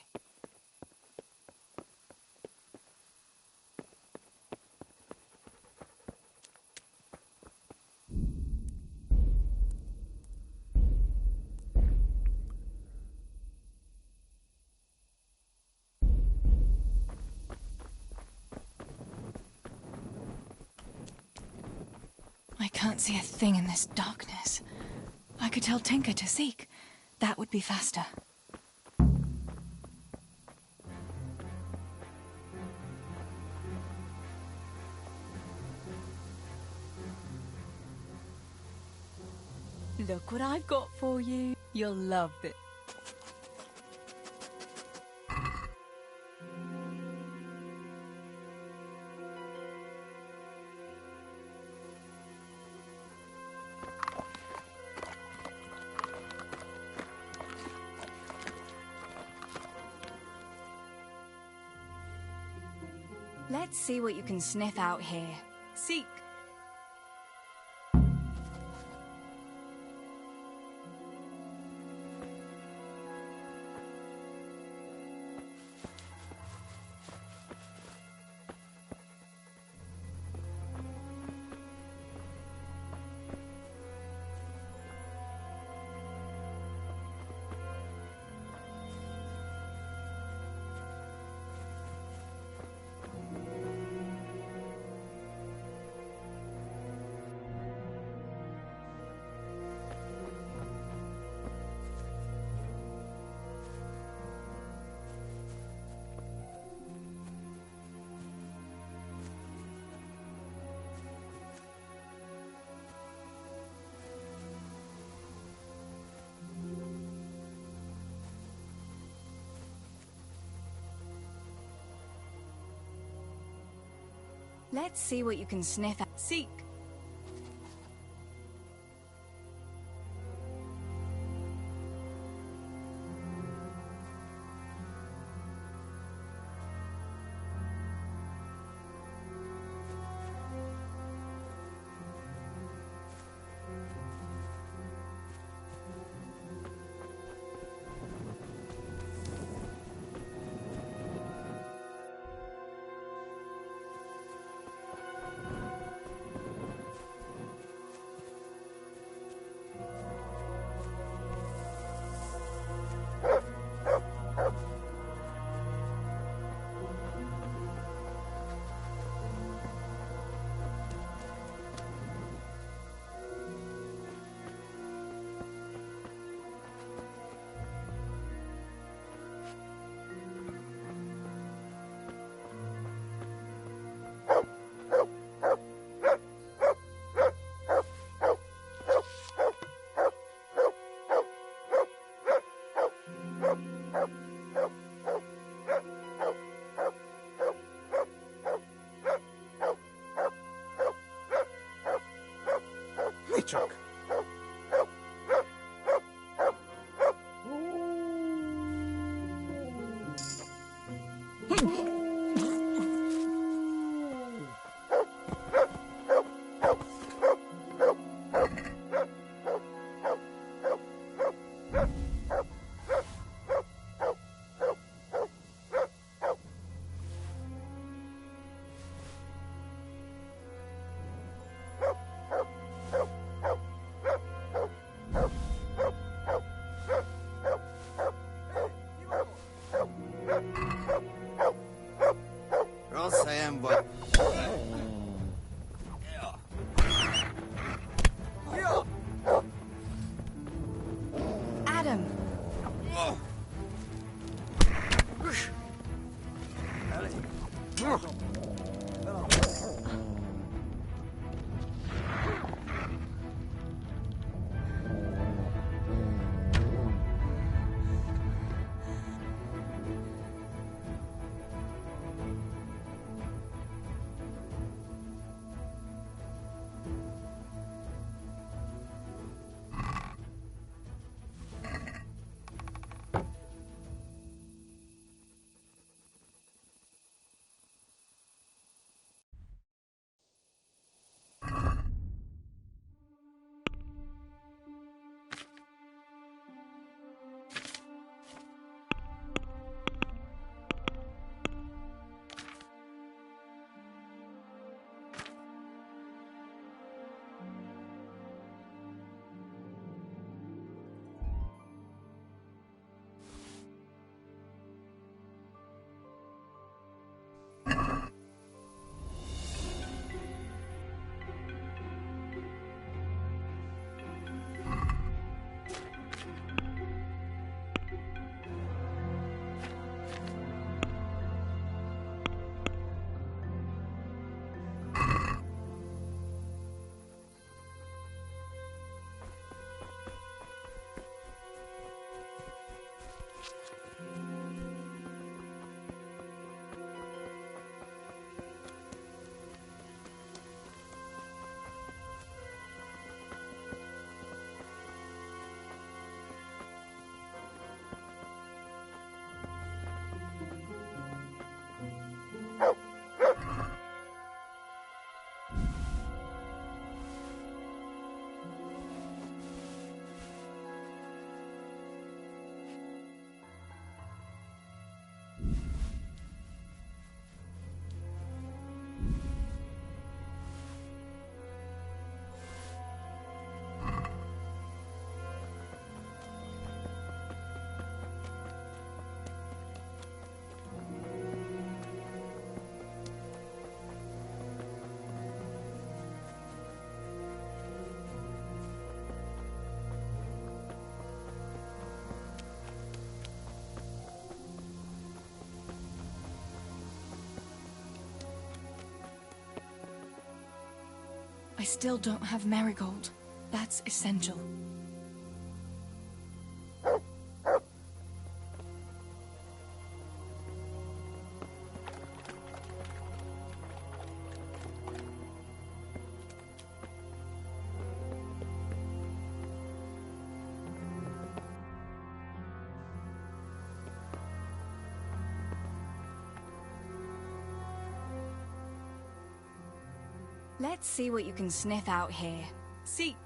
Speaker 4: I can't see a thing in this darkness. I could tell Tinker to seek. That would be faster. Look what I've got for you. You'll love it. Let's see what you can sniff out here. Seek. Let's see what you can sniff out. Seek.
Speaker 8: Chuck.
Speaker 4: Adam! I still don't have Marigold. That's essential. Let's see what you can sniff out here. Seek.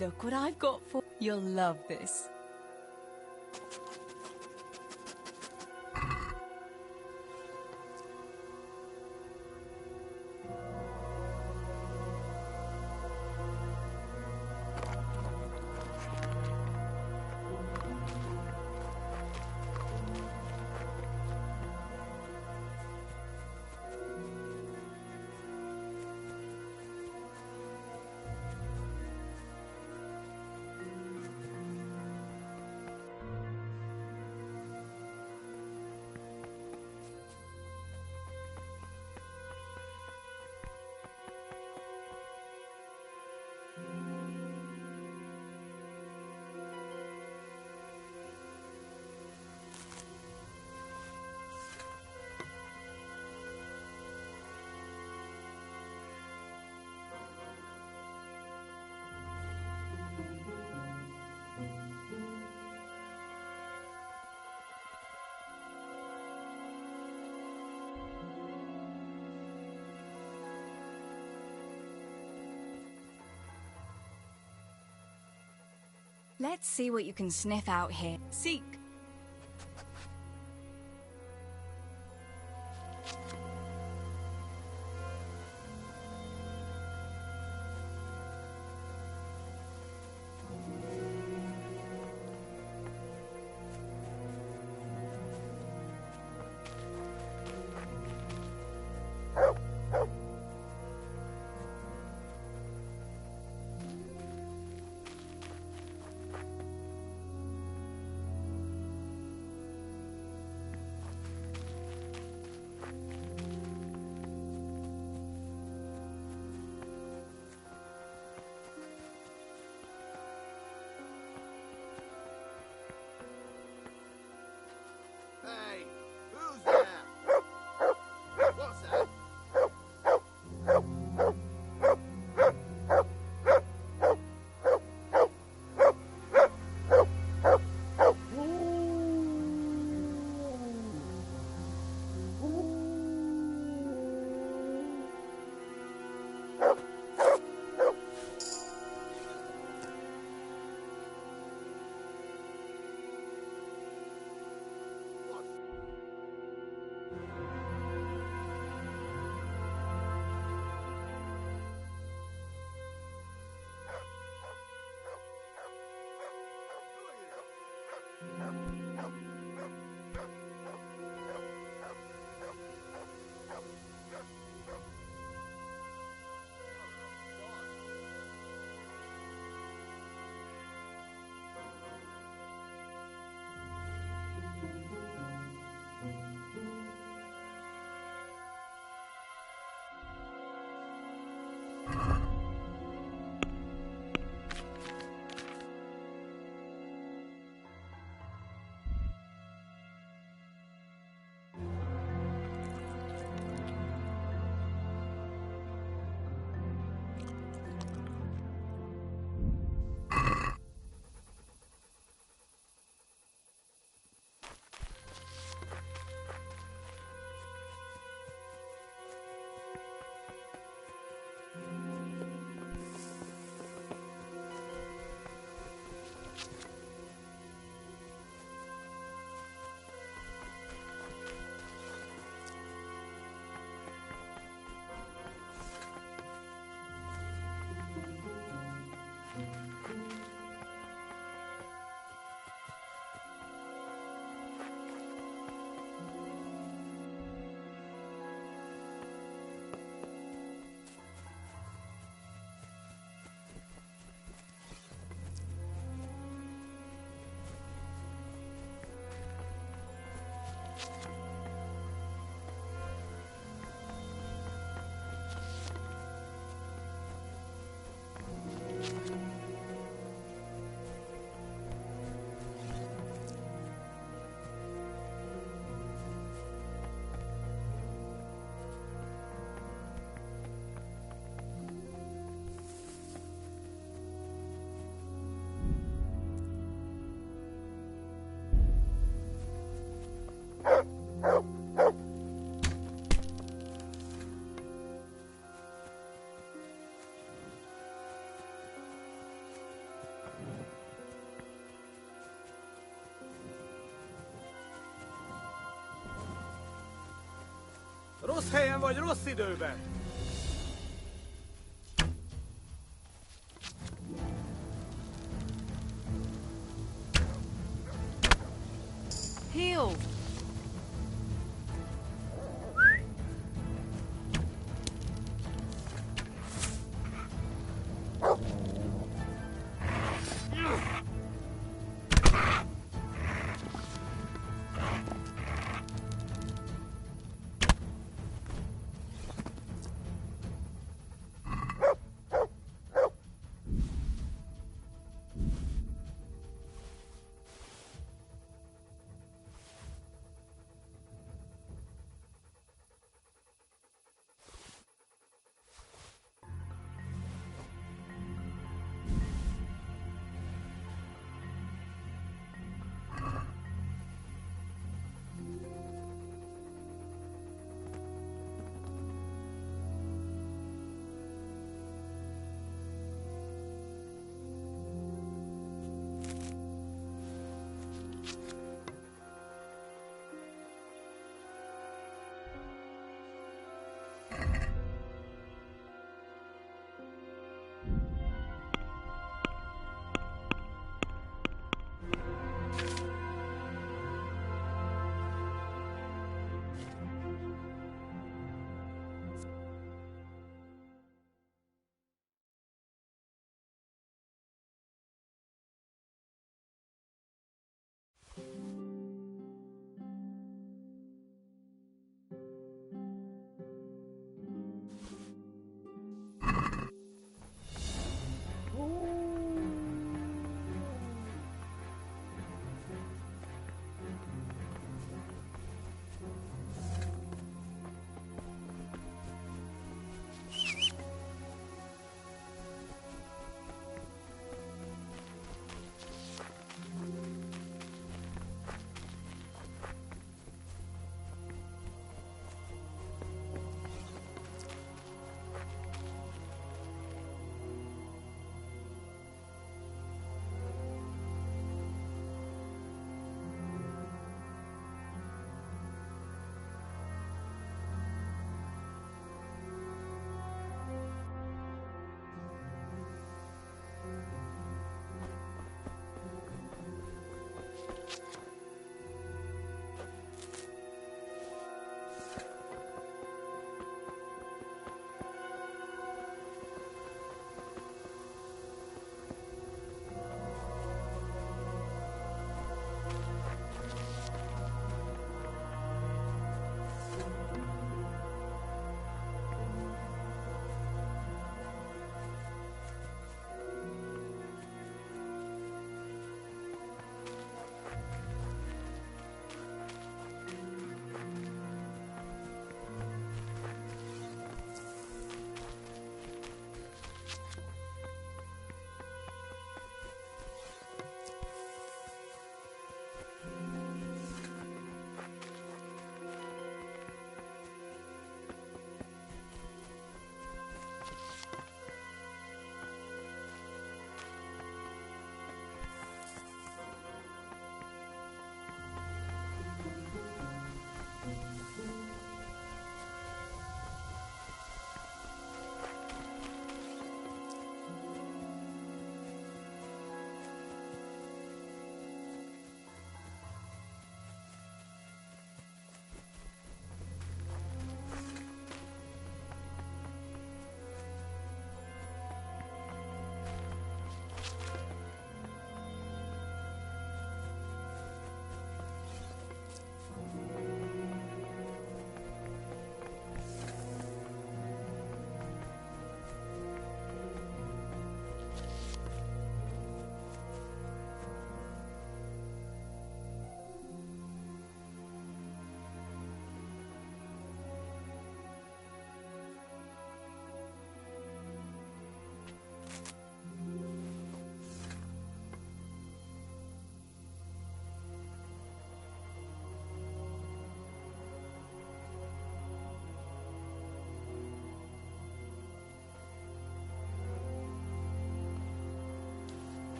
Speaker 4: Look what I've got for you. You'll love this. Let's see what you can sniff out here. Seek.
Speaker 16: Rossz helyen vagy, rossz időben!
Speaker 14: Heal!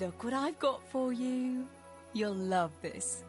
Speaker 4: Look what I've got for you. You'll love this.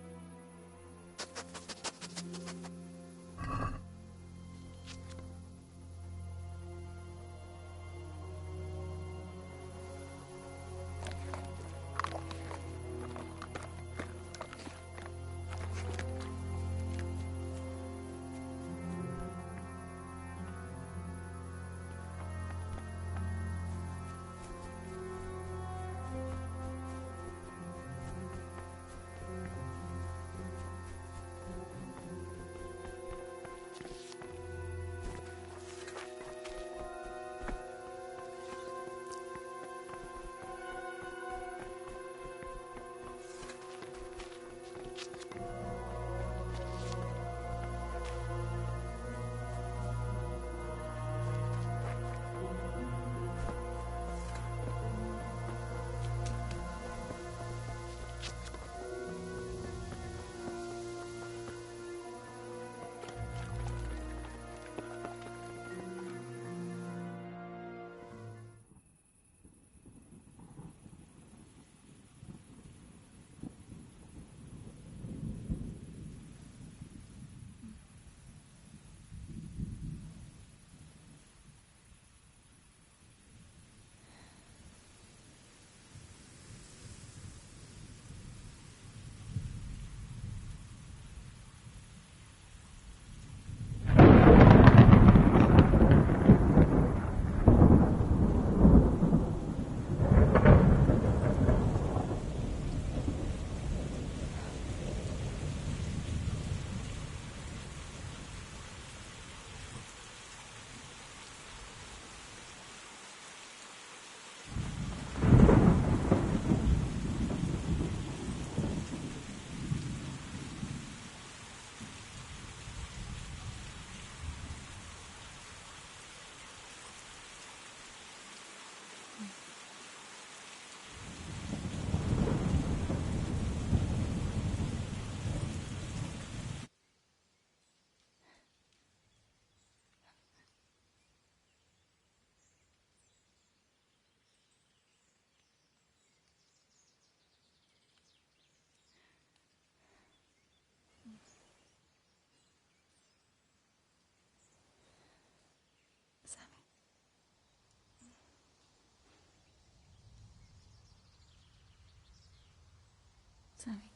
Speaker 4: Sammy.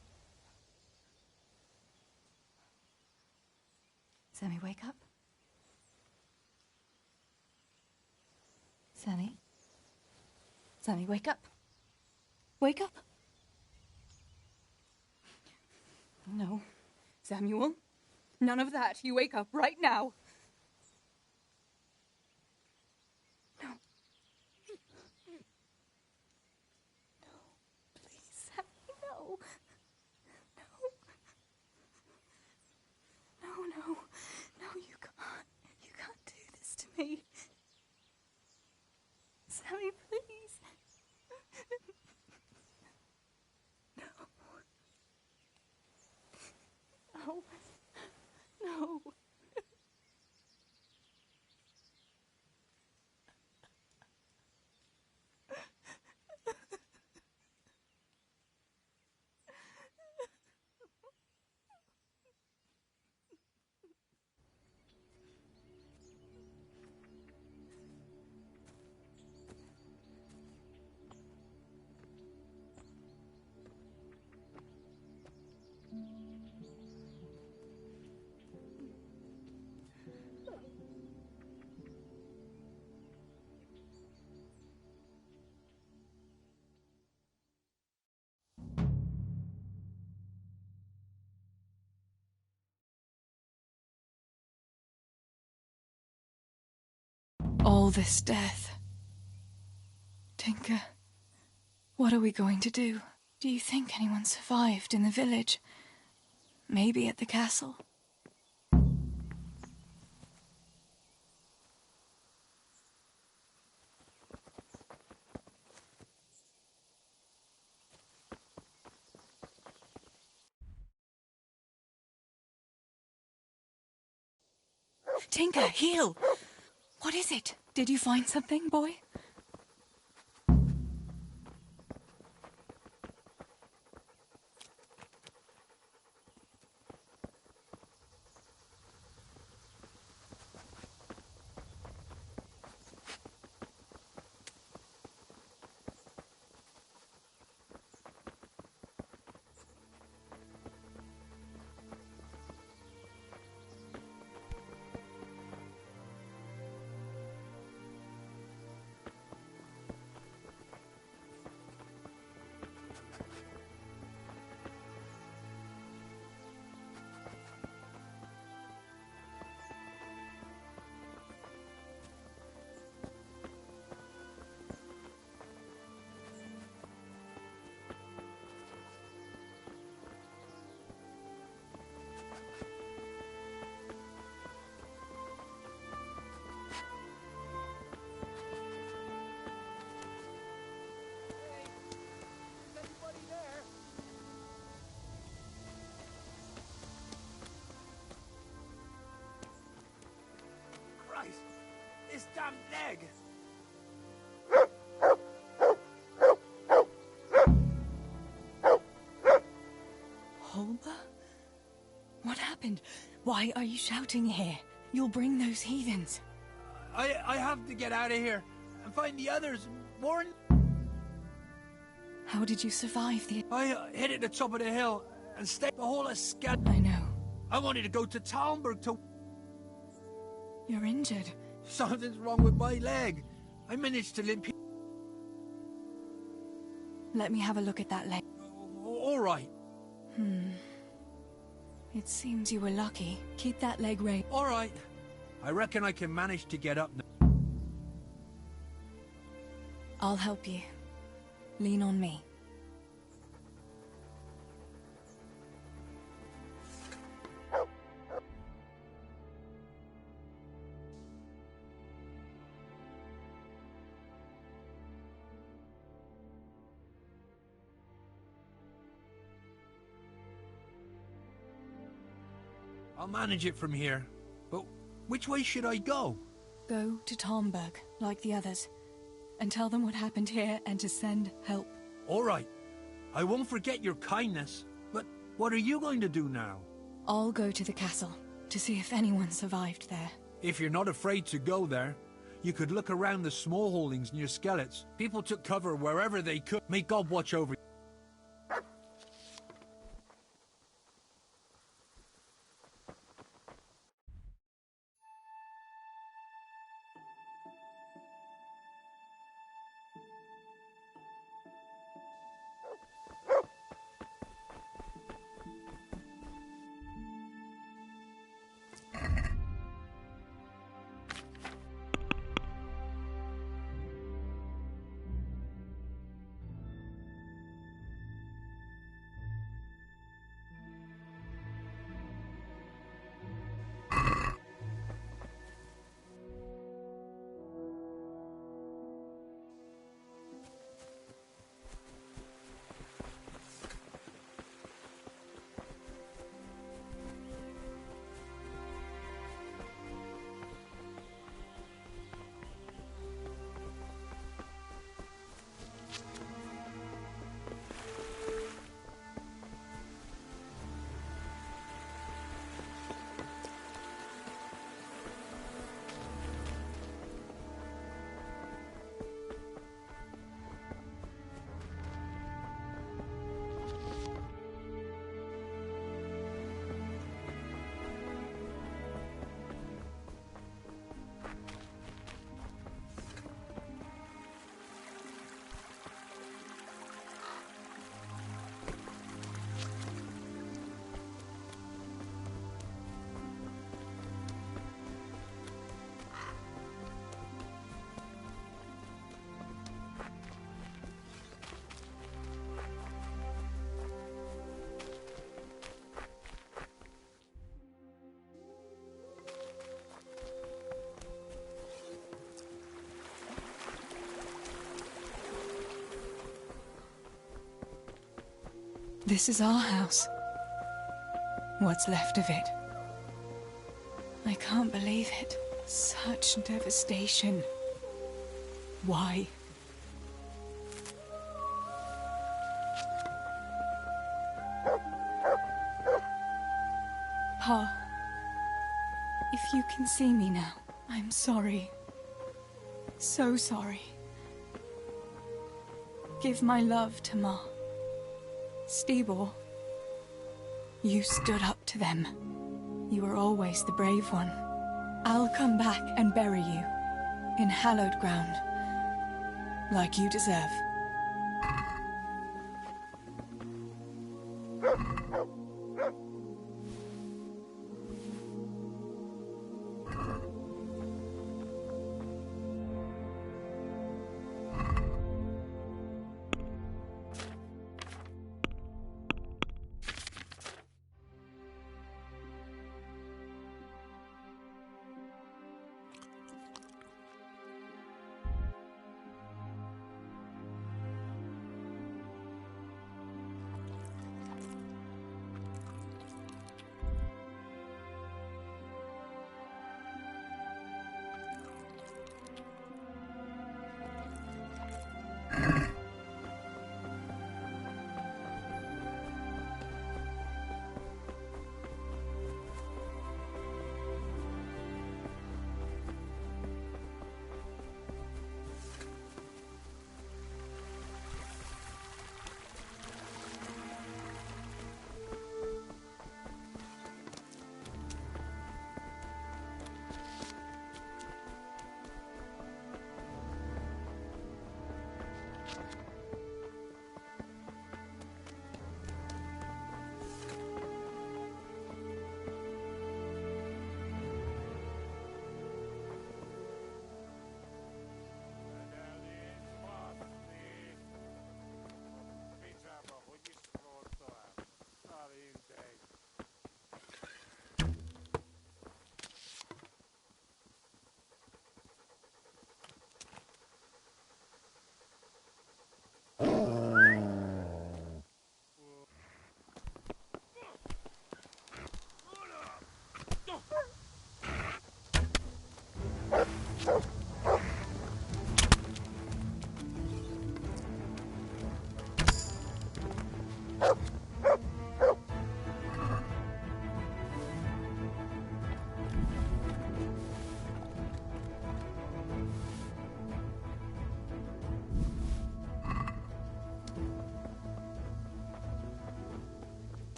Speaker 4: Sammy, wake up. Sammy. Sammy, wake up. Wake up. No. Samuel. None of that. You wake up right now. No. No. Please, Sammy, no. No. No, you can't. You can't do this to me. Sammy, please. No. Oh. No. All this death. Tinker, what are we going to do? Do you think anyone survived in the village? Maybe at the castle? Tinker, heal! What is it? Did you find something, boy?
Speaker 8: This damn leg!
Speaker 4: Holber? What happened? Why are you shouting here? You'll bring those heathens.
Speaker 8: I have to get out of here and find the others. Warren.
Speaker 4: How did you survive the...
Speaker 8: I hid at the top of the hill and stayed the whole of Scud.
Speaker 4: I know.
Speaker 8: I wanted to go to Talmberg to...
Speaker 4: You're injured.
Speaker 8: Something's wrong with my leg. I managed to limp...
Speaker 4: Let me have a look at that leg.
Speaker 8: All right.
Speaker 4: It seems you were lucky. Keep that leg raised.
Speaker 8: All right. I reckon I can manage to get up now.
Speaker 4: I'll help you. Lean on me.
Speaker 8: I'll manage it from here. But which way should I go?
Speaker 4: Go to Talmberg, like the others, and tell them what happened here and to send help.
Speaker 8: All right. I won't forget your kindness. But what are you going to do now?
Speaker 4: I'll go to the castle to see if anyone survived there.
Speaker 8: If you're not afraid to go there, you could look around the small holdings near Skelets. People took cover wherever they could. May God watch over you.
Speaker 4: This is our house. What's left of it. I can't believe it. Such devastation. Why? Pa, if you can see me now, I'm sorry. So sorry. Give my love to Ma. Stibor, you stood up to them. You were always the brave one. I'll come back and bury you in hallowed ground, like you deserve.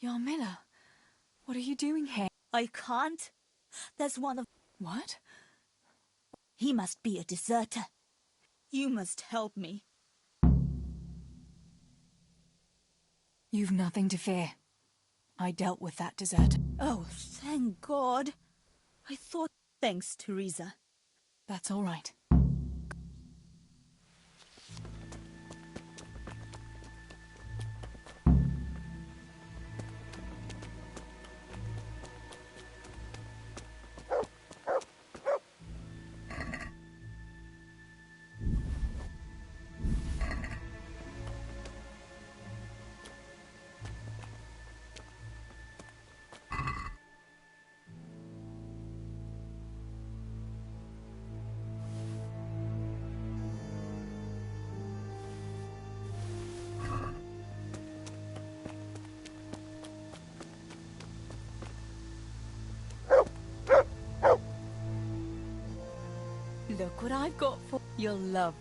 Speaker 4: Yarmila, what are you doing here?
Speaker 19: I can't. There's one of...
Speaker 4: What?
Speaker 19: He must be a deserter. You must help me.
Speaker 4: You've nothing to fear. I dealt with that deserter.
Speaker 19: Oh, thank God. I thought... Thanks, Teresa.
Speaker 4: That's all right.
Speaker 19: Look what I've got for your love.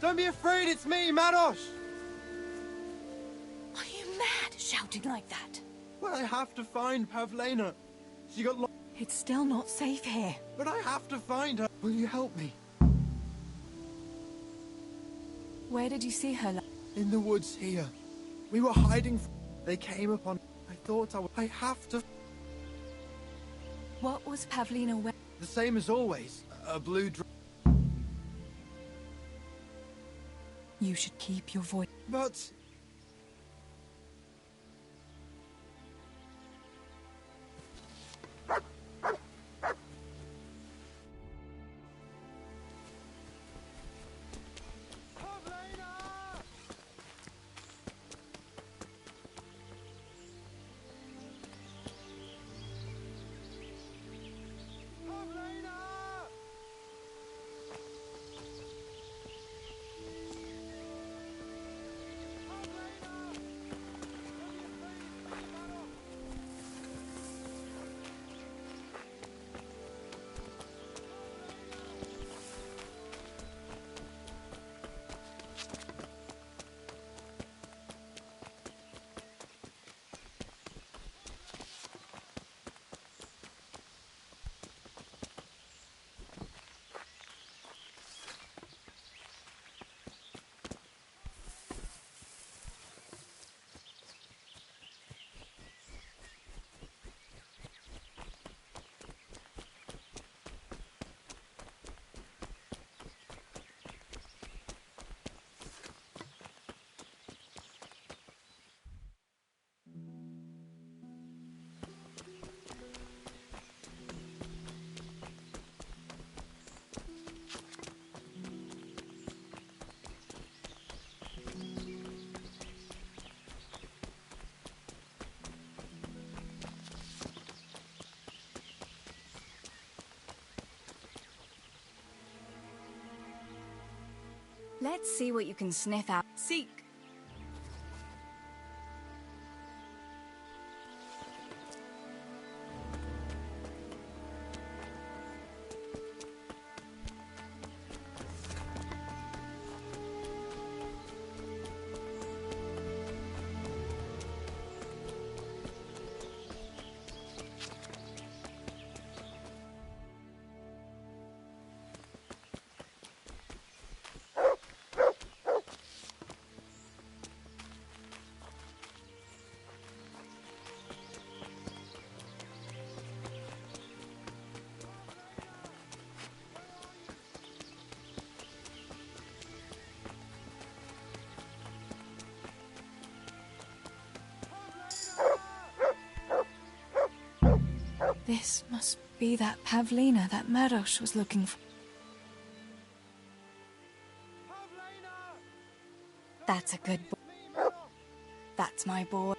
Speaker 7: Don't be afraid, it's me, Manos!
Speaker 19: Are you mad, shouting like that?
Speaker 7: But I have to find Pavlena. She got lost.
Speaker 19: It's still not safe here.
Speaker 7: But I have to find her. Will you help me?
Speaker 19: Where did you see her?
Speaker 7: In the woods here. We were hiding. They came upon. I thought I have to.
Speaker 19: What was Pavlina wearing?
Speaker 7: The same as always. A blue dress.
Speaker 19: You should keep your voice.
Speaker 7: But.
Speaker 4: Let's see what you can sniff out. Seek.
Speaker 19: This must be that Pavlina that Meros was looking for. That's a good boy. That's my boy.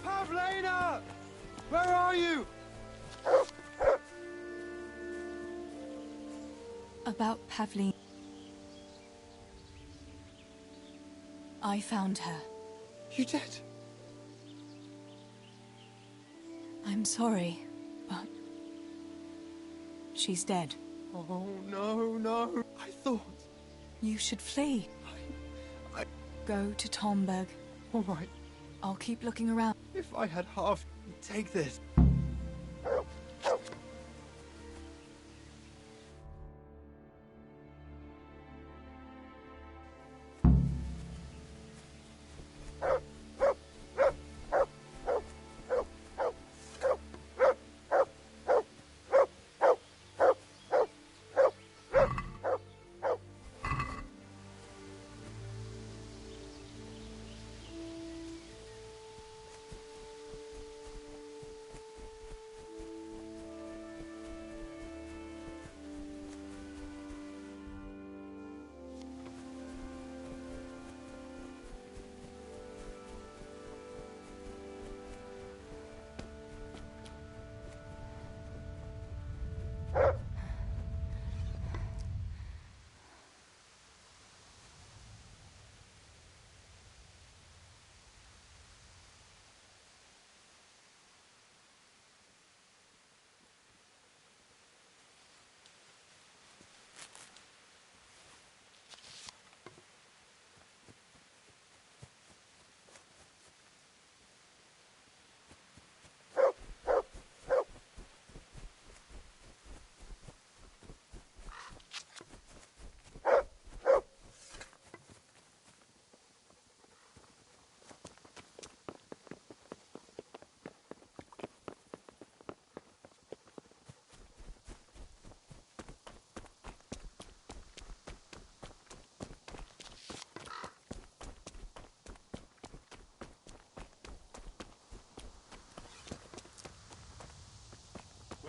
Speaker 7: Pavlena! Where are you?
Speaker 19: About Pavlina. I found her.
Speaker 7: You did?
Speaker 19: I'm sorry, but she's dead.
Speaker 7: Oh, no, no. I thought...
Speaker 19: You should flee.
Speaker 7: I...
Speaker 19: Go to Tomberg.
Speaker 7: All right.
Speaker 19: I'll keep looking around.
Speaker 7: If I had half... Take this.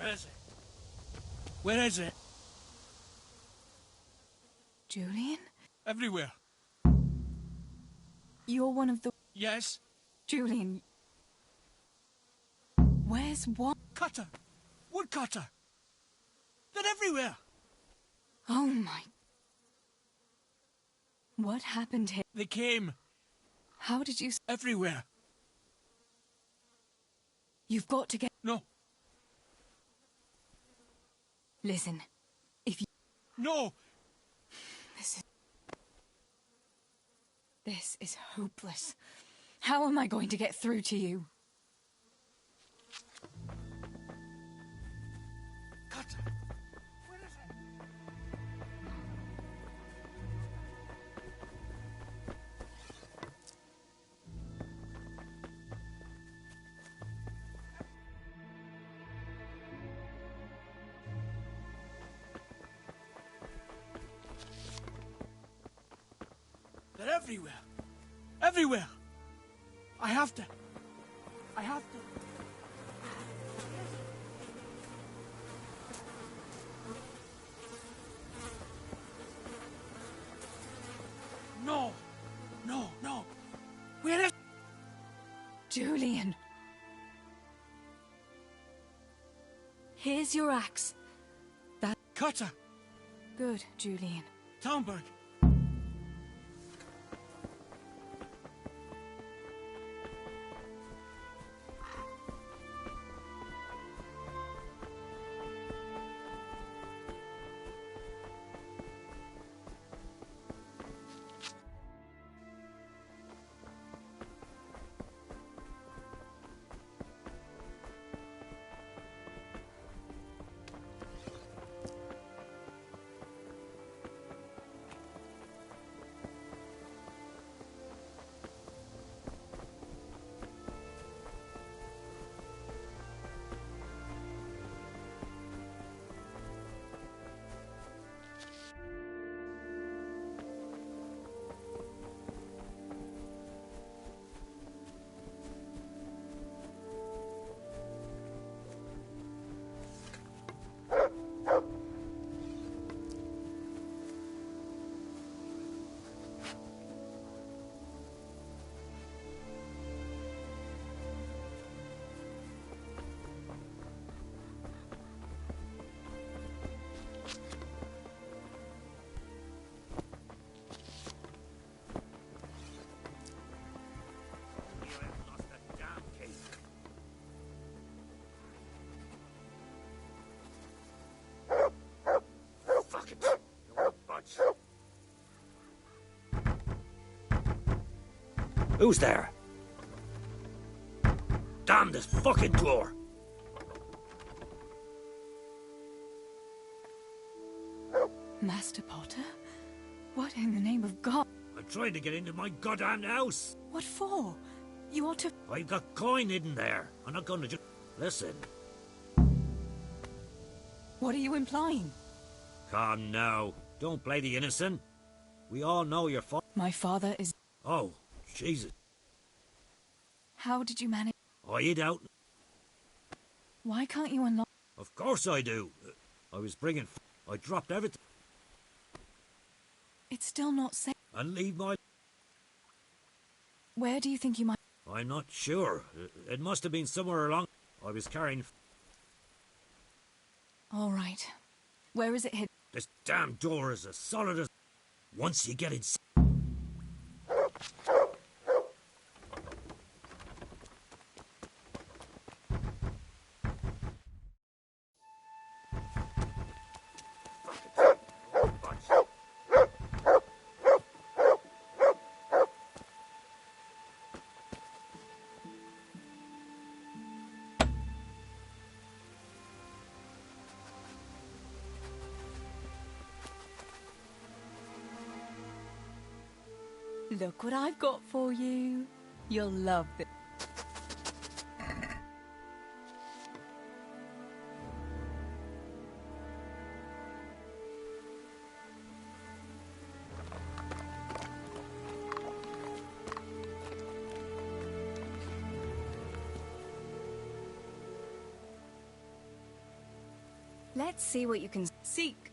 Speaker 17: Where is it? Where is it?
Speaker 19: Julian?
Speaker 17: Everywhere.
Speaker 19: You're one of the...
Speaker 17: Yes?
Speaker 19: Julian... Where's what?
Speaker 17: Cutter! Woodcutter! They're everywhere!
Speaker 19: Oh my... What happened here?
Speaker 17: They came.
Speaker 19: How did you...
Speaker 17: Everywhere.
Speaker 19: You've got to get...
Speaker 17: No.
Speaker 19: Listen. If you...
Speaker 17: No!
Speaker 19: This is hopeless. How am I going to get through to you?
Speaker 17: Cutter! Where is it? They're everywhere. Everywhere. I have to. No. No. Where is...
Speaker 19: Julian. Here's your axe. That...
Speaker 17: Cutter.
Speaker 19: Good, Julian.
Speaker 17: Townburg.
Speaker 8: Who's there? Damn this fucking door!
Speaker 19: Master Potter? What in the name of God?
Speaker 8: I'm trying to get into my goddamn house!
Speaker 19: What for? You ought to...
Speaker 8: I've got coin hidden there. I'm not going to just... Listen.
Speaker 19: What are you implying?
Speaker 8: Calm now. Don't play the innocent. We all know your fault.
Speaker 19: My father is...
Speaker 8: Oh, Jesus.
Speaker 19: How did you manage...
Speaker 8: I hid out.
Speaker 19: Why can't you unlock...
Speaker 8: Of course I do. I was bringing... I dropped everything.
Speaker 19: It's still not safe.
Speaker 8: And leave my...
Speaker 19: Where do you think you might...
Speaker 8: I'm not sure. It must have been somewhere along... I was carrying...
Speaker 19: All right. Where is it hidden?
Speaker 8: This damn door is as solid as... Once you get inside...
Speaker 19: Look what I've got for you. You'll love it.
Speaker 4: Let's see what you can seek.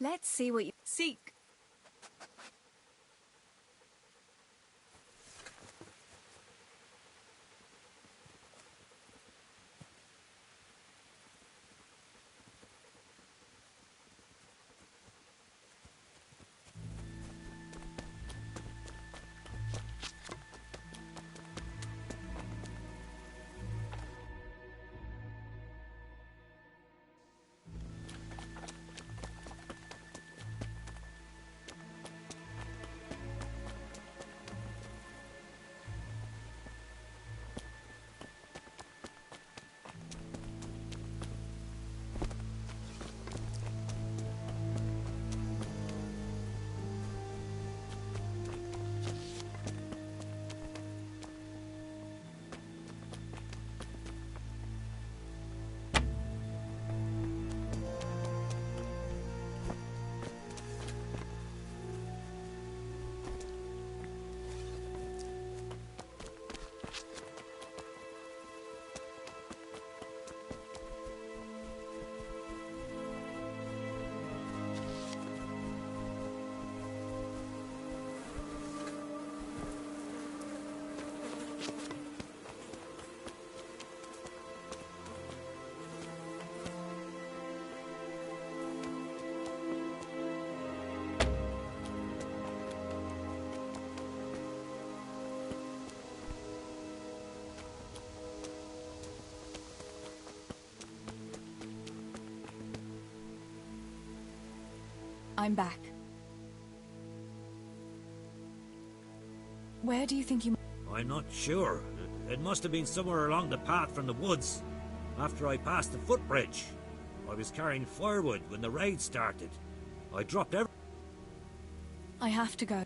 Speaker 4: Let's see what you seek. I'm back. Where do you think you...
Speaker 1: I'm not sure. It must have been somewhere along the path from the woods. After I passed the footbridge. I was carrying firewood when the raid started. I dropped everything.
Speaker 4: I have to go.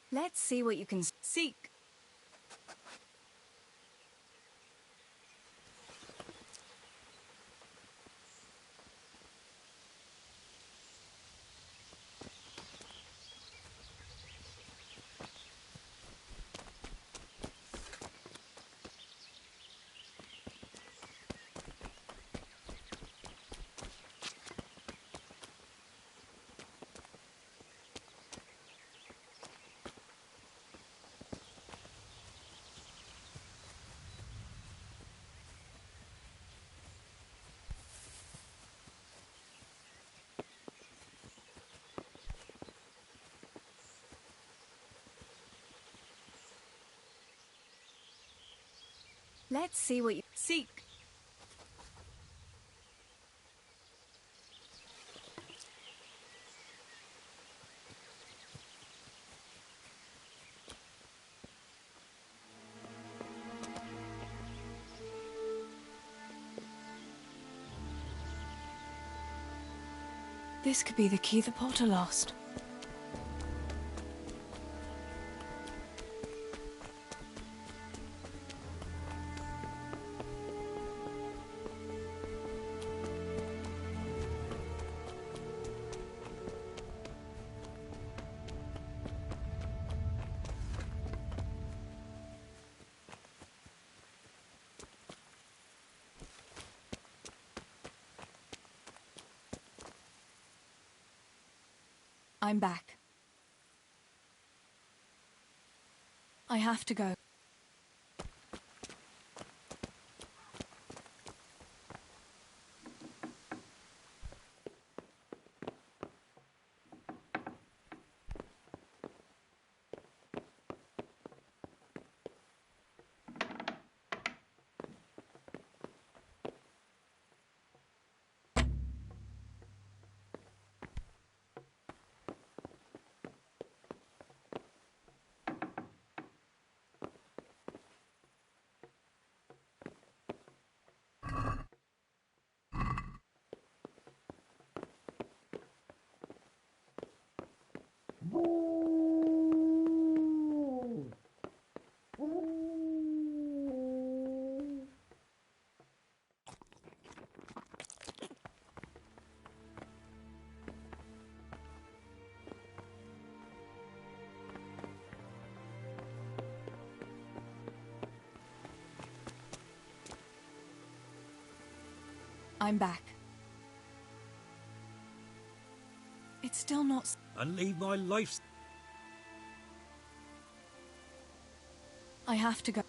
Speaker 4: Let's see what you can seek. Let's see what you seek.
Speaker 19: This could be the key the porter lost. I'm back. I have to go. I'm back. It's still not...
Speaker 1: And leave my life...
Speaker 19: I have to go.